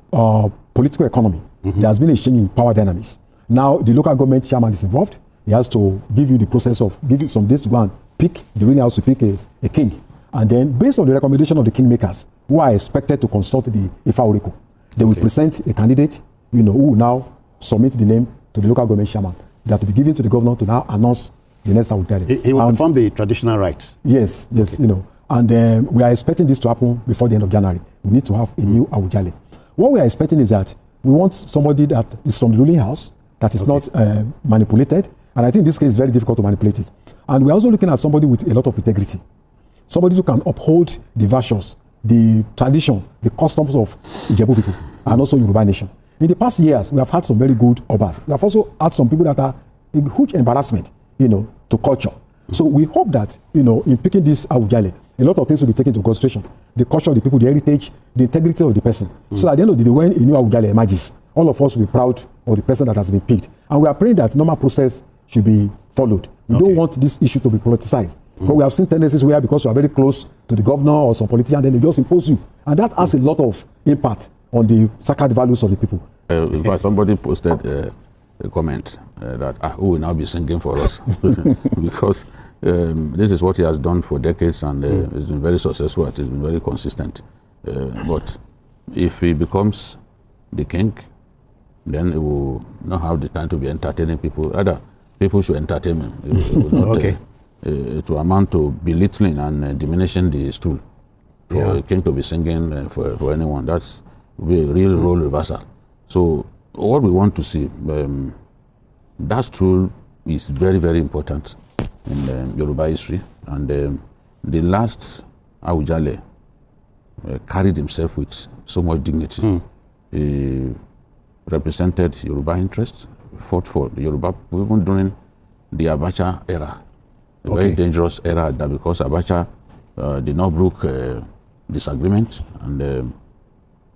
political economy, there has been a change in power dynamics. Now the local government chairman is involved. He has to give you the process of giving some days to go and pick, the ruling house to pick a king. And then based on the recommendation of the kingmakers, who are expected to consult the Ifa they will present a candidate, who will now submit the name to the local government chairman that will be given to the governor to now announce the next Awujale. He will perform the traditional rites. Yes, And we are expecting this to happen before the end of January. We need to have a new Awujale. What we are expecting is that we want somebody that is from the ruling house, that is not manipulated. And I think this case is very difficult to manipulate it. And we're also looking at somebody with a lot of integrity. Somebody who can uphold the virtues, the tradition, the customs of Ijebu people, and also Yoruba nation. In the past years, we have had some very good Obas. We have also had some people that are a huge embarrassment, to culture. So we hope that, in picking this Awujale, a lot of things will be taken into consideration. The culture of the people, the heritage, the integrity of the person. So at the end of the day, when a new Awujale emerges, all of us will be proud of the person that has been picked. And we are praying that normal process should be followed. We don't want this issue to be politicized. But we have seen tendencies where because you are very close to the governor or some politician, then they just impose you. And that has a lot of impact on the sacred values of the people. In fact, somebody posted a comment that who will now be singing for us because this is what he has done for decades and he's been very successful at it, he's been very consistent. But if he becomes the king, then he will not have the time to be entertaining people. Rather, people should entertain him. It will not, it will amount to belittling and diminishing the stool. For a king to be singing for anyone, that's will be a real role reversal. So what we want to see, that stool is very, very important in Yoruba history, and the last Awujale carried himself with so much dignity. He represented Yoruba interests, fought for the Yoruba, even during the Abacha era, a very dangerous era, that because Abacha did not brook disagreement, and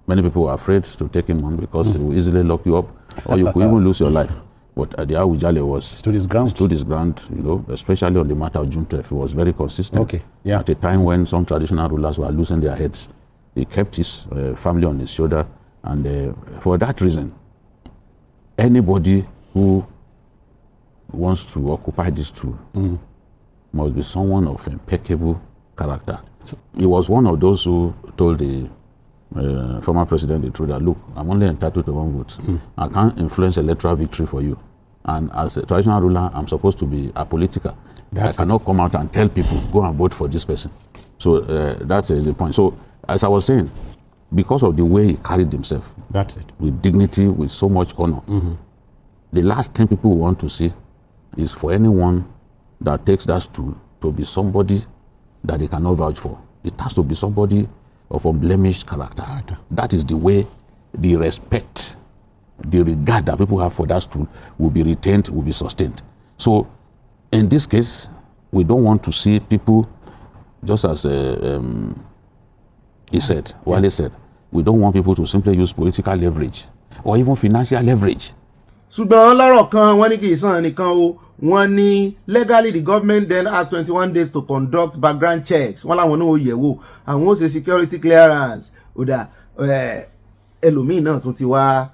many people were afraid to take him on because he would easily lock you up, or you could even lose your life. But the Awujale stood his ground, you know, especially on the matter of June 12th. He was very consistent. At a time when some traditional rulers were losing their heads, he kept his family on his shoulder, and for that reason, anybody who wants to occupy this tool must be someone of impeccable character. He was one of those who told the former president the truth that, look, I'm only entitled to 1 vote. I can't influence electoral victory for you. And as a traditional ruler, I'm supposed to be apolitical. I cannot come out and tell people, go and vote for this person. So that is the point. So as I was saying, because of the way he carried himself, with dignity, with so much honor, the last thing people want to see is for anyone that takes that stool to be somebody that they cannot vouch for. It has to be somebody of unblemished character. That is the way the respect, the regard that people have for that stool will be retained, will be sustained. So in this case, we don't want to see people, just as he said, Wale said, we don't want people to simply use political leverage or even financial leverage. ṣùgbọ́n lọ́rọ̀ kan wọ́n ní kì í sàn nìkan o, wọ́n ní legally the government then has 21 days to conduct background checks. Wọ́n láwọn náà ó yẹ̀ wò, àwọn ó ṣe security clearance. Ó dà ẹlòmíì náà tún ti wá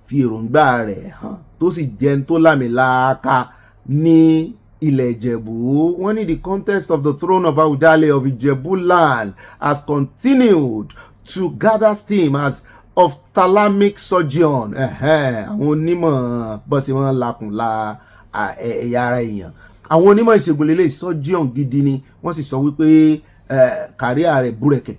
fi èròǹgbà rẹ̀ hàn tó sì jẹ́ tó lámìláàka ní ilẹ̀ Ìjẹ̀bú. Wọ́n ní the contest of the throne of Awujale of Ìjẹ̀bú land has continued to gather steam as ophthalmic surgeon, àwọn onímọ̀ bọ́sí wọn lakùn la ẹ̀yà ara èèyàn, àwọn onímọ̀ ìṣègùn lélẹ̀ surgeon gidi ni wọ́n sì sọ wípé kàríà rẹ̀ búrẹ̀kẹ̀.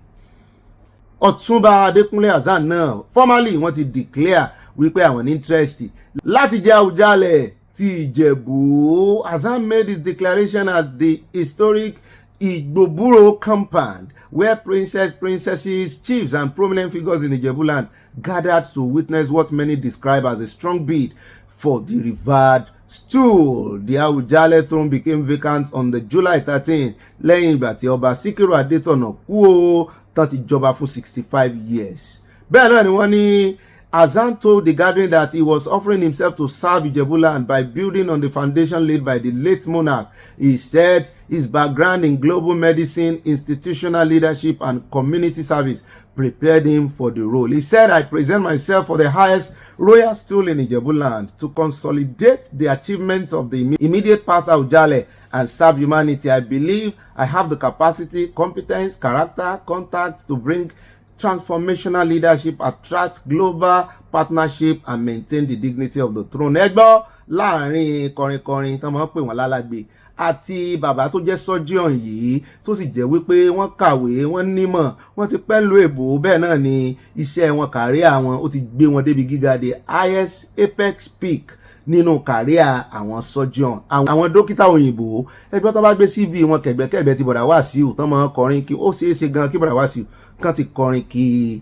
Ọ̀túnba Adékúnlé Hasan náà formally wọ́n ti declare wípé àwọn ní interest láti jẹ́ Awujale ti Ìjẹ̀bú. Hasan made his declaration at the historic Igboburo compound, where princesses, chiefs, and prominent figures in Ijebu land gathered to witness what many describe as a strong bid for the revered stool. The Awujale throne became vacant on the July 13 lẹ́yìn ìgbà tí ọba Síkírù Adétọ̀nà kú ó tán ti jọba fún 65 years. Bẹ́ẹ̀ náà ni wọ́n ní Hasan told the gathering that he was offering himself to serve Ijebu land by building on the foundation laid by the late monarch. He said his background in global medicine, institutional leadership, and community service prepared him for the role. He said, I present myself for the highest royal stool in Ijebu land to consolidate the achievements of the immediate past Awujale and serve humanity. I believe I have the capacity, competence, character, contacts to bring transformational leadership, attract global partnership, and maintain the dignity of the throne. Ẹgbọ́ láàrin kọrinkọrin tán máa ń pè wọ́n lálàgbé àti bàbá tó jẹ́ surgeon yìí tó sì jẹ́ wípé wọ́n kàwé, wọ́n nímọ̀, wọ́n ti pẹ́ lu èbò, bẹ́ẹ̀ náà ni iṣẹ́ wọn kàríà wọn ó ti gbé wọn débi gíga the highest apex peak nínú kàríà àwọn surgeon. Àwọn dókítà òyìnbó ẹgbẹ́ tó bá gbé CV wọn kẹ̀gbẹ́kẹ̀gbẹ́ ti bọ̀dà Wàsíù tán máa ń kọrin kí ó ṣeéṣe gan kí bọ̀dà Wàsíù kan ti kọrin kí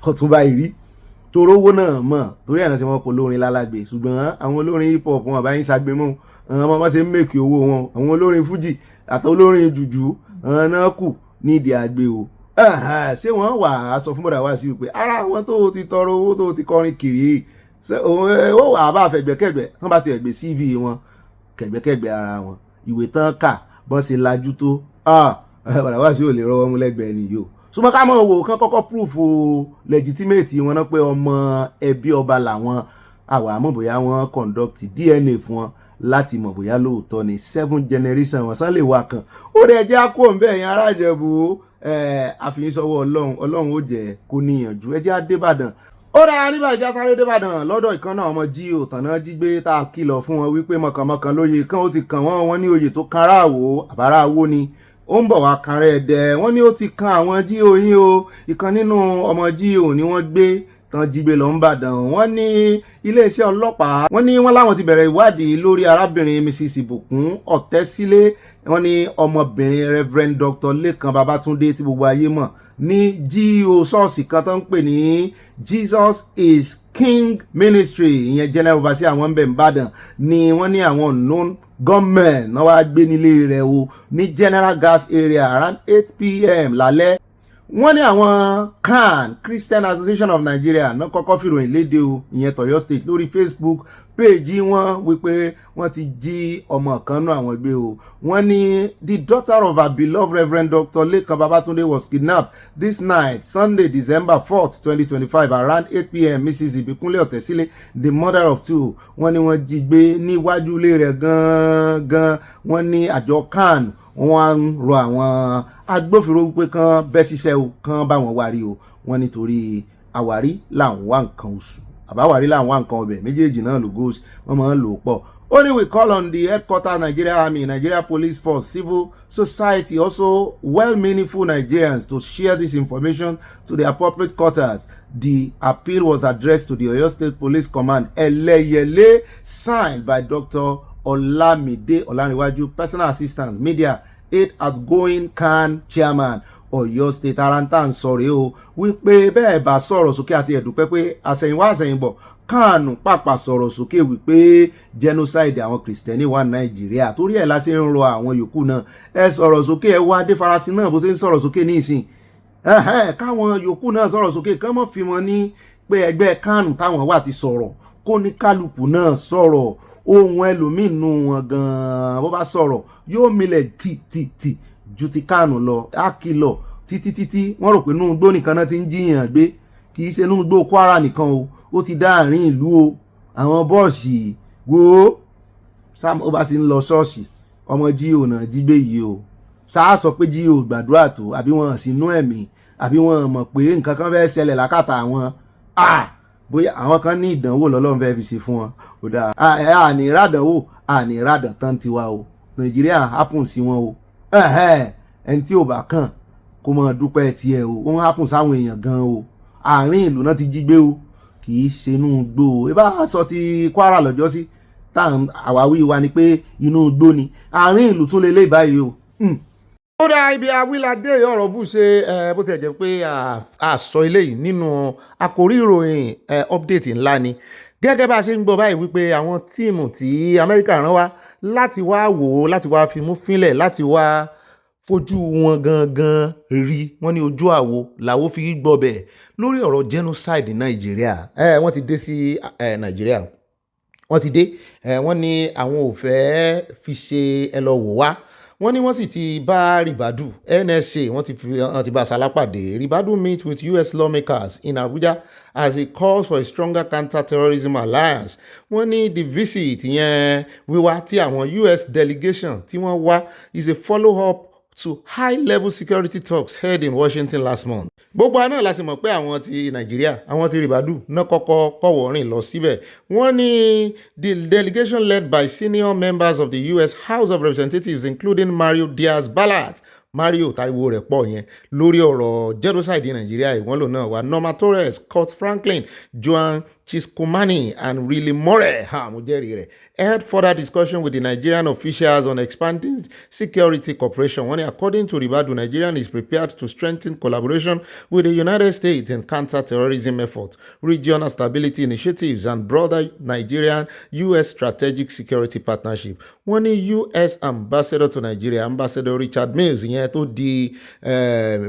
Ọ̀túnba Ìrí toró owó náà mọ̀ torí ẹ̀nà sí wọn kò lórin lálágbé, ṣùgbọ́n àwọn olórin hip hop wọn bá yín ṣàgbé mọ́ àwọn ọmọ ṣe ń mèkì owó wọn, àwọn olórin fújì àti olórin jùjú àwọn náà kù nídìí àgbé o. Ṣé wọ́n wà á sọ fún bọ̀dà wá sí wípé ara àwọn tó ti tọrọ owó tó ti kọrin kiri ó wà bá fẹ̀gbẹ́kẹ̀gbẹ́ tán bá ti ẹ̀gbẹ́ CV wọn kẹ̀gbẹ́kẹ̀gbẹ́ ara wọn, ìwé tán kà bọ́n ṣe lajú tó bọ̀dà wá sí ò lè rọwọ́ mú lẹ́gbẹ̀ẹ́ ni yóò. Ṣùgbọ́n ká mọ̀ wò kán kọ́kọ́ proof legitimate wọn náà pé ọmọ ẹbí ọba làwọn, àwa àmọ́ bóyá wọ́n conduct DNA fún wọn láti mọ̀ bóyá lóòótọ́ ni 7 generation wọn sán lè wà kan. Ó rẹ̀ jẹ́ àkó ń bẹ̀ yẹn ará Ìjẹ̀bú àfihàn sọ́wọ́ Ọlọ́run ó jẹ́ kó níyànjú. Ẹ jẹ́ Adébàdàn. Ó ra nígbà ìjà sáré Débàdàn lọ́dọ̀ ìkan náà ọmọ jí òtànà jí gbé tá a kìlọ̀ fún wọn wípé mọ̀kànmọ̀kàn lóye kan ó ti kàn wọ́n ní oyè tó kan ráàwó àbárá awó ni ó ń bọ̀ wá kan rẹ̀ dẹ̀ wọ́n ní ó ti kan àwọn jíò yín o. Ìkan nínú ọmọ jíò ni wọ́n gbé tán jí gbé lọ ń bàdàn. Wọ́n ní iléeṣẹ́ ọlọ́pàá wọ́n ní wọ́n láwọn ti bẹ̀rẹ̀ ìwádìí lórí arábìnrin Mrs. Ìbùkún Ọ̀tẹ́sílé. Wọ́n ní ọmọbìnrin Reverend Dr. Lékan Babátúndé tí gbogbo ayé mọ̀ ní GO ṣọ́ọ̀ṣì kan tó ń pè ní Jesus is King Ministry, ìyẹn general overseer àwọn ń bẹ̀ ń bàdàn, ni wọ́n ní àwọn unknown gunmen náà wá gbé nílé rẹ̀ o ní General Gas area around 8 p.m. lálẹ́. Wọ́n ní àwọn CAN Christian Association of Nigeria náà kọ́kọ́ fìròyìn léde o, ìyẹn tọ̀yọ́ state lórí Facebook page wọn wípé wọ́n ti jí ọmọ kan náà àwọn gbé o. Wọ́n ní the daughter of our beloved Reverend Dr. Lekan Babatunde was kidnapped this night Sunday December 4th 2025 around 8 p.m. Mrs. Ibikunle Ọ̀tẹ́sílé, the mother of two, wọ́n ní wọ́n jí gbé níwájú ilé rẹ̀ gangan. Wọ́n ní àjọ CAN wọ́n ń rọ àwọn agbófinró wípé kan bẹ́ ṣiṣẹ́ o, kan bá wọn wárí o. Wọ́n nítorí àwárí làwọn wá nǹkan oṣù àbáwárí làwọn wá nǹkan ọbẹ̀, méjèèjì náà ló goes wọ́n máa ń lò pọ̀. Only we call on the headquarters Nigeria Army, Nigeria Police Force, civil society, also well-meaningful Nigerians to share this information to the appropriate quarters. The appeal was addressed to the Oyo State Police Command, Eleyele, signed by Dr. Olamide Olaniwaju, personal assistant, media aid, outgoing CAN chairman, Oyo State. Aranta ń sọ̀rọ̀ o wípé bẹ́ẹ̀ bá sọ̀rọ̀ sókè àti ẹ̀dùpẹ́ pé àsẹ̀yìnwá àsẹ̀yìnbọ̀ CAN pàpà sọ̀rọ̀ sókè wípé genocide àwọn Kristẹni wà Nàìjíríà, torí ẹ̀ la ṣe ń rọ àwọn yòókù náà ẹ sọ̀rọ̀ sókè, ẹ wá dé farasin náà bó ṣe ń sọ̀rọ̀ sókè ní ìsìn, káwọn yòókù náà sọ̀rọ̀ sókè, kán mọ̀ fi wọn ní pé ẹgbẹ́ CAN táwọn wà ti sọ̀rọ̀, kó ní kálukú náà sọ̀rọ̀. Ohun ẹlòmíì nù wọn gan-an bó bá sọ̀rọ̀ yóò milẹ̀ tì ju ti CAN lọ, á kìlọ̀ títí wọ́n rò pé nínú igbó nìkan náà ti ń jiyàn gbé, kì í ṣe nínú igbó Kwara nìkan o, ó ti dá àárín ìlú o. Àwọn bọ́ọ̀sì wo sam ó bá ti ń lọ ṣọ́ọ̀ṣì ọmọ GO náà jí gbé yìí o, sáà sọ pé GO gbàdúrà tó, àbí wọn sì nú ẹ̀mí, àbí wọn mọ̀ pé nǹkan kan fẹ́ ṣẹlẹ̀ lákàtà àwọn bóyá àwọn kan ní ìdánwò lọ́lọ́run fẹ́ fi ṣe fún wọn. Ó dáa àní ìrádánwò àní ìrádàn tán tiwa o, Nàìjíríà happen sí wọn o. Ẹni tí ò bá kàn kó mọ dúpẹ́ tiẹ̀ o, ó ń happen sáwọn èèyàn gan o. Àárín ìlú náà ti jí gbé o, kì í ṣe inú igbó o. Ibà sọ ti Kwara lọ́jọ́ sí táwọn àwáwí wa ni pé inú igbó ni, àárín ìlú tún lélẹ̀ báyìí o. Ó dá ibi awíládé ọ̀rọ̀ bù ṣe bó ti jẹ́ pé àsọ eléyìí nínú àkórí ìròyìn update ńlá ni. Gẹ́gẹ́ bá a ṣe ń gbọ́ báyìí wípé àwọn tíìmù tí Amẹ́ríkà rán wá láti wá wò ó, láti wá fimú fínlẹ̀, láti wá fojú wọn gangan rí, wọ́n ní ojú àwo làwo fi gbọ́bẹ̀ lórí ọ̀rọ̀ genocide Nàìjíríà. Wọ́n ti dé sí Nàìjíríà, wọ́n ti dé, wọ́n ní àwọn ò fẹ́ fi ṣe ẹ lọ wò wá. Wọ́n ní wọ́n sì ti bá Ribadu NSA wọ́n ti bá Salapade. Ribadu meet with US lawmakers in Abuja as he calls for a stronger counter-terrorism alliance. Wọ́n ní the visit yẹn wíwá tí àwọn US delegation tí wọ́n wá is a follow-up to high-level security talks held in Washington last month. Gbogbo àná la sì mọ̀ pé àwọn ti Nàìjíríà, àwọn ti Ribadu náà kọ́kọ́ kọ̀wọ̀rìn lọ síbẹ̀. Wọ́n ní the delegation led by senior members of the US House of Representatives including Mario Diaz-Balart, Mario tariwo rẹ̀ pọ̀ yẹn lórí ọ̀rọ̀ genocide Nàìjíríà, ìwọ́n lò náà wá Norma Torres, Kurt Franklin, Joan Chiscomani and Riley More mo jẹ́rìí rẹ̀ had further discussion with the Nigerian officials on expanding security cooperation. Wọ́n ní according to Ribadu, Nigeria is prepared to strengthen collaboration with the United States in counter-terrorism efforts, regional stability initiatives and broader Nigerian-US strategic security partnership. Wọ́n ní US ambassador to Nigeria, Ambassador Richard Mills, ìyẹn tó di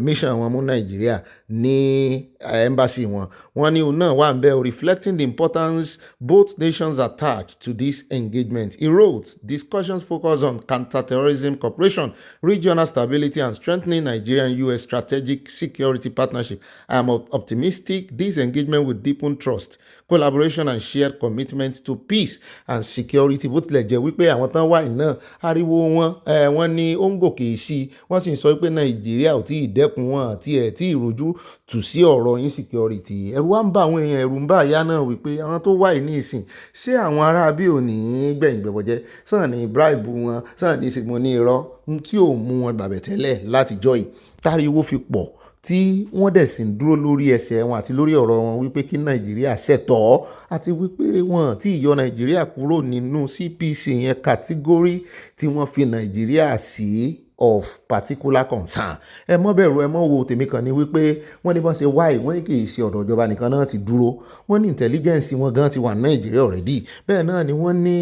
mission wọn mú Nigeria ní embassy wọn. Wọ́n ní òun náà wà ń bẹ̀ reflecting the importance both nations attach to this engagement. He wrote, discussions focus on counter-terrorism cooperation, regional stability and strengthening Nigerian-US strategic security partnership. I am optimistic this engagement will deepen trust, collaboration and shared commitment to peace and security. Bó tilẹ̀ jẹ́ wípé àwọn tán wà iná ariwo wọn wọ́n ní ó ń gòkè sí, wọ́n sì ń sọ pé Nàìjíríà ò tí ì dẹ́kun wọn àti ẹ̀ tí ìrojú tù sí ọ̀rọ̀ insecurity. Ẹ̀rù wá ń bá àwọn èèyàn, ẹ̀rù ń bá àyà náà wípé àwọn tó wà ní ìsìn ṣé àwọn ará bí ò ní gbẹ̀yìn gbẹ̀bọ̀jẹ́, sàn ní bribe wọn, sàn ní ìsìnkú ní irọ́ tí ò mú wọn gbàbẹ̀ tẹ́lẹ̀ látijọ́ yìí táriwo fi pọ̀ tí wọ́n dẹ̀ sì ń dúró lórí ẹsẹ̀ wọn àti lórí ọ̀rọ̀ wọn wípé kí nàìjíríà ṣẹ̀tọ́ àti wípé wọn tí yọ nàìjíríà kúrò nínú CPC yẹn kàtígórì tí wọ́n fi nàìjíríà sí of particular concern. Ẹ mọ́ bẹ̀rù, ẹ mọ́ wo tèmi kan ni wípé wọ́n ní bọ́n ṣe wáyé wọ́n ní kì í ṣe ọ̀dọ̀ ìjọba nìkan náà ti dúró, wọ́n ní intelligence wọn gan ti wà nàìjíríà already. Bẹ́ẹ̀ náà ni wọ́n ní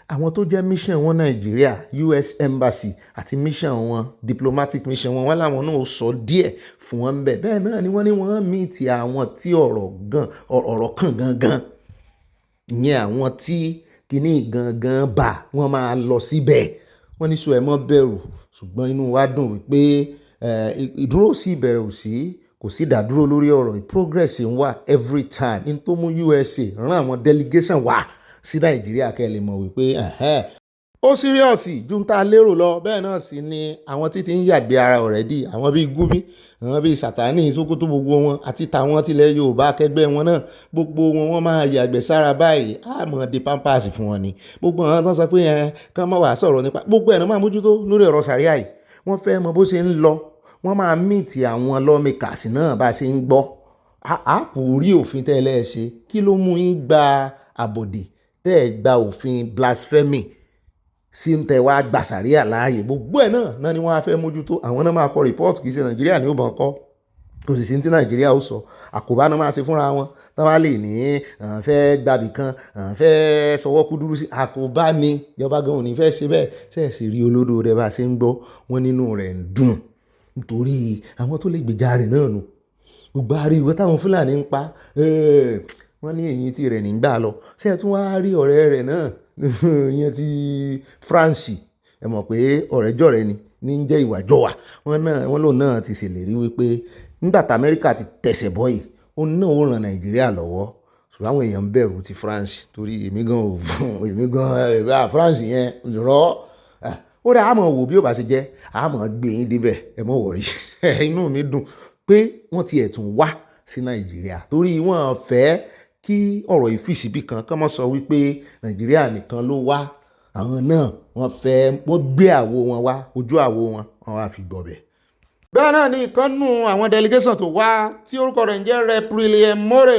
àwọn tó jẹ́ mission wọn nàìjíríà US Embassy àti mission wọn diplomatic mission wọn wọ́n láwọn náà sọ díẹ̀ fún wọn bẹ́ẹ̀. Bẹ́ẹ̀ náà ni wọ́n ní wọ́n meet àwọn tí ọ̀rọ̀ kan gangan, ìyẹn àwọn tí kìíní gangan bá wọ́n máa lọ síbẹ̀. Wọ́n ní sọ ẹ mọ́ bẹ̀rù, ṣùgbọ́n inú wa dùn wípé ìdúró sí ìbẹ̀rẹ̀ ò sí, kò sí ìdádúró lórí ọ̀rọ̀, progress ń wà every time. In tó mú USA rán àwọn delegation wá sí nàìjíríà kẹ́ lè mọ̀ wípé ó serious ju ń ta lérò lọ. Bẹ́ẹ̀ náà sì ni àwọn tí ń yàgbé ara already, àwọn bíi Gumi, àwọn bíi Sàtánì, Sókótó, gbogbo wọn àti tàwọn tilẹ̀ Yorùbá akẹgbẹ́ wọn náà, gbogbo wọn máa yàgbẹ́ sára báyìí, àmọ́ de pampers fún wọn ni. Gbogbo àwọn tó ń sọ pé kán má wàá sọ̀rọ̀ nípa gbogbo ẹ̀ náà máa mójútó lórí ọ̀rọ̀ sàríà yìí. Wọ́n fẹ́ mọ bó ṣe ń lọ, wọ́n máa meet àwọn lawmakers náà bá ṣe ń gbọ́. A kò rí òfin tẹ́lẹ̀ ṣe, kí ló mú yín gba àbòdè tẹ́ ẹ̀ gba òfin blasphemy sí ń tẹ wá gbà sàríà láàyè? Gbogbo ẹ̀ náà ni wọ́n á fẹ́ mójútó. Àwọn náà máa kọ report, kì í ṣe nàìjíríà ní ó bọ̀ kọ́, kò sì sí tí nàìjíríà ó sọ. Àkóbá náà máa ṣe fúnra wọn táwa lè ní àwọn fẹ́ gbàbì kan, àwọn fẹ́ sọwọ́ kú dúró sí. Àkóbá ni ìjọba gan ò ní fẹ́ ṣe bẹ́ẹ̀. Ṣẹ̀ṣì rí olódò rẹ̀ bá ṣe ń gbọ́, wọn nínú rẹ̀ ń dùn nítorí àwọn tó lè gbèjà rẹ̀ náà nù. Gbogbo ariwo táwọn Fúlàní ń pa, wọ́n ní èyí tí rẹ̀ nígbà lọ. Ṣé ẹ tún wá rí ọ̀rẹ́ rẹ̀ náà ìyẹn ti France, ẹ mọ̀ pé ọ̀rẹ́jọ̀rẹ́ ni ní jẹ́ ìwàjọwà. Wọ́n lòun náà ti ṣèlérí wípé nígbà tí Amẹ́ríkà ti tẹ̀sẹ̀ bọ́ yìí, òun náà ó ran nàìjíríà lọ́wọ́. Ṣùgbọ́n àwọn èèyàn ń bẹ̀rù ti France torí èmi gan France yẹn rọ́. Ó dà, àmọ́ wò bí ó bá ṣe jẹ́, àmọ́ gbé yín débẹ̀, ẹ mọ̀ wọ̀rí. Inú mi dùn pé wọ́n ti ẹ̀ tún wá sí nàìjíríà torí wọ́n fẹ́ kí ọ̀rọ̀ ìfìsíbí kan kọ́ mọ́ sọ wípé nàìjíríà nìkan ló wá. Àwọn náà wọ́n gbé àwo wọn wá, ojú àwo wọn wá fi gbọ̀bẹ̀. Bẹ́ẹ̀ náà ni ìkànnù àwọn delegation tó wá tí orúkọ rẹ̀ ń jẹ́ Reprilien More,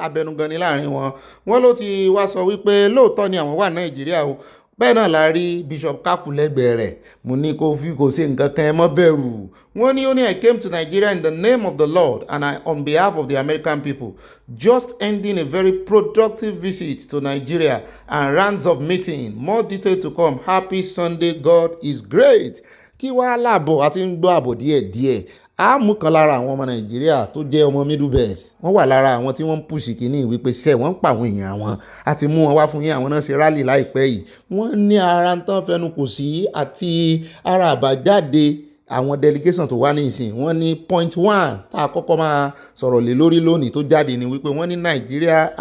abẹnugan ni láàrin wọn. Wọ́n ló ti wá sọ wípé lóòótọ́ ni àwọn wà nàìjíríà o. Bẹ́ẹ̀ náà la rí Bishop Kaku lẹ́gbẹ̀ẹ́ rẹ̀. Mo ní kó ṣe nǹkan kan, ẹ mọ́ bẹ̀rù. Wọ́n ní ó ní I came to Nigeria in the name of the Lord and on behalf of the American people, just ending a very productive visit to Nigeria and rounds of meeting. More detail to come. Happy Sunday, God is great. Kí wàá láàbọ̀ àti ń gbọ́ àbọ̀ díẹ̀díẹ̀. A mú kan lára àwọn ọmọ nàìjíríà tó jẹ́ ọmọ middle belt, wọ́n wà lára àwọn tí wọ́n ń pùsì kìíní wípé ṣẹ́ wọ́n ń pa àwọn èèyàn wọn àti mú wọn wá fún yín. Àwọn náà ṣe rálì láìpẹ́ yìí, wọ́n ní ara ń tán fẹnu kò sí àti ara àbájáde àwọn delegation tó wá ní ìsìn. Wọ́n ní point 1 tá a kọ́kọ́ máa sọ̀rọ̀ lé lórí lónìí tó jáde ni wípé wọ́n ní Nigeria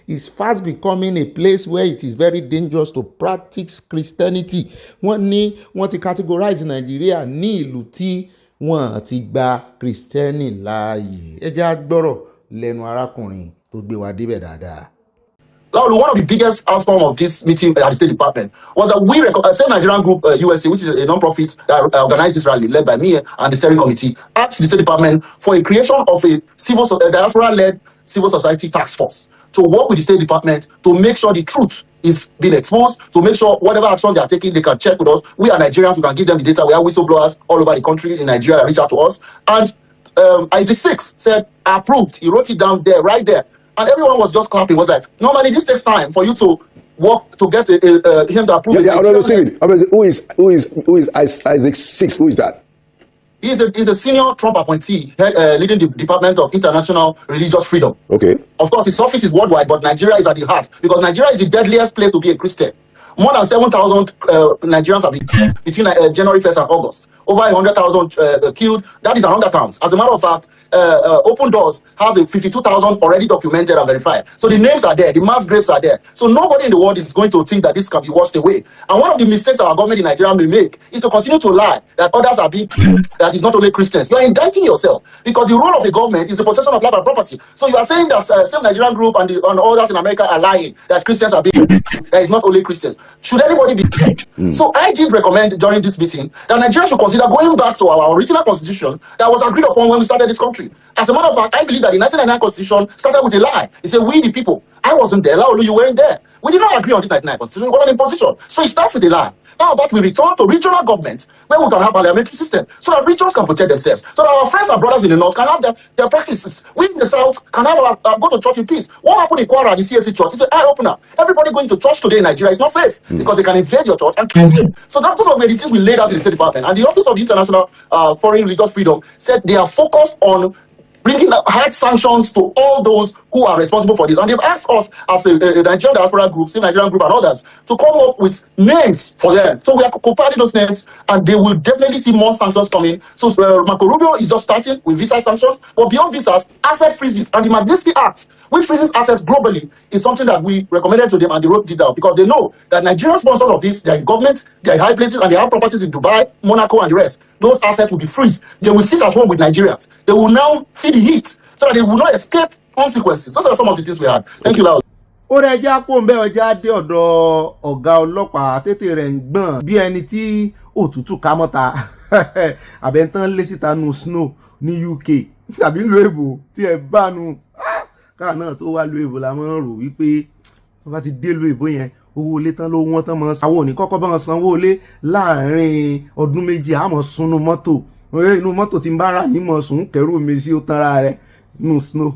is fast becoming a place where it is very dangerous to practice Christianity. Wọ́n ní wọ́n ti categorize Nigeria ní ìlú tí wọ́n ti gba Kristẹni láàyè. Ẹ jẹ́ á gbọ́rọ̀ lẹ́nu arákùnrin tó gbé wa débẹ̀ dáadáa. One of the biggest outcome of this meeting at the State Department was that Save Nigerian Group USA, which is a non-profit that organized this rally led by me and the steering committee, asked the State Department for a creation of a diaspora-led civil society task force to work with the State Department to make sure the truth is being exposed, to make sure whatever actions they are taking, they can check with us. We are Nigerians, we can give them the data. We have whistleblowers all over the country in Nigeria that reach out to us. And Isaac Six said, approved. He wrote it down there, right there. And everyone was just clapping. Was like, normally this takes time for you to work to get him to approve. Who is Isaac Six? Who is that? He's a senior Trump appointee leading the Department of International Religious Freedom. Okay. Of course, his office is worldwide, but Nigeria is at the heart because Nigeria is the deadliest place to be a Christian. More than 7,000 Nigerians have been killed between January 1st and August. Over 100,000 killed. That is around that count. As a matter of fact, Open Doors have the 52,000 already documented and verified. So the names are there, the mass graves are there. So nobody in the world is going to think that this can be washed away. And one of the mistakes our government in Nigeria may make is to continue to lie that others are being that is not only Christians. You are indicting yourself because the role of a government is the protection of life and property. So you are saying that same Nigerian group and others in America are lying that Christians are being that is not only Christians. Should anybody be? So I did recommend during this meeting that Nigeria should consider going back to our original constitution that was agreed upon when we started this country. As a matter of fact, I believe that the 1999 constitution started with a lie. It said we the people. I wasn't there. Laolu, you weren't there. We did not agree on this 1999 constitution. We got an imposition. So it starts with a lie. How about we return to regional government where we can have parliamentary system so that regions can protect themselves, so that our friends and brothers in the north can have their practices. We in the south can have our go to church in peace. What happened in Kwara, the CSC church? It's an eye opener. Everybody going to church today in Nigeria is not safe because they can invade your church and kill you. So those are the things we laid out in the State Department. And the Office of the International Foreign Religious Freedom said they are focused on bringing hard sanctions to all those who are responsible for this. And they've asked us as a Nigerian diaspora group, Same Nigerian group and others, to come up with names for them. So we are compiling those names and they will definitely see more sanctions coming. So Marco Rubio is just starting with visa sanctions, but beyond visas, asset freezes. And the Magnitsky Act, which freezes assets globally, is something that we recommended to them and they wrote it down because they know that Nigerian sponsors of this, they are in government, they are in high places, and they have properties in Dubai, Monaco, and the rest. Those assets will be freezed. They will sit at home with Nigerians. They will now see the heat so that they will not escape consequences. Those are some of the things we had. Thank you, Laos. ó rẹ já kó ń bẹ́ ọjà dé ọ̀dọ̀ ọ̀gá ọlọ́pàá tètè rẹ̀ ń gbọ̀n bí ẹni tí òtútù ká mọ́ta àbẹ̀ntán lé síta nu snow ní UK tàbí ìlú èbò tí ẹ bá nu káà náà tó wá lu èbò la máa ń rò wípé wọ́n bá ti dé lu èbò yẹn owó ilé tán ló wọ́n tán mọ́ àwọn òní kọ́kọ́ bá wọn sanwó ilé láàrin ọdún méjì àmọ́ sunú mọ́tò inú mọ́tò tí ń bá rà ní mọ̀ sùn kẹrù mi sí ó tanra rẹ̀ nù snow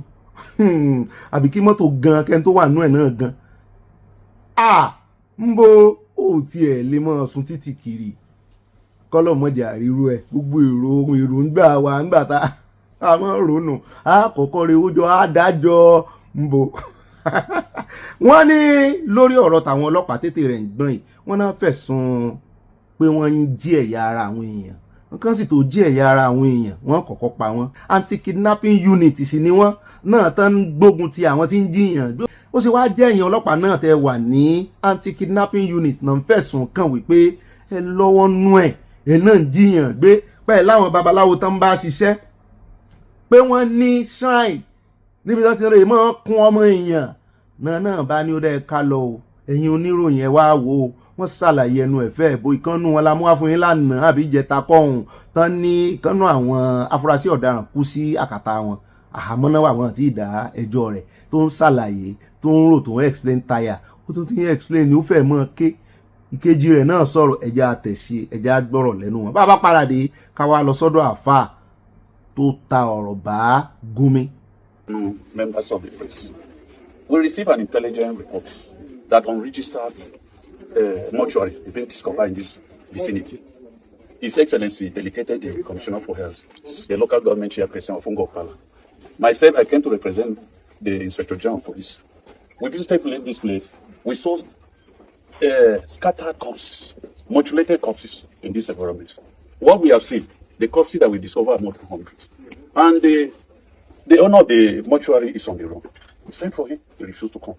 àbí kí mọ́tò gan kẹ́ni tó wà nú ẹ̀ náà gan ń bo ó tiẹ̀ lè mọ́ sun títì kiri kọ́lọ̀ mọ́jà ríru ẹ̀ gbogbo èrò ń gbà wá ńgbà tá a mọ́ ronú àkọ́kọ́ rẹ̀ owó jọ àdájọ́ ń bo wọ́n ní lórí ọ̀rọ̀ tàwọn ọlọ́pàá tètè rẹ̀ ń gbọ́n yìí wọ́n náà fẹ̀sùn pé wọ́n ń jí ẹ̀yà ara àwọn èèyàn nǹkan sì tó jí ẹ̀yà ara àwọn èèyàn wọ́n kọ́kọ́ pa wọ́n anti-kidnapping unit sì ni wọ́n náà tán ń gbógun ti àwọn tí ń jiyàn ó sì wá jẹ́ ẹ̀yìn ọlọ́pàá náà tẹ́ wà ní anti-kidnapping unit náà ń fẹ̀sùn kàn wípé ẹ lọ́wọ́ nú ẹ̀ náà ń jiyàn gbé pẹ̀lú láwọn babaláwo tán bá ṣiṣẹ́ pé wọ́n ní shrine níbi tó ti rè mọ́ kún ọmọ èèyàn náà bá ní ó dẹ́ ká lọ o ẹ̀yin oníròyìn ẹ̀ wá wò ó wọ́n ṣàlàyé ẹnu ẹ̀fẹ́ ìbò ìkànnù wọn la mú wá fún yín lánàá àbí ìjẹta kọ́hún tán ní ìkànnù àwọn afurasí ọ̀daràn kú sí àkàtà wọn àhámọ́ náà wà wọ́n ti dá ẹjọ́ rẹ̀ tó ń ṣàlàyé tó ń rò tó ń explain tire ó tún ti ń explain ní ó fẹ́ mọ́ ké ìkejì rẹ̀ náà sọ̀rọ̀ ẹja àtẹ̀sí ẹja gbọ́rọ̀ lẹ́nu wọn bá a bá paradé ká wá lọ sọ́dọ̀ àáfàá tó ta ọ̀rọ̀ bá Gumi. Members of the press, we receive an intelligence report that unregistered mortuary is being discovered in this vicinity. His Excellency delegated the Commissioner for Health, the local government chairperson of Ungopala. Myself, I came to represent the Inspector General of Police. We visited this place. We saw scattered corpses, mutilated corpses in this environment. What we have seen, the corpses that we discovered are more than 100. And the owner of the mortuary is on the road. We sent for him, he refused to come.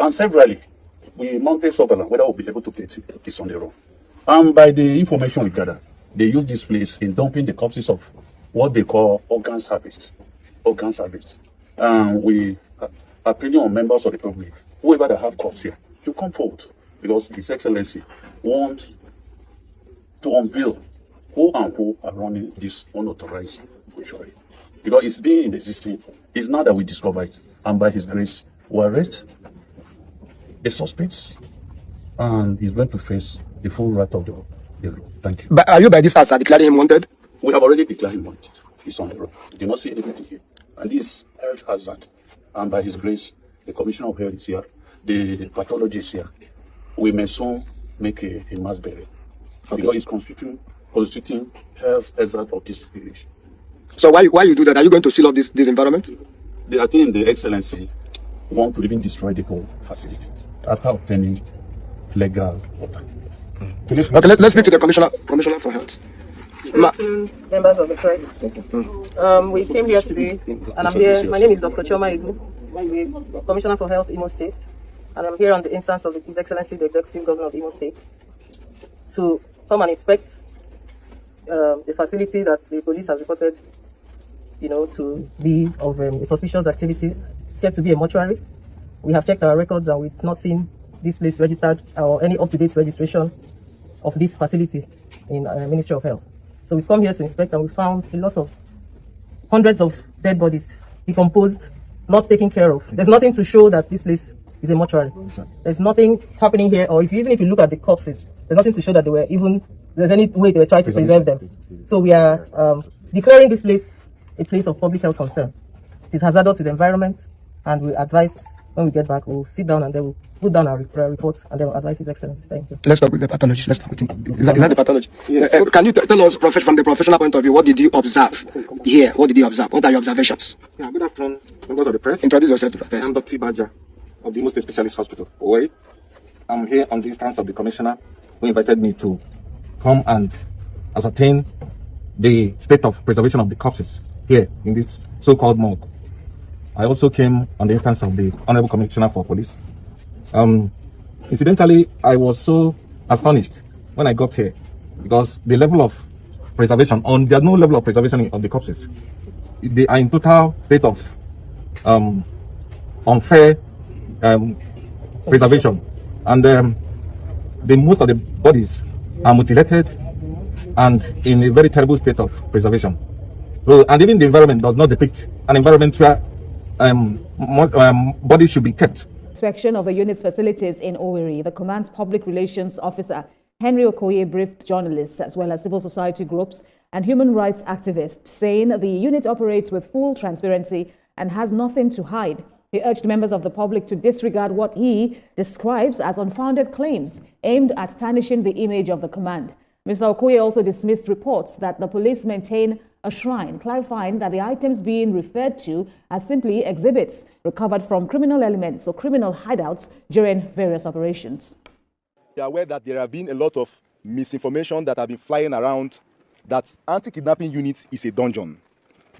And severally, we mounted surveillance whether we'll be able to get him. He's on the road. And by the information we gathered, they use this place in dumping the corpses of what they call organ service. Organ service. And we are appealing on members of the public, whoever that have corpses here, to come forward, because His Excellency wants to unveil who and who are running this unauthorized mortuary. Because it's been in existence. It's now that we discover it. And by His grace, we arrest the suspects, and he's going to face the full wrath of the law. Thank you. But are you by this as declaring him wanted? We have already declared him wanted. He's on the road. You do not see anything here. And this health hazard. And by His grace, the Commissioner of Health is here. The pathologist is here. We may soon make a mass burial. Okay. Because it's constituting health hazard of this village. So why you do that? Are you going to seal up this environment? I think the Excellency want to even destroy the whole facility after obtaining legal order. Okay, let's speak to the Commissioner for Health. Members of the press. We came here today, and I'm here. My name is Dr. Choma Igu, the Commissioner for Health, Imo State, and I'm here on the instance of His Excellency, the Executive Governor of Imo State, to come and inspect the facility that the police have reported, to be of suspicious activities. It's said to be a mortuary. We have checked our records and we've not seen this place registered or any up-to-date registration of this facility in Ministry of Health. So we've come here to inspect and we found a lot of hundreds of dead bodies, decomposed, not taken care of. There's nothing to show that this place is a mortuary. There's nothing happening here, or even if you look at the corpses, there's nothing to show that there's any way they were trying to preserve them. So we are declaring this place a place of public health concern. It is hazardous to the environment, and we advise when we get back, we'll sit down and then we'll put down our report and then we'll advise His Excellency. Thank you. Let's talk with the pathologist. Let's talk with him. Is that the pathology? Yes. Can you tell us, from the professional point of view, what did you observe here? What did you observe? What are your observations? Yeah, good afternoon, members of the press. Introduce yourself to the press. I'm Dr. Baja of the Imo State Specialist Hospital, Owerri. I'm here on the instance of the Commissioner who invited me to come and ascertain the state of preservation of the corpses here in this so-called morgue. I also came on the instance of the Honorable Commissioner for Police. Incidentally, I was so astonished when I got here because the level of preservation, there's no level of preservation of the corpses. They are in total state of unfair preservation, and the most of the bodies are mutilated and in a very terrible state of preservation. So, and even the environment does not depict an environment where bodies should be kept. Inspection of the unit's facilities in Owerri, the command's public relations officer, Henry Okoye, briefed journalists as well as civil society groups and human rights activists, saying the unit operates with full transparency and has nothing to hide. He urged members of the public to disregard what he describes as unfounded claims aimed at tarnishing the image of the command. Mr. Okoye also dismissed reports that the police maintain a shrine, clarifying that the items being referred to are simply exhibits recovered from criminal elements or criminal hideouts during various operations. They are aware that there have been a lot of misinformation that have been flying around, that anti-kidnapping unit is a dungeon,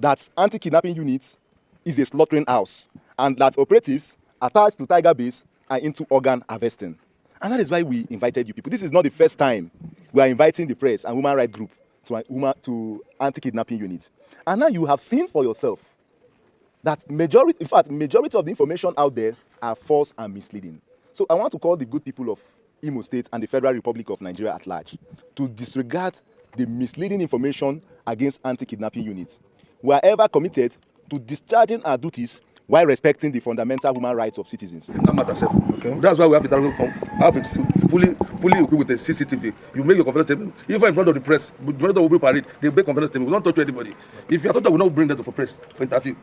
that anti-kidnapping unit is a slaughtering house, and that operatives attached to Tiger Base are into organ harvesting. And that is why we invited you people. This is not the first time we are inviting the press and human rights group to anti-kidnapping units. And now you have seen for yourself that majority of the information out there are false and misleading. So I want to call the good people of Imo State and the Federal Republic of Nigeria at large to disregard the misleading information against anti-kidnapping units. We are ever committed to discharging our duties while respecting the fundamental human rights of citizens. Okay. That's why we have the dialogue have it fully equipped with the CCTV. You make your confidence statement, even in front of the press. But when will be parade, they make confidence statement. We don't talk to anybody. If you are told, we will not bring them for press for interview.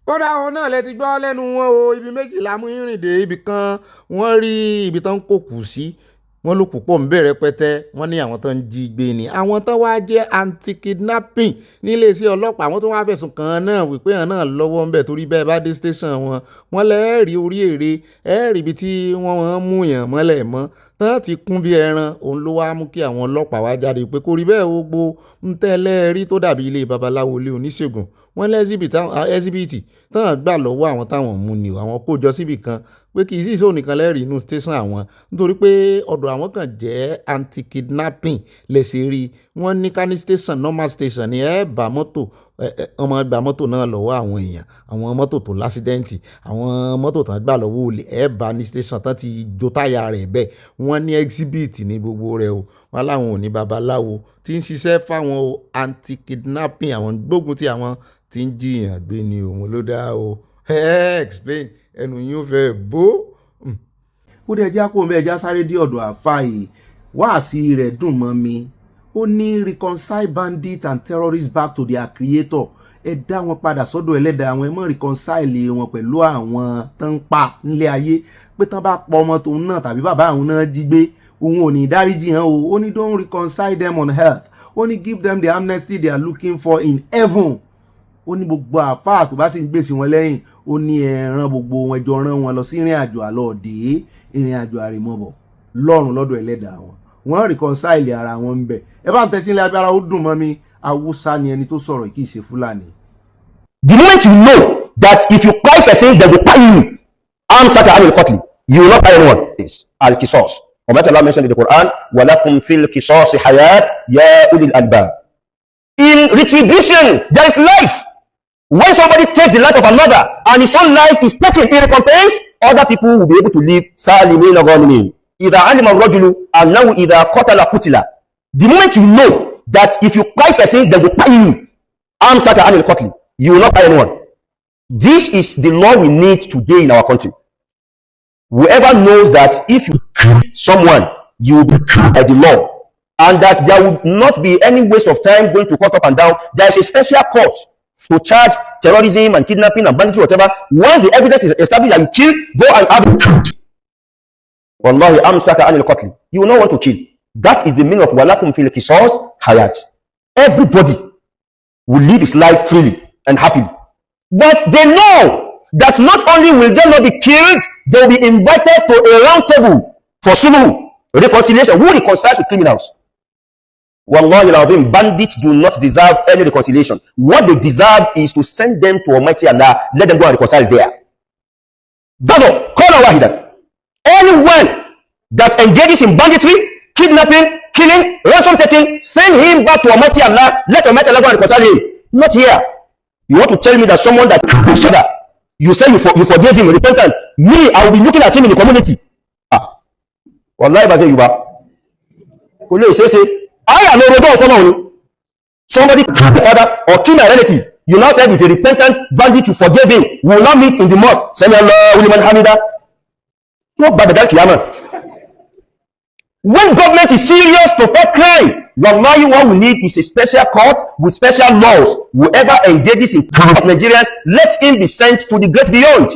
kódà àwọn náà lẹ ti gbọ́ lẹ́nu wọn o, ibi méjìlá mú ìrìn dé ibì kan wọ́n rí ibi tán kò kù sí, wọ́n ló púpọ̀ ń bẹ̀rẹ̀ pẹ́tẹ́, wọ́n ní àwọn tán ń jí gbé ni, àwọn tán wá jẹ́ anti-kidnapping níléeṣẹ́ ọlọ́pàá, àwọn tó wá fẹ̀sùn kàn náà wípé àwọn náà lọ́wọ́ ń bẹ̀ torí bẹ́ẹ̀ bá dé station wọn, wọ́n lẹ́ẹ̀rí orí èrè ẹ̀ẹ́rì ibi tí wọ́n mú yàn mọ́lẹ̀ mọ́ tán ti kún bí ẹran. Òun ló wá mú kí àwọn ọlọ́pàá wá jáde pé kò rí bẹ́ẹ̀ ó gbó ń tẹ́lẹ̀ rí tó dàbí ilé babaláwo ilé oníṣègùn. Wọ́n lẹ́sibítì tán gbà lọ́wọ́ àwọn táwọn mú ni àwọn kó jọ síbì kan pé kì í sì sóò nìkan lẹ́rìí inú station àwọn nítorí pé ọ̀dọ̀ àwọn kan jẹ́ anti-kidnapping lẹ́sẹ̀ rí. Wọ́n ní ká ní station normal station ni ẹ bá mọ́tò ọmọ gba mọ́tò náà lọ́wọ́ àwọn èèyàn, àwọn mọ́tò tó lásídẹ́ǹtì, àwọn mọ́tò tán gbà lọ́wọ́ olè ẹ bá ní station tán ti jó táyà rẹ̀ bẹ́ẹ̀. Wọ́n ní exhibit ní gbogbo rẹ̀ o. Wọ́n láwọn ò ní babaláwo tí ń ṣiṣẹ́ fáwọn anti-kidnapping, àwọn gbógun tí àwọn tí ń jiyàn gbé ni òun ló dá o. Explain ẹnu yín ó fẹ́ bó. Ó dẹ̀ já kó mẹ́ẹ̀já sáré dé ọ̀dọ̀ àfáàyè wáàsí rẹ̀ dùn mọ́ mi. Ó ní reconcile bandits and terrorists back to their creator. Ẹ dá wọn padà sọ́dọ̀ ẹlẹ́dàá àwọn, ẹ mọ́ reconcile wọn pẹ̀lú àwọn tán ń pa nílé ayé pé tán bá pọ̀ ọmọ tòun náà tàbí bàbá àwọn náà jí gbé òun ò ní dáríjì hàn o. Ó ní don't reconcile them on earth. Ó ní give them the amnesty they are looking for in heaven. Ó ní gbogbo àfáà tó bá sì ń gbèsè wọn lẹ́yìn, ó ní ẹran gbogbo wọn jọ rán wọn lọ sí ìrìn àjò àlọ́ọ̀dẹ́, ìrìn àjò àrèmọ́bọ̀ lọ́run lọ́dọ̀ ẹlẹ́dàá wọn. wọ́n reconcile ara wọn ń bẹ̀. Ẹ bá ń tẹ́sí ilé agbára ó dùn mọ́ mi, Haúsá ni ẹni tó sọ̀rọ̀ kì í ṣe Fúlàní. The moment you know that if you buy person, they will buy you. Amsaka anil qatl. You will not buy anyone. It's al-qisas. Allah mentioned in the Quran, وَلَكُمْ فِي الْقِصَاصِ حَيَاةٌ يَا أُولِي الْأَلْبَابِ. In retribution, there is life. When somebody takes the life of another and his own life is taken in recompense, other people will be able to live salimin ghanimin. إِذَا عَلِمَ الرَّجُلُ أَنَّهُ إِذَا قَتَلَ قُتِلَ. The moment you know that if you buy person, they will buy you. Amsaka anil qatl. You will not buy anyone. This is the law we need today in our country. Whoever knows that if you kill someone, you will be killed by the law, and that there will not be any waste of time going to court up and down. There is a special court to charge terrorism and kidnapping and banditry, whatever. Once the evidence is established that you kill, go and have it killed. Wallahi, amsaka anil qatl. You will not want to kill. That is the meaning of walakum fil qisas hayat. Everybody will live his life freely and happily. But they know that not only will they not be killed, they will be invited to a round table for sulh, reconciliation. Who reconciles with criminals? Wallahi al-azim, bandits do not deserve any reconciliation. What they deserve is to send them to Almighty Allah. Let them go and reconcile there. That's all. Qala wahidan. Anyone that engages in banditry, kidnapping, killing, ransom taking, send him back to Almighty Allah. Let Almighty Allah go and reconcile him. Not here. You want to tell me that someone that you say you forgave him, repentant. Me, I will be looking at him in the community. Wallahi baze yuba. Kule say I am no rodo for now. Somebody killed my father or killed my relative. You now said he's a repentant bandit, you forgave him. We will not meet in the mosque. Sallallahu liman hamida. No badal kiyama. When government is serious to fight crime, wallahi, what we need is a special court with special laws. Whoever engages in crime of Nigerians, let him be sent to the great beyond.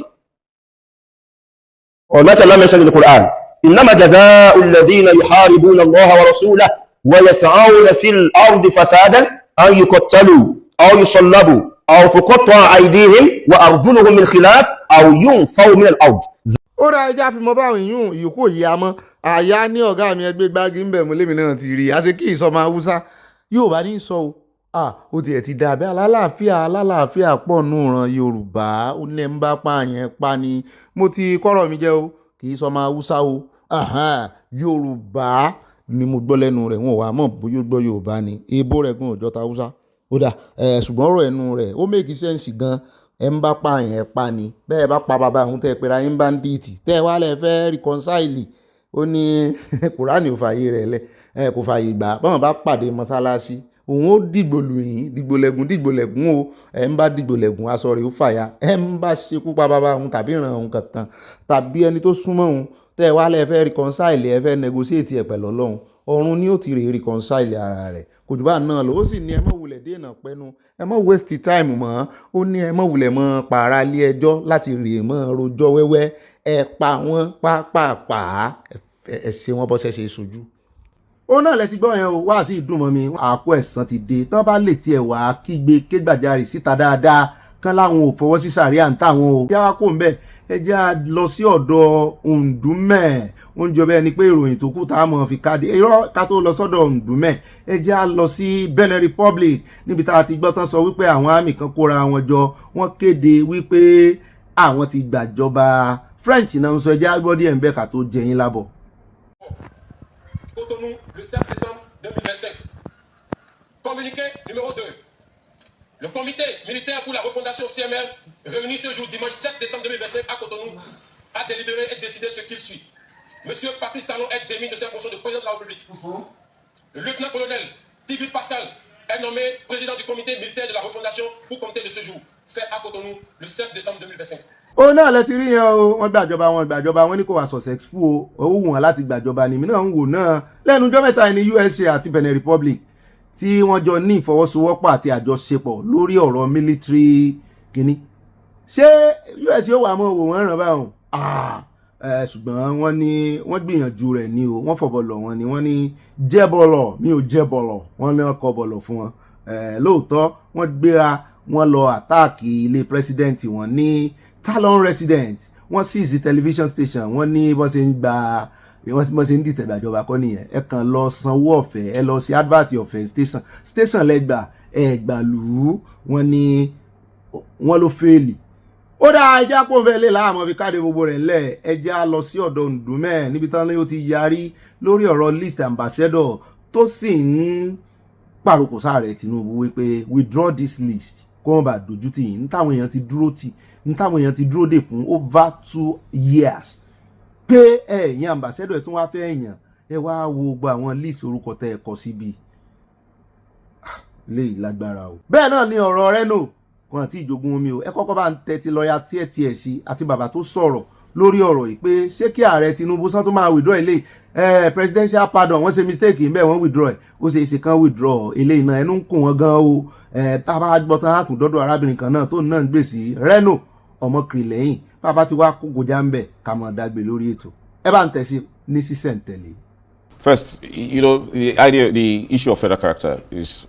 Allah mentioned in the Quran, إنما جزاء الذين يحاربون الله ورسوله ويسعون في الأرض فسادا أن يقتلوا أو يصلبوا أو تقطع أيديهم وأرجلهم من خلاف أو ينفوا من الأرض. Ó ra ẹja fi mọ báwọn èèyàn ìyókù òye àmọ́ àyà ní ọ̀gá mi ẹgbẹ́ gbági ń bẹ̀ mú lémi náà ti rí àṣẹ kí ìsọmọ Haúsá yóò bá ní sọ o ó tiẹ̀ ti dàbẹ́ alálàáfíà pọ̀ nù ran Yorùbá ó ní ẹ̀ ń bá pààyàn pa ni mo ti kọ́rọ̀ mi jẹ́ o kì í sọmọ Haúsá o Yorùbá ni mo gbọ́ lẹ́nu rẹ̀ wọn ò wá mọ̀ bóyá gbọ́ Yorùbá ni èèbó rẹ̀ gan òjọ́ta Haúsá ó dà ṣùgbọ́n ọ̀rọ̀ ẹnu rẹ̀ ó make sense gan ẹ ń bá pààyàn ẹ pa ni bẹ́ẹ̀ bá pa bàbá òun tẹ́ pera yín bandit tẹ́ wá lẹ́ fẹ́ reconcile ó ní Kùránì ò fààyè rẹ̀ lẹ̀ kò fààyè gbà báwọn bá pàdé mọ́sálásí òun ó dìgbò lù yín dìgbòlẹ̀gùn o ẹ ń bá dìgbòlẹ̀gùn aṣọ rẹ̀ ó fàya ẹ ń bá ṣekú pa bàbá òun tàbí ìran òun kankan tàbí ẹni tó súnmọ́ òun tẹ́ wá lẹ́ fẹ́ reconcile ẹ fẹ́ negotiate ẹ̀ pẹ̀lú Ọlọ́run ọ̀run ni ó ti rè reconcile ara rẹ̀ kò jù bá náà lọ ó sì ní ẹ má wulẹ̀ dènà pẹ́nu ẹ má waste time mọ́ ó ní ẹ má wulẹ̀ mọ́ pààrà lé ẹjọ́ láti rè mọ́ rojọ́ wẹ́wẹ́ ẹ pa wọ́n pàápàá ẹ ṣe wọ́n bọ́sẹ̀ ṣe sojú. Ó náà lẹ ti gbọ́ yẹn o wá sí ìdùnmọ́ mi àpò ẹ̀sán ti dé tán bá lè tiẹ̀ wá kígbe kégbàjarì síta dáadáa kán láwọn ò fọwọ́ sí sàríà ń táwọn o. Yá wá kó ń bẹ̀ ẹ jẹ́ à lọ sí ọ̀dọ̀ Ǹdùmẹ̀ oúnjẹ bẹ́ẹ̀ ni pé ìròyìn tó kù tá a mọ̀ fi káde irọ́ ká tó lọ sọ́dọ̀ Ǹdùmẹ̀ ẹ jẹ́ à lọ sí Benin Republic níbi tá a ti gbọ́ tán sọ wípé àwọn àmì kan kóra wọn jọ wọ́n kéde wípé àwọn ti gbàjọba French náà ń sọ ẹ jẹ́ àgbọ́dí ẹ̀ ń bẹ́ ká tó jẹ yín lábọ̀. Cotonou, le 7 décembre 2025. Communiqué numéro 2. Le comité militaire pour la refondation CMR, réuni ce jour dimanche 7 décembre 2025 à Cotonou, a délibéré et décidé ce qu'il suit. Monsieur Patrice Talon est démis de ses fonctions de président de la République. Le lieutenant-colonel Tigui Pascal est nommé président du comité militaire de la refondation pour compter de ce jour, fait à Cotonou le 7 décembre 2025. Ó náà lẹ ti rí yẹn o wọ́n gbàjọba wọn ní kò wá successful o ó wù wọ́n láti gbàjọba nìmí náà ń wò náà lẹ́nu ọjọ́ mẹ́ta ní USA àti Benin Republic tí wọ́n jọ ní ìfọwọ́sowọ́pọ̀ àti àjọṣepọ̀ lórí ọ̀rọ̀ military kìíní ṣé USA ó wà mọ́ wò wọ́n ràn báwọn ṣùgbọ́n wọ́n ní wọ́n gbìyànjú rẹ̀ ní o wọ́n fọ̀bọ̀lọ̀ wọn ni wọ́n ní jẹ́bọ̀lọ̀ mi ò jẹ́bọ̀lọ̀ wọ́n ní ọkọ̀ bọ̀lọ̀ fún wọn lóòótọ́ wọ́n gbéra wọ́n lọ àtáàkì ilé pírẹsidẹ́ǹtì wọn ní Talon resident wọ́n seize television station wọ́n ní bó ṣe ń gba wọ́n sì mọ̀ ṣe ń dìtẹ̀ gbàjọba kọ́ nìyẹn ẹ kàn lọ sanwó ọ̀fẹ́ ẹ lọ sí advert ọ̀fẹ́ station lẹ́gbà ẹ̀gbàlú wọn ni wọ́n ló fẹ́ẹ̀lì. Ó dá ẹja pò ń fẹ́ lè láàmú fi káde gbogbo rẹ̀ ńlẹ̀ ẹja lọ sí ọ̀dọ̀ Ndume níbi tán ló ti yarí lórí ọ̀rọ̀ list ambassador tó sì ń pàrokò sáàrẹ̀ Tinubu wípé withdraw this list kó wọn bá dojú tì yín táwọn èèyàn ti dúró dè fún over 2 years pé ẹ̀yin ambassador ẹ̀ tún wá fẹ́ èèyàn ẹ wá wo gbogbo àwọn list orúkọ tẹ́ ẹ kọ síbi lè lágbára o. Bẹ́ẹ̀ náà ni ọ̀rọ̀ Reno kan àti ìjogun omi o ẹ kọ́kọ́ bá ń tẹ́tí lọ́ọ̀yà tiẹ̀ sí àti bàbá tó sọ̀rọ̀ lórí ọ̀rọ̀ yìí pé ṣé kí ààrẹ Tinubu sán tó máa withdraw ilé presidential pardon wọ́n ṣe mistake ń bẹ́ẹ̀ wọ́n withdraw ẹ̀ ó ṣe é ṣe kán withdraw ilé iná ẹnu ń kùn wọ́n gan o tá a bá gbọ́ tán á tún dọ́dọ̀ arábìnrin kan náà tó náà ń gbè sí Reno ọmọkiri lẹ́yìn bàbá ti wá kó gojá ń bẹ̀ ká mọ̀ dágbé lórí ètò ẹ bá ń tẹ̀sí ní sísẹ̀ntẹ̀lé. First, the issue of federal character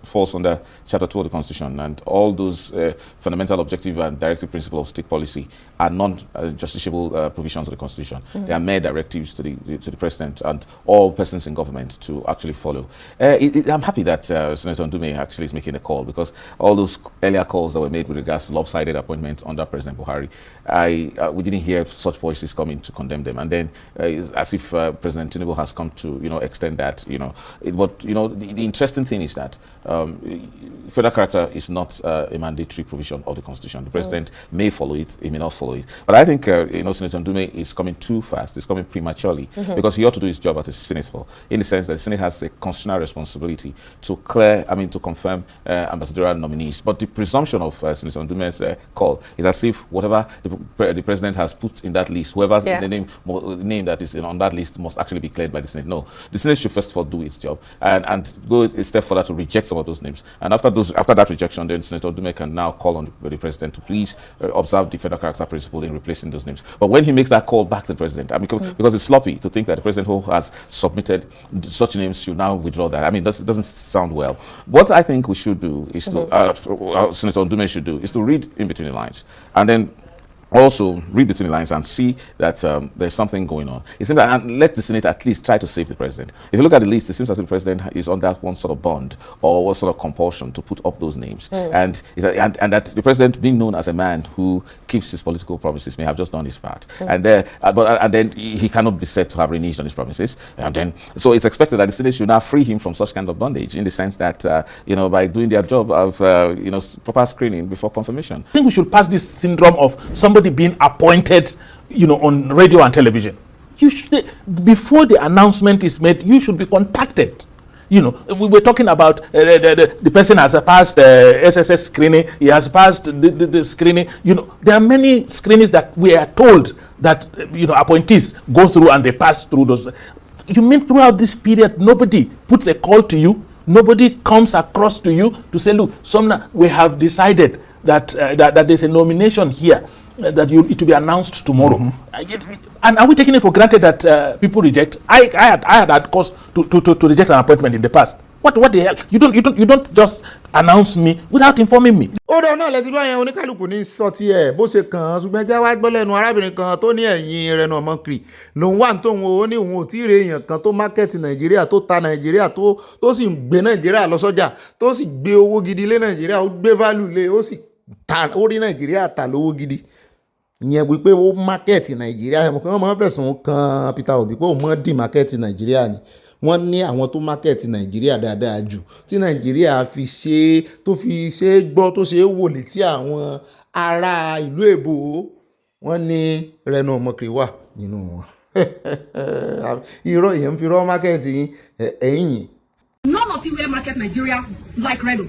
falls under Chapter 2 of the Constitution, and all those fundamental objective and directive principles of state policy are non-justiciable provisions of the Constitution. They are mere directives to the President and all persons in government to actually follow. I'm happy that Senator Ndume actually is making a call, because all those earlier calls that were made with regards to lopsided appointment under President Buhari, we didn't hear such voices coming to condemn them. And then it's as if President Tinubu has come to, extend that, But, the interesting thing is that federal character is not a mandatory provision of the Constitution. The President may follow it, he may not follow it. But I think, Senator Ndume is coming too fast. It's coming prematurely, because he ought to do his job as a senator, in the sense that the Senate has a constitutional responsibility to confirm ambassadorial nominees. But the presumption of Senator Ndume's call is as if whatever the President has put in that list, whoever's the name that is on that list must actually be cleared by the Senate. No, the Senate should first of all do its job and go a step further to reject some of those names. And after that rejection, then Senator Ndume can now call on the President to please observe the federal character principle in replacing those names. But when he makes that call back to the President, because it's sloppy to think that the President who has submitted such names should now withdraw that. This doesn't sound well. What I think we should do is Senator Ndume should do is to read in between the lines, and then also read between the lines and see that there's something going on. It seems that, and let the Senate at least try to save the President. If you look at the list, it seems as if the President is under one sort of bond or one sort of compulsion to put up those names. And that the President, being known as a man who keeps his political promises, may have just done his part. And then he cannot be said to have reneged on his promises. And then, so it's expected that the Senate should now free him from such kind of bondage, in the sense that, by doing their job of, proper screening before confirmation. I think we should pass this syndrome of somebody being appointed, on radio and television. You should, before the announcement is made, you should be contacted. We were talking about the person has passed SSS screening, he has passed the screening. There are many screenings that we are told that, appointees go through and they pass through those. You mean throughout this period, nobody puts a call to you, nobody comes across to you to say, look, we have decided that there's a nomination here, that it will be announced tomorrow. And are we taking it for granted that people reject? I had cause to reject an appointment in the past. What the hell? You don't just announce me without informing me. Ọ̀rọ̀ náà lẹ́tí báyẹn oníkálukú ní sọ́tí ẹ̀ bó ṣe kàn án ṣùgbọ́n já wá gbọ́ lẹ́nu arábìnrin kan tó ní ẹ̀yìn Reno ọmọkiri lòun wà tóun ó ní òun ò tí ì rí èèyàn kan tó mákẹ́tì Nàìjíríà tó ta Nàìjíríà tó sì gbé Nàìjíríà lọ sọ́jà tó sì gbé owó gidi lé Nàìjíríà ó gbé value lé ó rí Nàìjíríà tà lówó gidi. Ìyẹn wípé ó mákẹ́tì Nàìjíríà ẹ̀mọ̀ pé wọ́n máa ń fẹ̀sùn kan Peter Obi pé òun mọ́ dì mákẹ́tì Nàìjíríà ni. Wọ́n ní àwọn tó mákẹ́tì Nàìjíríà dáadáa jù tí Nàìjíríà fi ṣe gbọ́ tó ṣe é wò létí àwọn ará ìlú èbó. Wọ́n ní Reno ọmọkiri wà nínú wọn. Irọ́ èèyàn fi rọ́ mákẹ́tì ẹ̀yìn. None of you here market Nigeria like Reno.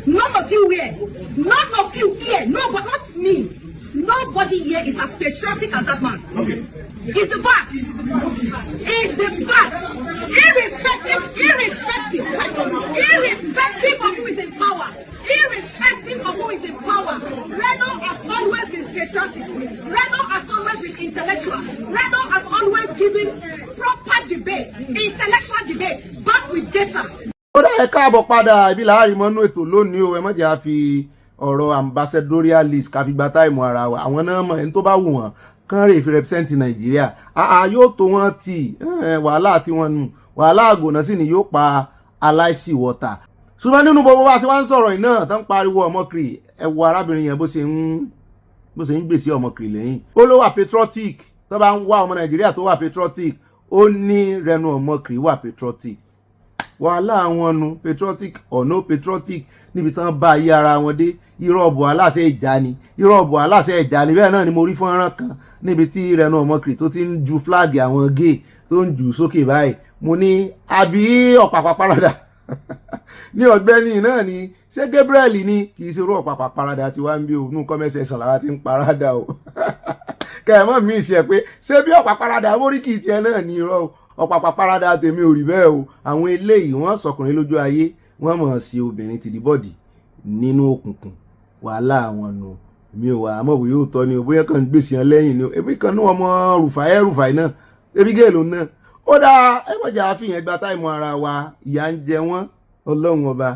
None of you here. None of you here. No, but not me. Nobody here is as patriotic as that man. Okay. It's the fact. It's the fact. Irrespective of who is in power. Irrespective of who is in power. Reno has always been patriotic. Reno has always been intellectual. Reno has always given proper debate, intellectual debate, back with data. Ó dá ẹ káàbọ̀ padà ibi láàrin mọ́nú ètò lónìí o, ẹ má jẹ́ á fi ọ̀rọ̀ ambassadorial list ká fi gba táìmù ara wa. Àwọn náà mọ̀ ẹni tó bá wù wọ́n kán rè fi represent Nàìjíríà yóò tó wọn tì wàhálà tí wọ́n nù wàhálà àgònà sì ni yóò pa aláìsí wọ́ta. Ṣùgbọ́n nínú gbogbo wa ṣe wá ń sọ̀rọ̀ iná tán pariwo ọmọkiri ẹ wo arábìnrin yẹn bó ṣe ń gbèsè ọmọkiri lẹ́yìn. Ó ló wà patriotic tó bá ń wá ọmọ Nàìjíríà tó wà patriotic ó ní Rẹ̀nú Ọmọkiri wà patriotic. Wàhálà wọn nu patriotic or no patriotic níbi tán bá ayé ara wọn dé irọ́ ọ̀bọ̀ aláṣẹ ìjà ni bẹ́ẹ̀ náà ni mo rí fọ́nrán kan níbi tí Rẹ̀nú Ọmọkiri tó ti ń ju fúláàgì àwọn gay tó ń jù sókè báyìí mo ní àbí ọ̀pàpà parada ní Ọ̀gbẹ́ni náà ni ṣé Gabriel ni kì í ṣe irú ọ̀pàpà parada tí wá ń bí o nú comment section làwa ti ń parada o kẹ́ẹ̀mọ́ mi ṣe pé ṣé bí ọ̀pàpà parada móríkì tiẹ̀ náà ni irọ́ ọ̀pàpà parada tèmi ò rí bẹ́ẹ̀ o àwọn eléyìí wọ́n sọkùnrin lójú ayé wọ́n mọ̀ sí obìnrin tìdíbọ̀dì nínú òkùnkùn wàhálà wọn nù mi ò wà àmọ́ bóyá ó tọ́ ni o bóyá kàn ń gbèsè yẹn lẹ́yìn ni o ebi kan ní ọmọ rùfàì náà ebi géèlò náà ó dáa ẹ mọ̀jà àfihàn gba táìmù ara wa ìyà ń jẹ wọ́n ọlọ́run ọba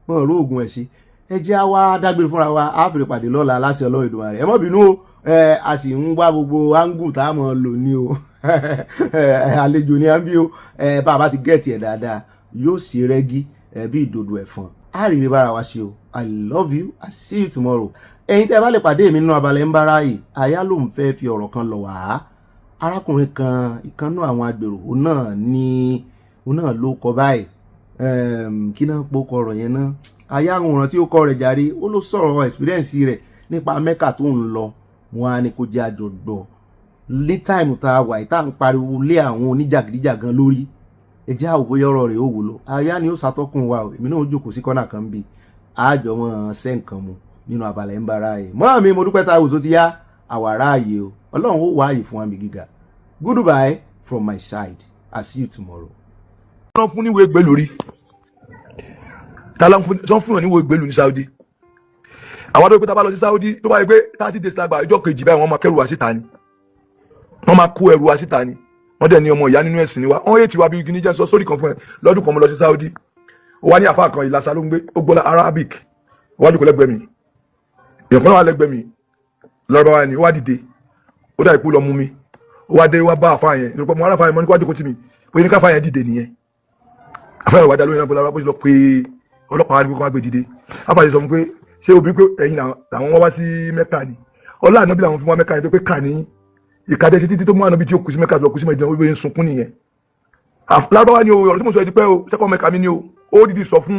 wọn ró oògùn ẹ̀ sí ẹ jẹ́ wá dágbére fúnra wa á fèrè pàdé lọ́la aláṣẹ ọlọ́run Èdùmàrè ẹ mọ́ bínú o a sì ń wá gbogbo áńgù tá a mọ̀ lò ní o àlejò ní àbí o bàbá ti gẹ̀ẹ́tì ẹ̀ dáadáa yóò sì rẹ́gí bí ìdodo ẹ̀fọn á rí rí bára wa ṣe o I love you I see you tomorrow ẹ̀yin tẹ́ ẹ bá lè pàdé mi nínú abalẹ̀ ń bára yìí àyà ló ń fẹ́ fi ọ̀rọ̀ kan lọ wá arákùnrin kan ìkànnú àwọn agbèrò òun náà ló kọ báyìí kí náà pọ̀ kọ ọ̀rọ̀ yẹn náà àyà àwòrán tí ó kọ rẹ̀ jàre ó ló sọ̀rọ̀ experience rẹ̀ nípa Mẹ́kà tó ń lọ wọn á ní kó jẹ́ àjọgbọ̀ ní táìmù tá a wà yìí tá à ń pariwo lé àwọn oníjàgídíjàgan lórí ẹjẹ́ àwòbóyá ọ̀rọ̀ rẹ̀ ó wúlò àyà ni ó ṣàtọ́kùn wa èmi náà ó jókòó sí kọ́nà kan bí àjọ wọn ṣẹ́ nǹkan mu nínú abalẹ̀ ń bára yìí mọ́ mi mo dúpẹ́ ta àwòsó ti yá àwàrà ààyè o ọlọ́run ó wá ààyè fún wa mi gíga goodbye from my side I see you tomorrow. wọ́n fún níwèé gbèlú rí tán fún yàn níwèé gbèlú ní Saudi àwọn tó gbé tá a bá lọ sí Saudi tó bá yẹ pé 30 days lágbà ọjọ́ kejì báyìí wọ́n máa kẹ́rù wá síta ni wọ́n máa kó ẹrù wá síta ni wọ́n dẹ̀ ní ọmọ ìyá nínú ẹ̀sìn ni wa wọ́n yé tiwa bí gíní jẹ́ sọ sórí kan fún ẹ lọ́dún kan mo lọ sí Saudi ó wá ní àfa kan ìlàsà ló ń gbé ó gbọ́ Arabic wájú kò lẹ́gbẹ̀ẹ́ mi èèyàn kan náà wà lẹ́gbẹ̀ẹ́ mi lọ́rọ̀ wa ni ó wá dìde ó dà ìkú lọ mú mi ó wá dé wá bá àfa yẹn nípa mo aráfa yẹn mo ní kó wá jókòó tì mí pé ní káfa yẹn dìde nìyẹn àfa yẹn wà dá lóyún náà bó ṣe lọ pé ọlọ́pàá wa ní kó wá gbé dìde àfa yẹn sọ fún pé ṣé obìnrin pé ẹ̀yin làwọn wá sí Mẹ́kà ni ọlá ànábì làwọn fún wa Mẹ́kà yẹn tó pé kà ní ìkàdé ṣe títí tó mú ànábì tí ó kù sí Mẹ́kà lọ kù sí Mẹ́dínà ó bẹ ń sunkún nìyẹn lárúbáwá ni o ọ̀rọ̀ tí mo sọ ẹ ti pẹ́ o sẹ́kọ̀ Mẹ́kà mi ni o ó dìdí sọ fún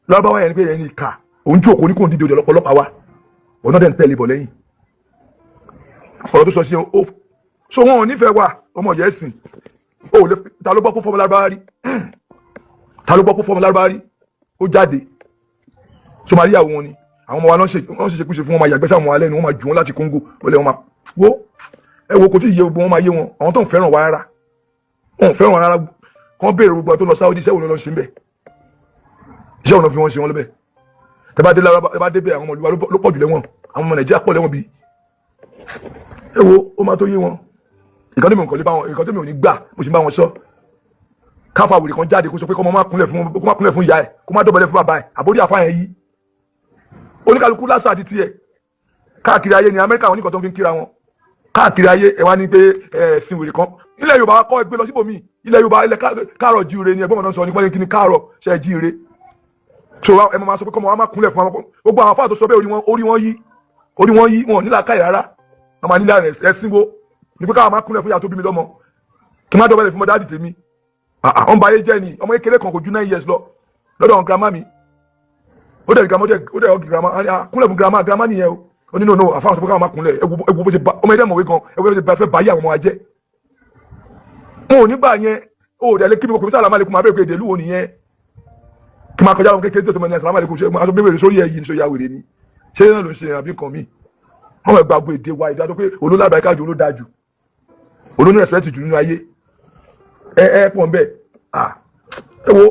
lárúbáwá yẹn ni pé ẹ̀yin ìkà òun tí òkò ní kò ń dìde ọlọ́pàá wa ọ̀nà dẹ̀ ń tẹ̀lé bọ̀ lẹ́yìn ọ̀rọ̀ tó sọ sí o so wọn ò nífẹ̀ẹ́ wa ọmọ ìyá ẹ̀sìn o lè ta ló gbọ́ kó fọmọ lárúbáwá rí ó jáde Somalia wọn ni àwọn ọmọ wa náà ṣe kúṣe fún wọn máa yàgbẹ́ sáwọn ọmọ alẹ́ ni wọ́n máa jù wọn láti Congo ó lẹ́ wọn máa wo ẹ wo kò tí ì yé gbogbo wọn máa yé wọn àwọn tó ń fẹ́ràn wa rárá wọn ò fẹ́ràn wa rárá kàn béèrè gbogbo tó lọ Saudi iṣẹ́ wo ló lọ ṣe ń bẹ̀ iṣẹ́ wo ló fi wọn ṣe wọn lọ́bẹ̀ tẹ bá dé bẹ́ẹ̀ àwọn ọmọ olúwa ló pọ̀ jù lẹ́wọ̀n àwọn ọmọ Nàìjíríà pọ̀ lẹ́wọ̀n bíi ẹ wo ó máa tó yé wọn ìkan tí mi ò ní gbà mo sì bá wọn sọ káfa àwòrán kan jáde kó sọ pé kó má kúnlẹ̀ fún ìyá ẹ̀ kó má dọ̀bẹ̀lẹ̀ fún bàbá ẹ̀ àbórí àfáà yẹn yí oníkàlùkù lásà àti tiẹ̀ káàkiri ayé ni Amẹ́ríkà wọn nìkan tó fi ń kíra wọn káàkiri ayé ẹ wá ní pé ẹ̀sìn wèrè kan ilẹ̀ Yorùbá kọ́ ẹgbẹ́ lọ síbòmí ilẹ̀ Yorùbá ilẹ̀ káàrọ̀ jíire ni ẹgbẹ́ wọn náà sọ nípa kí ni káàrọ̀ ṣe jíire so ẹ máa sọ pé kọ́mọ wa má kúnlẹ̀ fún àwọn gbogbo àwọn afáà tó sọ bẹ́ẹ̀ orí wọn yí wọn nílà káyì rárá wọn máa nílà ẹ̀sìn wo ní pé káwọn má kúnlẹ̀ fún ìyá tó bí mi lọ́mọ kí má dọ̀bẹ̀lẹ̀ fún mọ dáàdì tèmi àwọn bá yé jẹ́ ni ọmọ kékeré kan kò ju 9 years lọ lọ́dọ̀ àwọn girama mi ó dẹ̀ ọ̀gì girama kúnlẹ̀ fún girama nìyẹn o ó ní no àfáwọn sọ pé káwọn má kúnlẹ̀ ẹgbù bó ṣe bá ọmọ ẹ̀dẹ̀ mọ̀wé gan ẹgbù bó ṣe fẹ́ bá yé àwọn ọmọ wa jẹ́ wọn ò nígbà yẹn ó dẹ̀ lé kí mi kò fi sàlámà lẹ́kùn máa bẹ̀rẹ̀ pé èdèlú wo nìyẹn kí máa kọjá àwọn kékeré tó mọ̀ ní sàlámà lẹ́kùn ṣe aṣọ bíbélì sórí ẹ̀yìn ní sọ́yà wèrè ni ṣé náà ló ń ṣe àbí nǹkan mi wọn ẹ̀ gbàgbọ́ èdè wa ìdájọ́ pé olólàbàáká jù olódájú olóní ẹ̀sẹ̀ ti jù nínú ayé ẹ pọ̀ nbẹ ẹ wo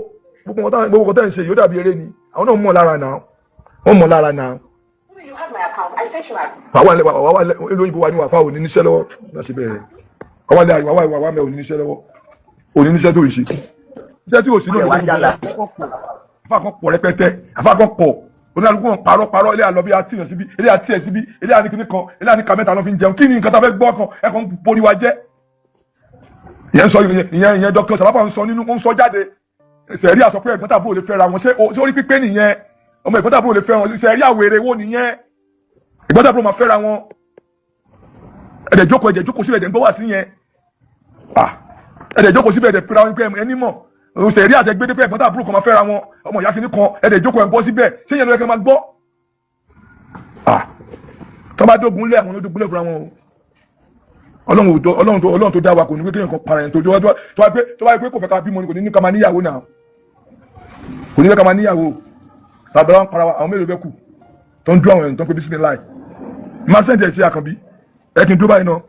gbogbo kan tẹ́ ń ṣe yóò dàbí eré ni àwọn náà mọ̀ lára náà wọ́n mọ̀ lára náà. wàá èlò òyìnbó wa ní wàá òní níṣẹ́ lọ́wọ́ náà ṣe bẹ́ẹ̀ wàá mẹ́ òní níṣẹ́ lọ́wọ́ òní níṣẹ́ tó ń ṣe iṣẹ́ tí ò sí náà àfa kan pọ̀ rẹpẹtẹ àfa kan pọ̀ oníkàlùkù wọn parọ́ ilé àlọ́ bí àti yàn síbi ilé àti ẹ̀ síbi ilé àníkíní kan ilé àníkà mẹ́ta lọ́ fi ń jẹun kí ni nǹkan tá a fẹ́ gbọ́ kan ẹ̀kọ́ ń borí wa jẹ́. ìyẹn Dr. Salafa ń sọ nínú ń sọ jáde sẹ̀rí àsọ pé ẹ̀gbọ́n tàbúrò lè fẹ́ra wọn ṣé orí pípé nìyẹn ọmọ ẹ̀gbọ́n tàbúrò lè fẹ́ wọn sẹ̀rí àwèrè wo nìyẹn ẹ̀gbọ́n tàbúrò máa fẹ́ra wọn ẹ̀dẹ̀ jókòó síbẹ̀ ẹ̀dẹ̀ ń gbọ́ wá sí yẹn ẹ̀dẹ̀ jókòó síbẹ̀ ẹ̀dẹ̀ pera wọn pé ẹni mọ̀ sẹ̀rí àtẹgbẹ́dẹ́ pé ẹ̀gbọ́n tàbúrò kan máa fẹ́ra wọn ọmọ ìyá kìíní kan ẹ̀dẹ̀ jókòó ẹ̀ ń gbọ́ síbẹ̀ ṣé yẹn ló yẹ kẹ́ máa gbọ́ tó bá dógun lé àwọn olódógun lé fúnra wọn o ọlọ́run tó dá wa kò ní pé kéèyàn kan para yẹn tó bá pé kò fẹ́ ká bímọ ni kò ní ní ká máa níyàwó náà kò ní fẹ́ ká máa níyàwó tàbí wọn para wa àwọn mélòó bẹ́ kù tó ń dún àwọn èèyàn tó ń pè bísí ní láì máa sẹ́ǹtì ẹ̀ sí Àkànbí ẹ̀ kí n dúró báyìí náà